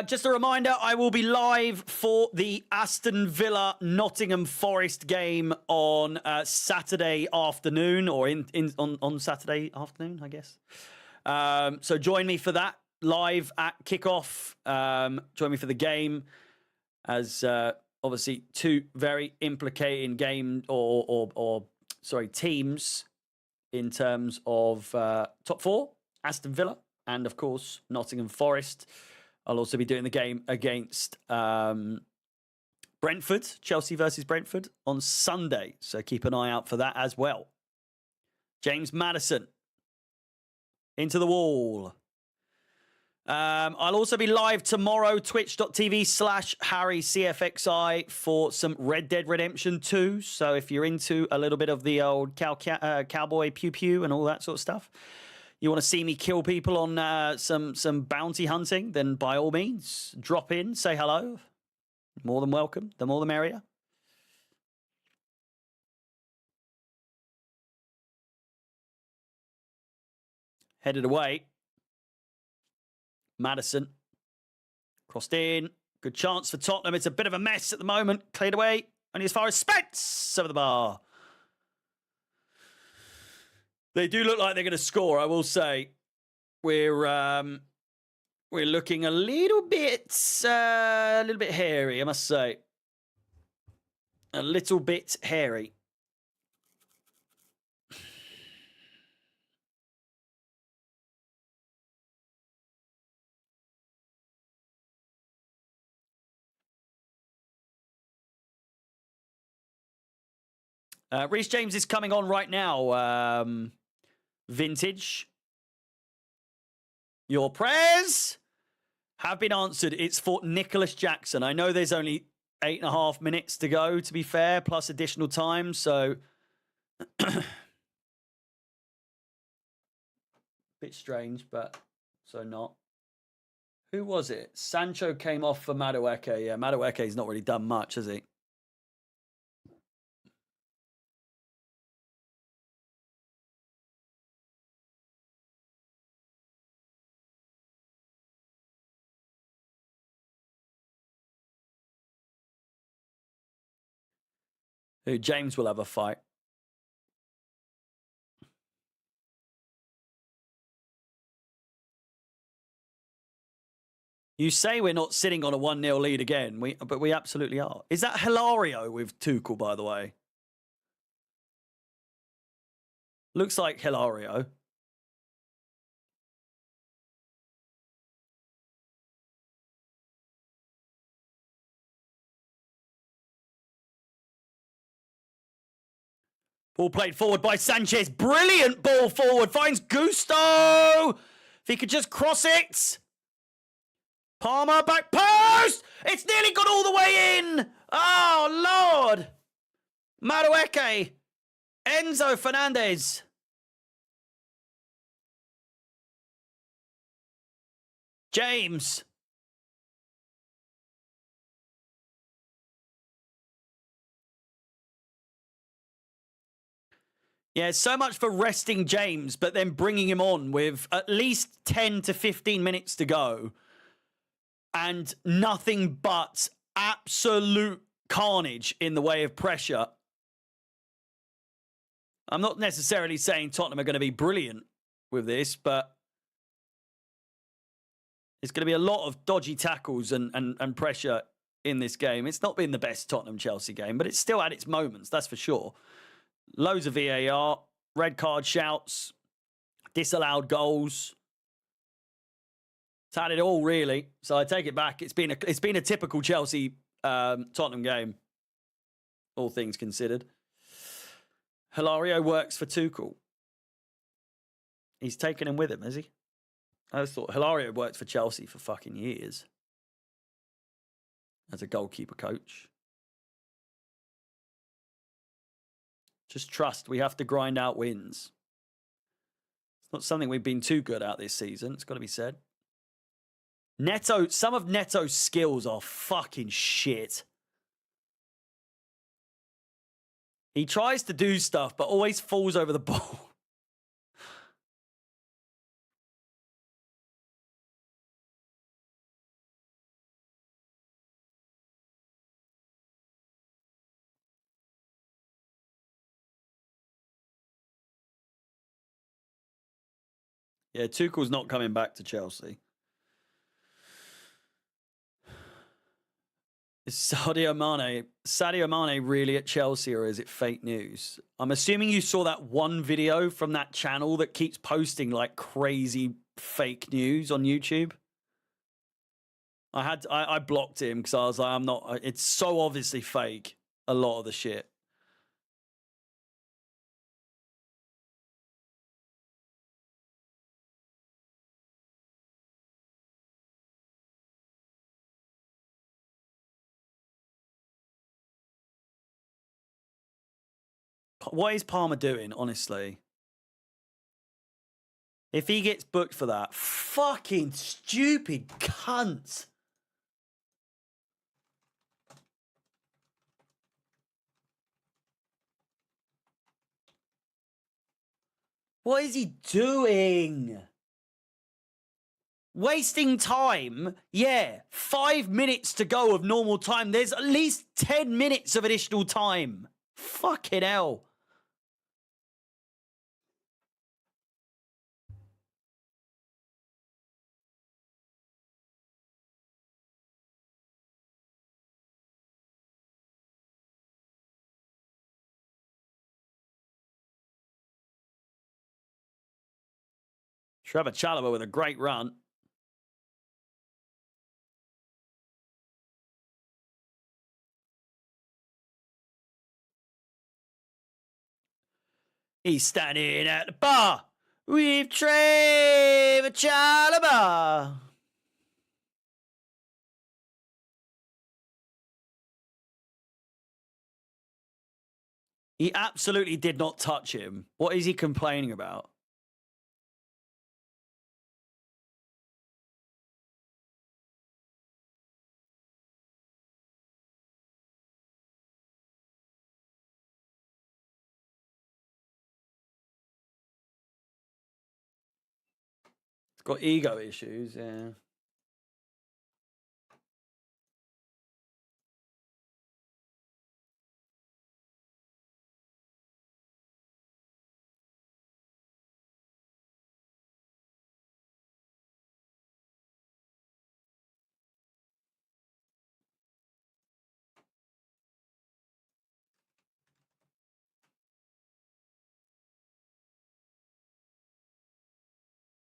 Just a reminder, I will be live for the Aston Villa Nottingham Forest game on Saturday afternoon, or on Saturday afternoon, I guess. So join me for that live at kickoff. Join me for the game, as obviously two very implicating teams in terms of top four, Aston Villa and of course Nottingham Forest. I'll also be doing the game against Brentford, Chelsea versus Brentford on Sunday. So keep an eye out for that as well. James Madison into the wall. I'll also be live tomorrow, twitch.tv/HarryCFXI for some Red Dead Redemption 2. So if you're into a little bit of the old cowboy pew pew and all that sort of stuff, you want to see me kill people on some bounty hunting, then by all means, drop in, say hello. More than welcome. The more the merrier. Headed away. Madison. Crossed in. Good chance for Tottenham. It's a bit of a mess at the moment. Cleared away. Only as far as Spence over the bar. They do look like they're going to score, I will say. We're looking a little bit hairy, I must say. A little bit hairy. Reece James is coming on right now. Vintage. Your prayers have been answered. It's for Nicholas Jackson. I know there's only 8.5 minutes to go, to be fair, plus additional time. So Bit strange, but so not. Who was it? Sancho came off for Madueke. Yeah, Madueke's not really done much, has he? Who? James will have a fight. You say we're not sitting on a 1-0 lead again, but we absolutely are. Is that Hilario with Tuchel, by the way? Looks like Hilario. Ball played forward by Sanchez. Brilliant ball forward. Finds Gusto. If he could just cross it. Palmer, back post! It's nearly got all the way in! Oh, Lord! Madueke. Enzo Fernandez. James. Yeah, so much for resting James, but then bringing him on with at least 10 to 15 minutes to go. And nothing but absolute carnage in the way of pressure. I'm not necessarily saying Tottenham are going to be brilliant with this, but there's going to be a lot of dodgy tackles and pressure in this game. It's not been the best Tottenham-Chelsea game, but it's still had its moments, that's for sure. Loads of VAR, red card shouts, disallowed goals. It's had it all, really. So I take it back. It's been a typical Chelsea Tottenham game, all things considered. Hilario works for Tuchel. He's taken him with him, has he? I just thought Hilario worked for Chelsea for fucking years as a goalkeeper coach. Just trust. We have to grind out wins. It's not something we've been too good at this season. It's got to be said. Neto, some of Neto's skills are fucking shit. He tries to do stuff, but always falls over the ball. Yeah, Tuchel's not coming back to Chelsea. Is Sadio Mane really at Chelsea, or is it fake news? I'm assuming you saw that one video from that channel that keeps posting like crazy fake news on YouTube. I blocked him because I was like, I'm not. It's so obviously fake. A lot of the shit. What is Palmer doing, honestly? If he gets booked for that, fucking stupid cunt. What is he doing? Wasting time? Yeah, 5 minutes to go of normal time. There's at least 10 minutes of additional time. Fucking hell. Trevor Chalobah with a great run. He's standing at the bar with Trevor Chalobah. He absolutely did not touch him. What is he complaining about? Got ego issues, yeah.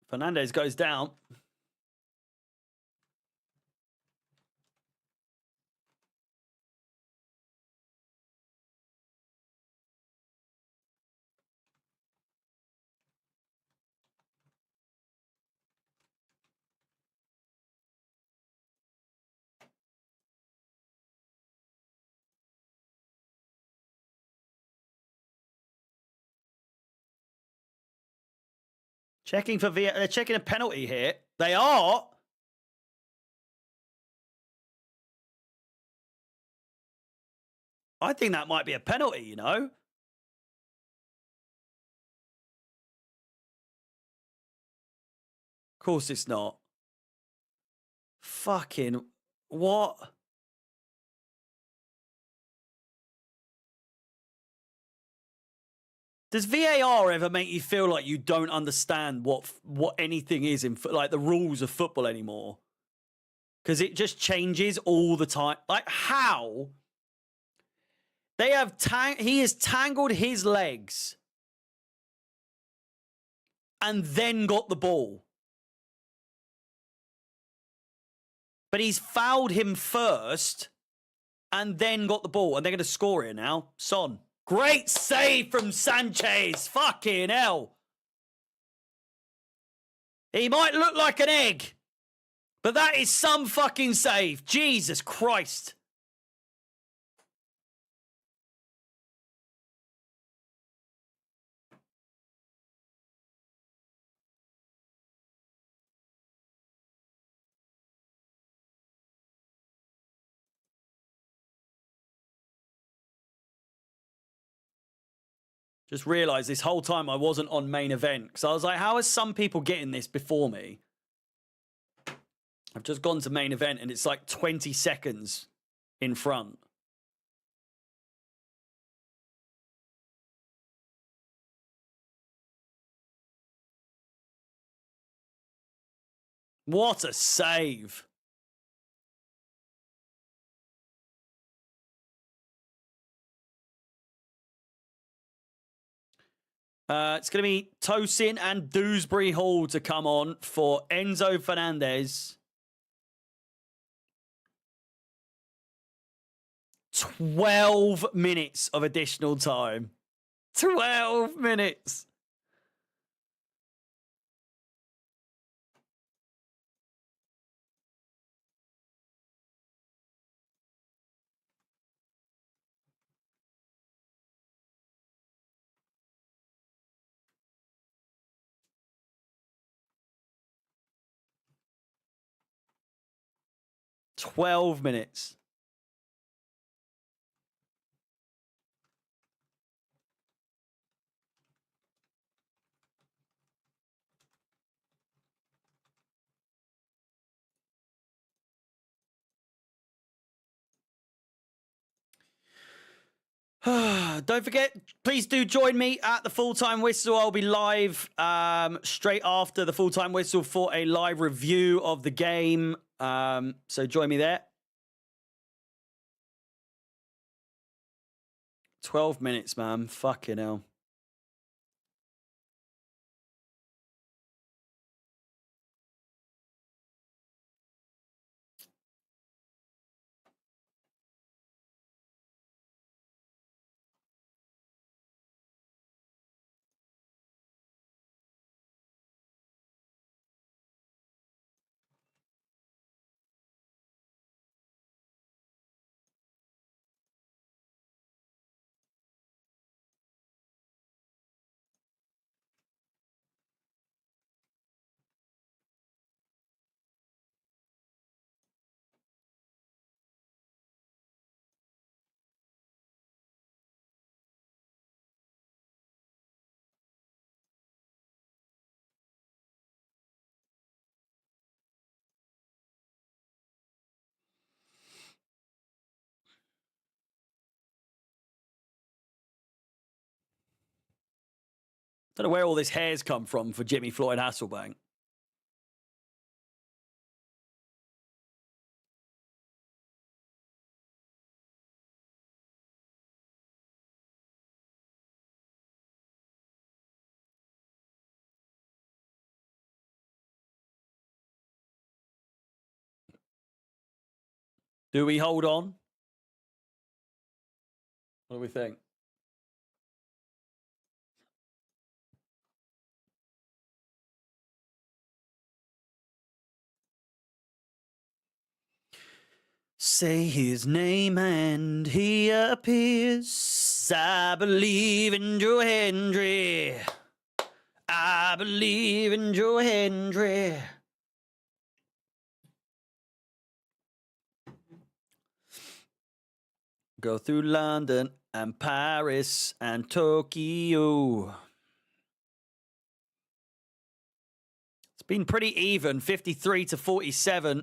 Fernandez goes down. Checking for they're checking a penalty here. They are. I think that might be a penalty, you know? Of course it's not. Fucking what? Does VAR ever make you feel like you don't understand what anything is in like the rules of football anymore? Because it just changes all the time. Like how they have he has tangled his legs and then got the ball, but he's fouled him first and then got the ball, and they're going to score here now. Son. Great save from Sanchez. Fucking hell. He might look like an egg, but that is some fucking save. Jesus Christ. Just realised this whole time I wasn't on main event, because I was like, how are some people getting this before me? I've just gone to main event and it's like 20 seconds in front. What a save. It's going to be Tosin and Dewsbury Hall to come on for Enzo Fernandez. 12 minutes of additional time. 12 minutes. $12 minutes. Don't forget, please do join me at the Full-Time Whistle. I'll be live straight after the Full-Time Whistle for a live review of the game. So join me there. 12 minutes, man. Fucking hell. Don't know where all this hair's come from for Jimmy Floyd Hasselbank. Do we hold on? What do we think? Say his name and he appears. I believe in Joe Hendry. I believe in Joe Hendry. Go through London and Paris and Tokyo. It's been pretty even, 53 to 47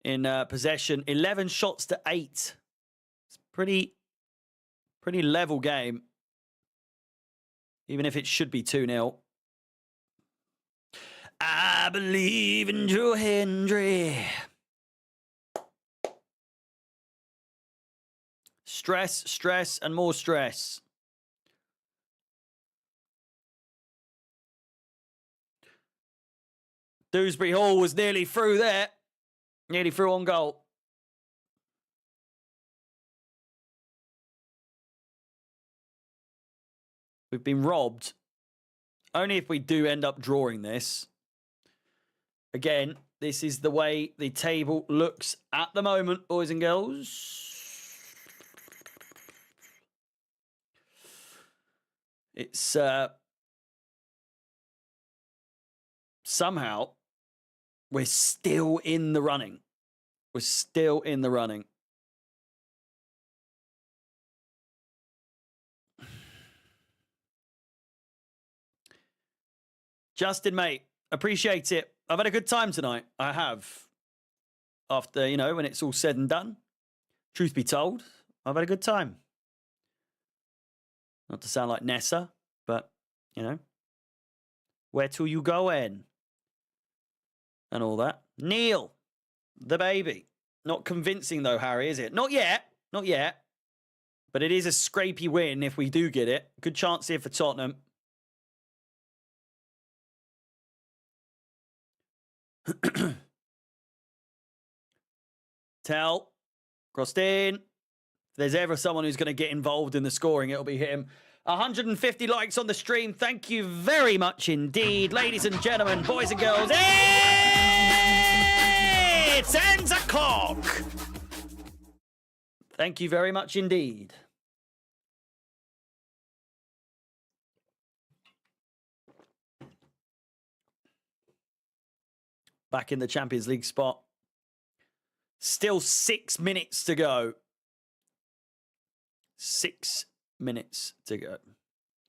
in possession, 11 shots to 8. It's pretty level game, even if it should be 2-0. I believe in Joe Hendry. Stress, stress, and more stress. Dewsbury Hall was nearly through there. Nearly through on goal. We've been robbed. Only if we do end up drawing this. Again, this is the way the table looks at the moment, boys and girls. It's somehow we're still in the running. We're still in the running. Justin, mate, appreciate it. I've had a good time tonight. I have. After, you know, when it's all said and done. Truth be told, I've had a good time. Not to sound like Nessa, but, you know, where till you going? And all that. Neil, the baby. Not convincing though, Harry, is it? Not yet. Not yet. But it is a scrapey win if we do get it. Good chance here for Tottenham. Tell. Crossed in. If there's ever someone who's going to get involved in the scoring, it'll be him. 150 likes on the stream. Thank you very much indeed. Ladies and gentlemen, boys and girls, it's Enza Cock. Thank you very much indeed. Back in the Champions League spot. Still 6 minutes to go. 6 minutes to go.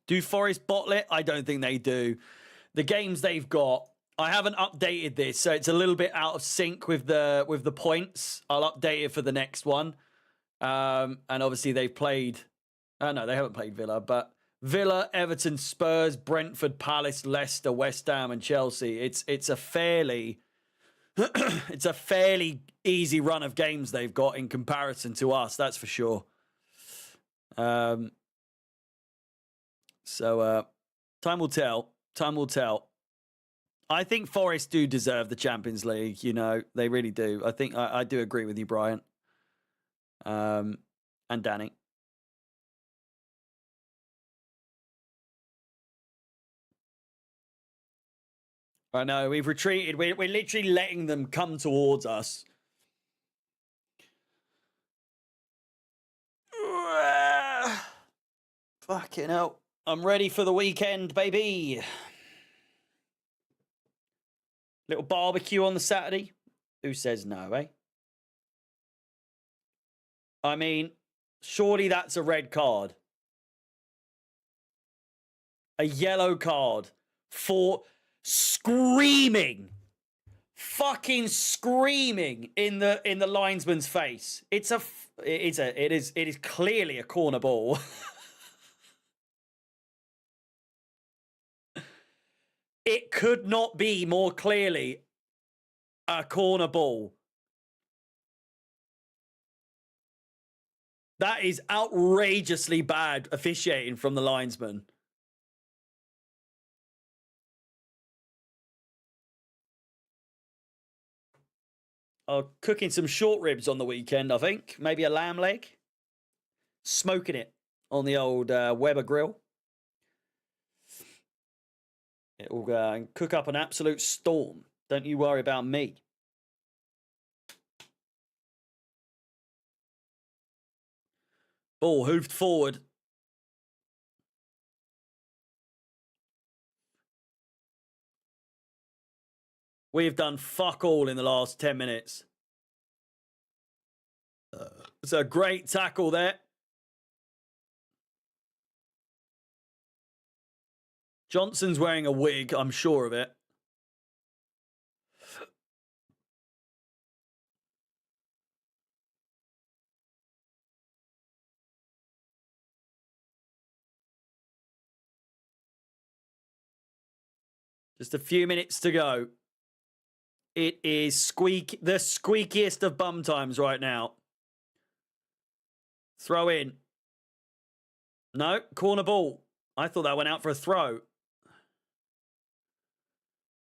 Do Forest bottle it? I don't think they do. The games they've got, I haven't updated this, so it's a little bit out of sync with the points. I'll update it for the next one. And obviously they've played, no, they haven't played Villa, but Villa, Everton, Spurs, Brentford, Palace, Leicester, West Ham, and Chelsea. It's a fairly it's a fairly easy run of games they've got in comparison to us, that's for sure. So time will tell. Time will tell. I think Forest do deserve the Champions League. You know, they really do. I think I do agree with you, Brian. And Danny. I know, we've retreated. We're literally letting them come towards us. Fucking hell. I'm ready for the weekend, baby. Little barbecue on the Saturday. Who says no, eh? I mean, surely that's a red card. A yellow card for screaming, fucking screaming in the linesman's face. It is clearly a corner ball. It could not be more clearly a corner ball. That is outrageously bad officiating from the linesman. Oh, cooking some short ribs on the weekend, I think. Maybe a lamb leg. Smoking it on the old Weber grill. It will cook up an absolute storm. Don't you worry about me. Ball hoofed forward. We've done fuck all in the last 10 minutes. It's a great tackle there. Johnson's wearing a wig, I'm sure of it. Just a few minutes to go. It is the squeakiest of bum times right now. Throw in. No, corner ball. I thought that went out for a throw.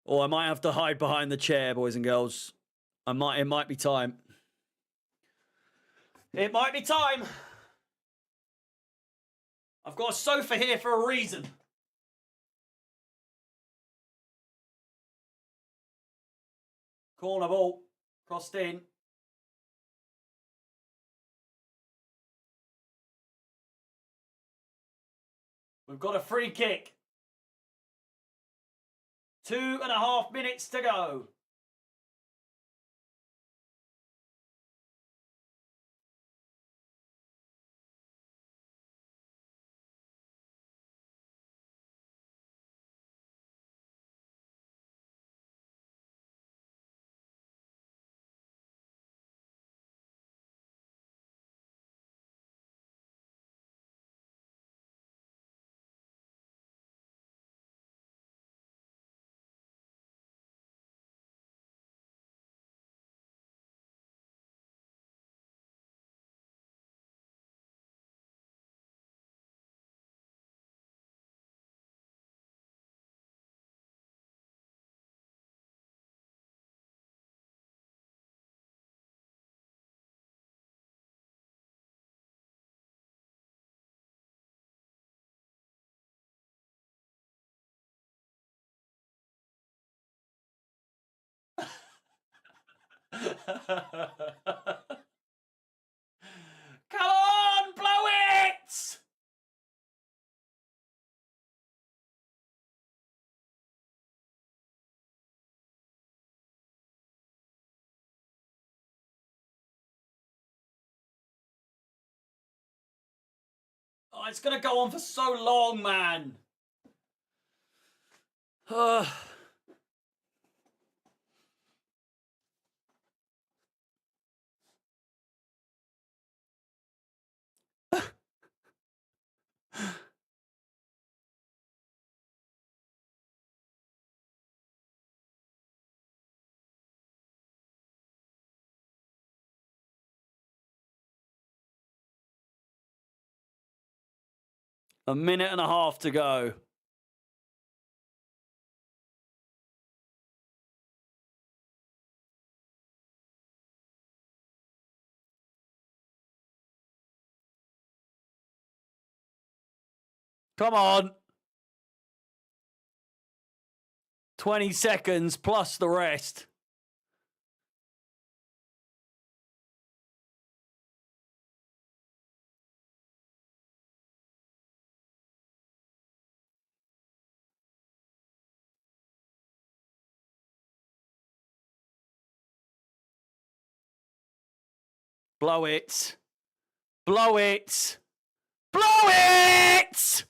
Or I might have to hide behind the chair, boys and girls. It might be time. It might be time. I've got a sofa here for a reason. Corner ball. Crossed in. We've got a free kick. 2.5 minutes to go. Come on, blow it! Oh, it's going to go on for so long, man. A minute and a half to go. Come on. 20 seconds plus the rest. Blow it. Blow it. Blow it!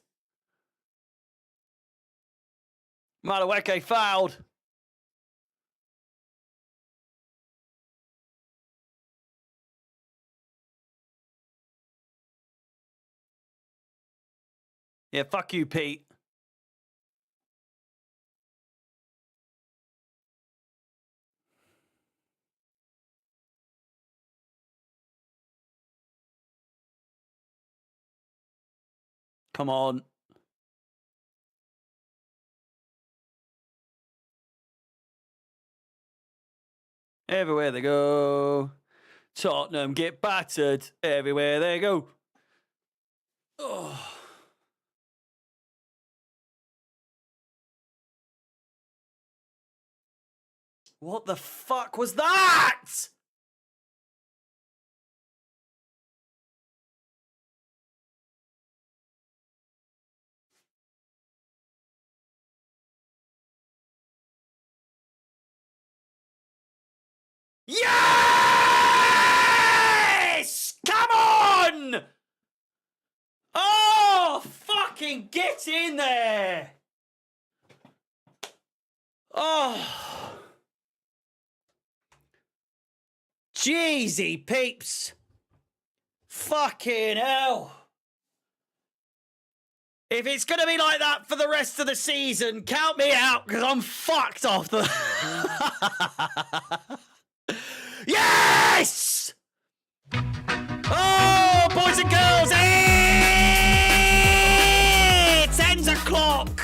Madueke fouled. Yeah, fuck you, Pete. Come on. Everywhere they go. Tottenham get battered. Everywhere they go. Oh. What the fuck was that? Yes! Come on! Oh, fucking get in there! Oh. Jeezy peeps. Fucking hell. If it's going to be like that for the rest of the season, count me out because I'm fucked off the... Yes! Oh, boys and girls, it's 10 o'clock.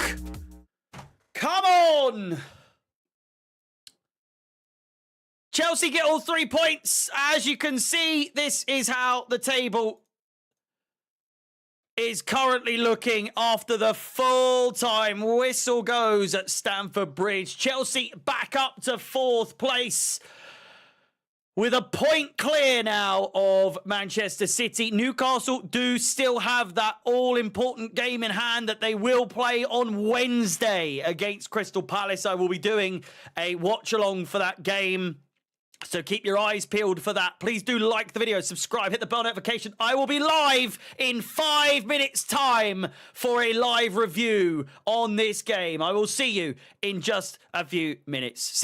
Come on. Chelsea get all 3 points. As you can see, this is how the table is currently looking after the full-time whistle goes at Stamford Bridge. Chelsea back up to 4th place with a point clear now of Manchester City. Newcastle do still have that all-important game in hand that they will play on Wednesday against Crystal Palace. I will be doing a watch-along for that game, so keep your eyes peeled for that. Please do like the video, subscribe, hit the bell notification. I will be live in 5 minutes' time for a live review on this game. I will see you in just a few minutes.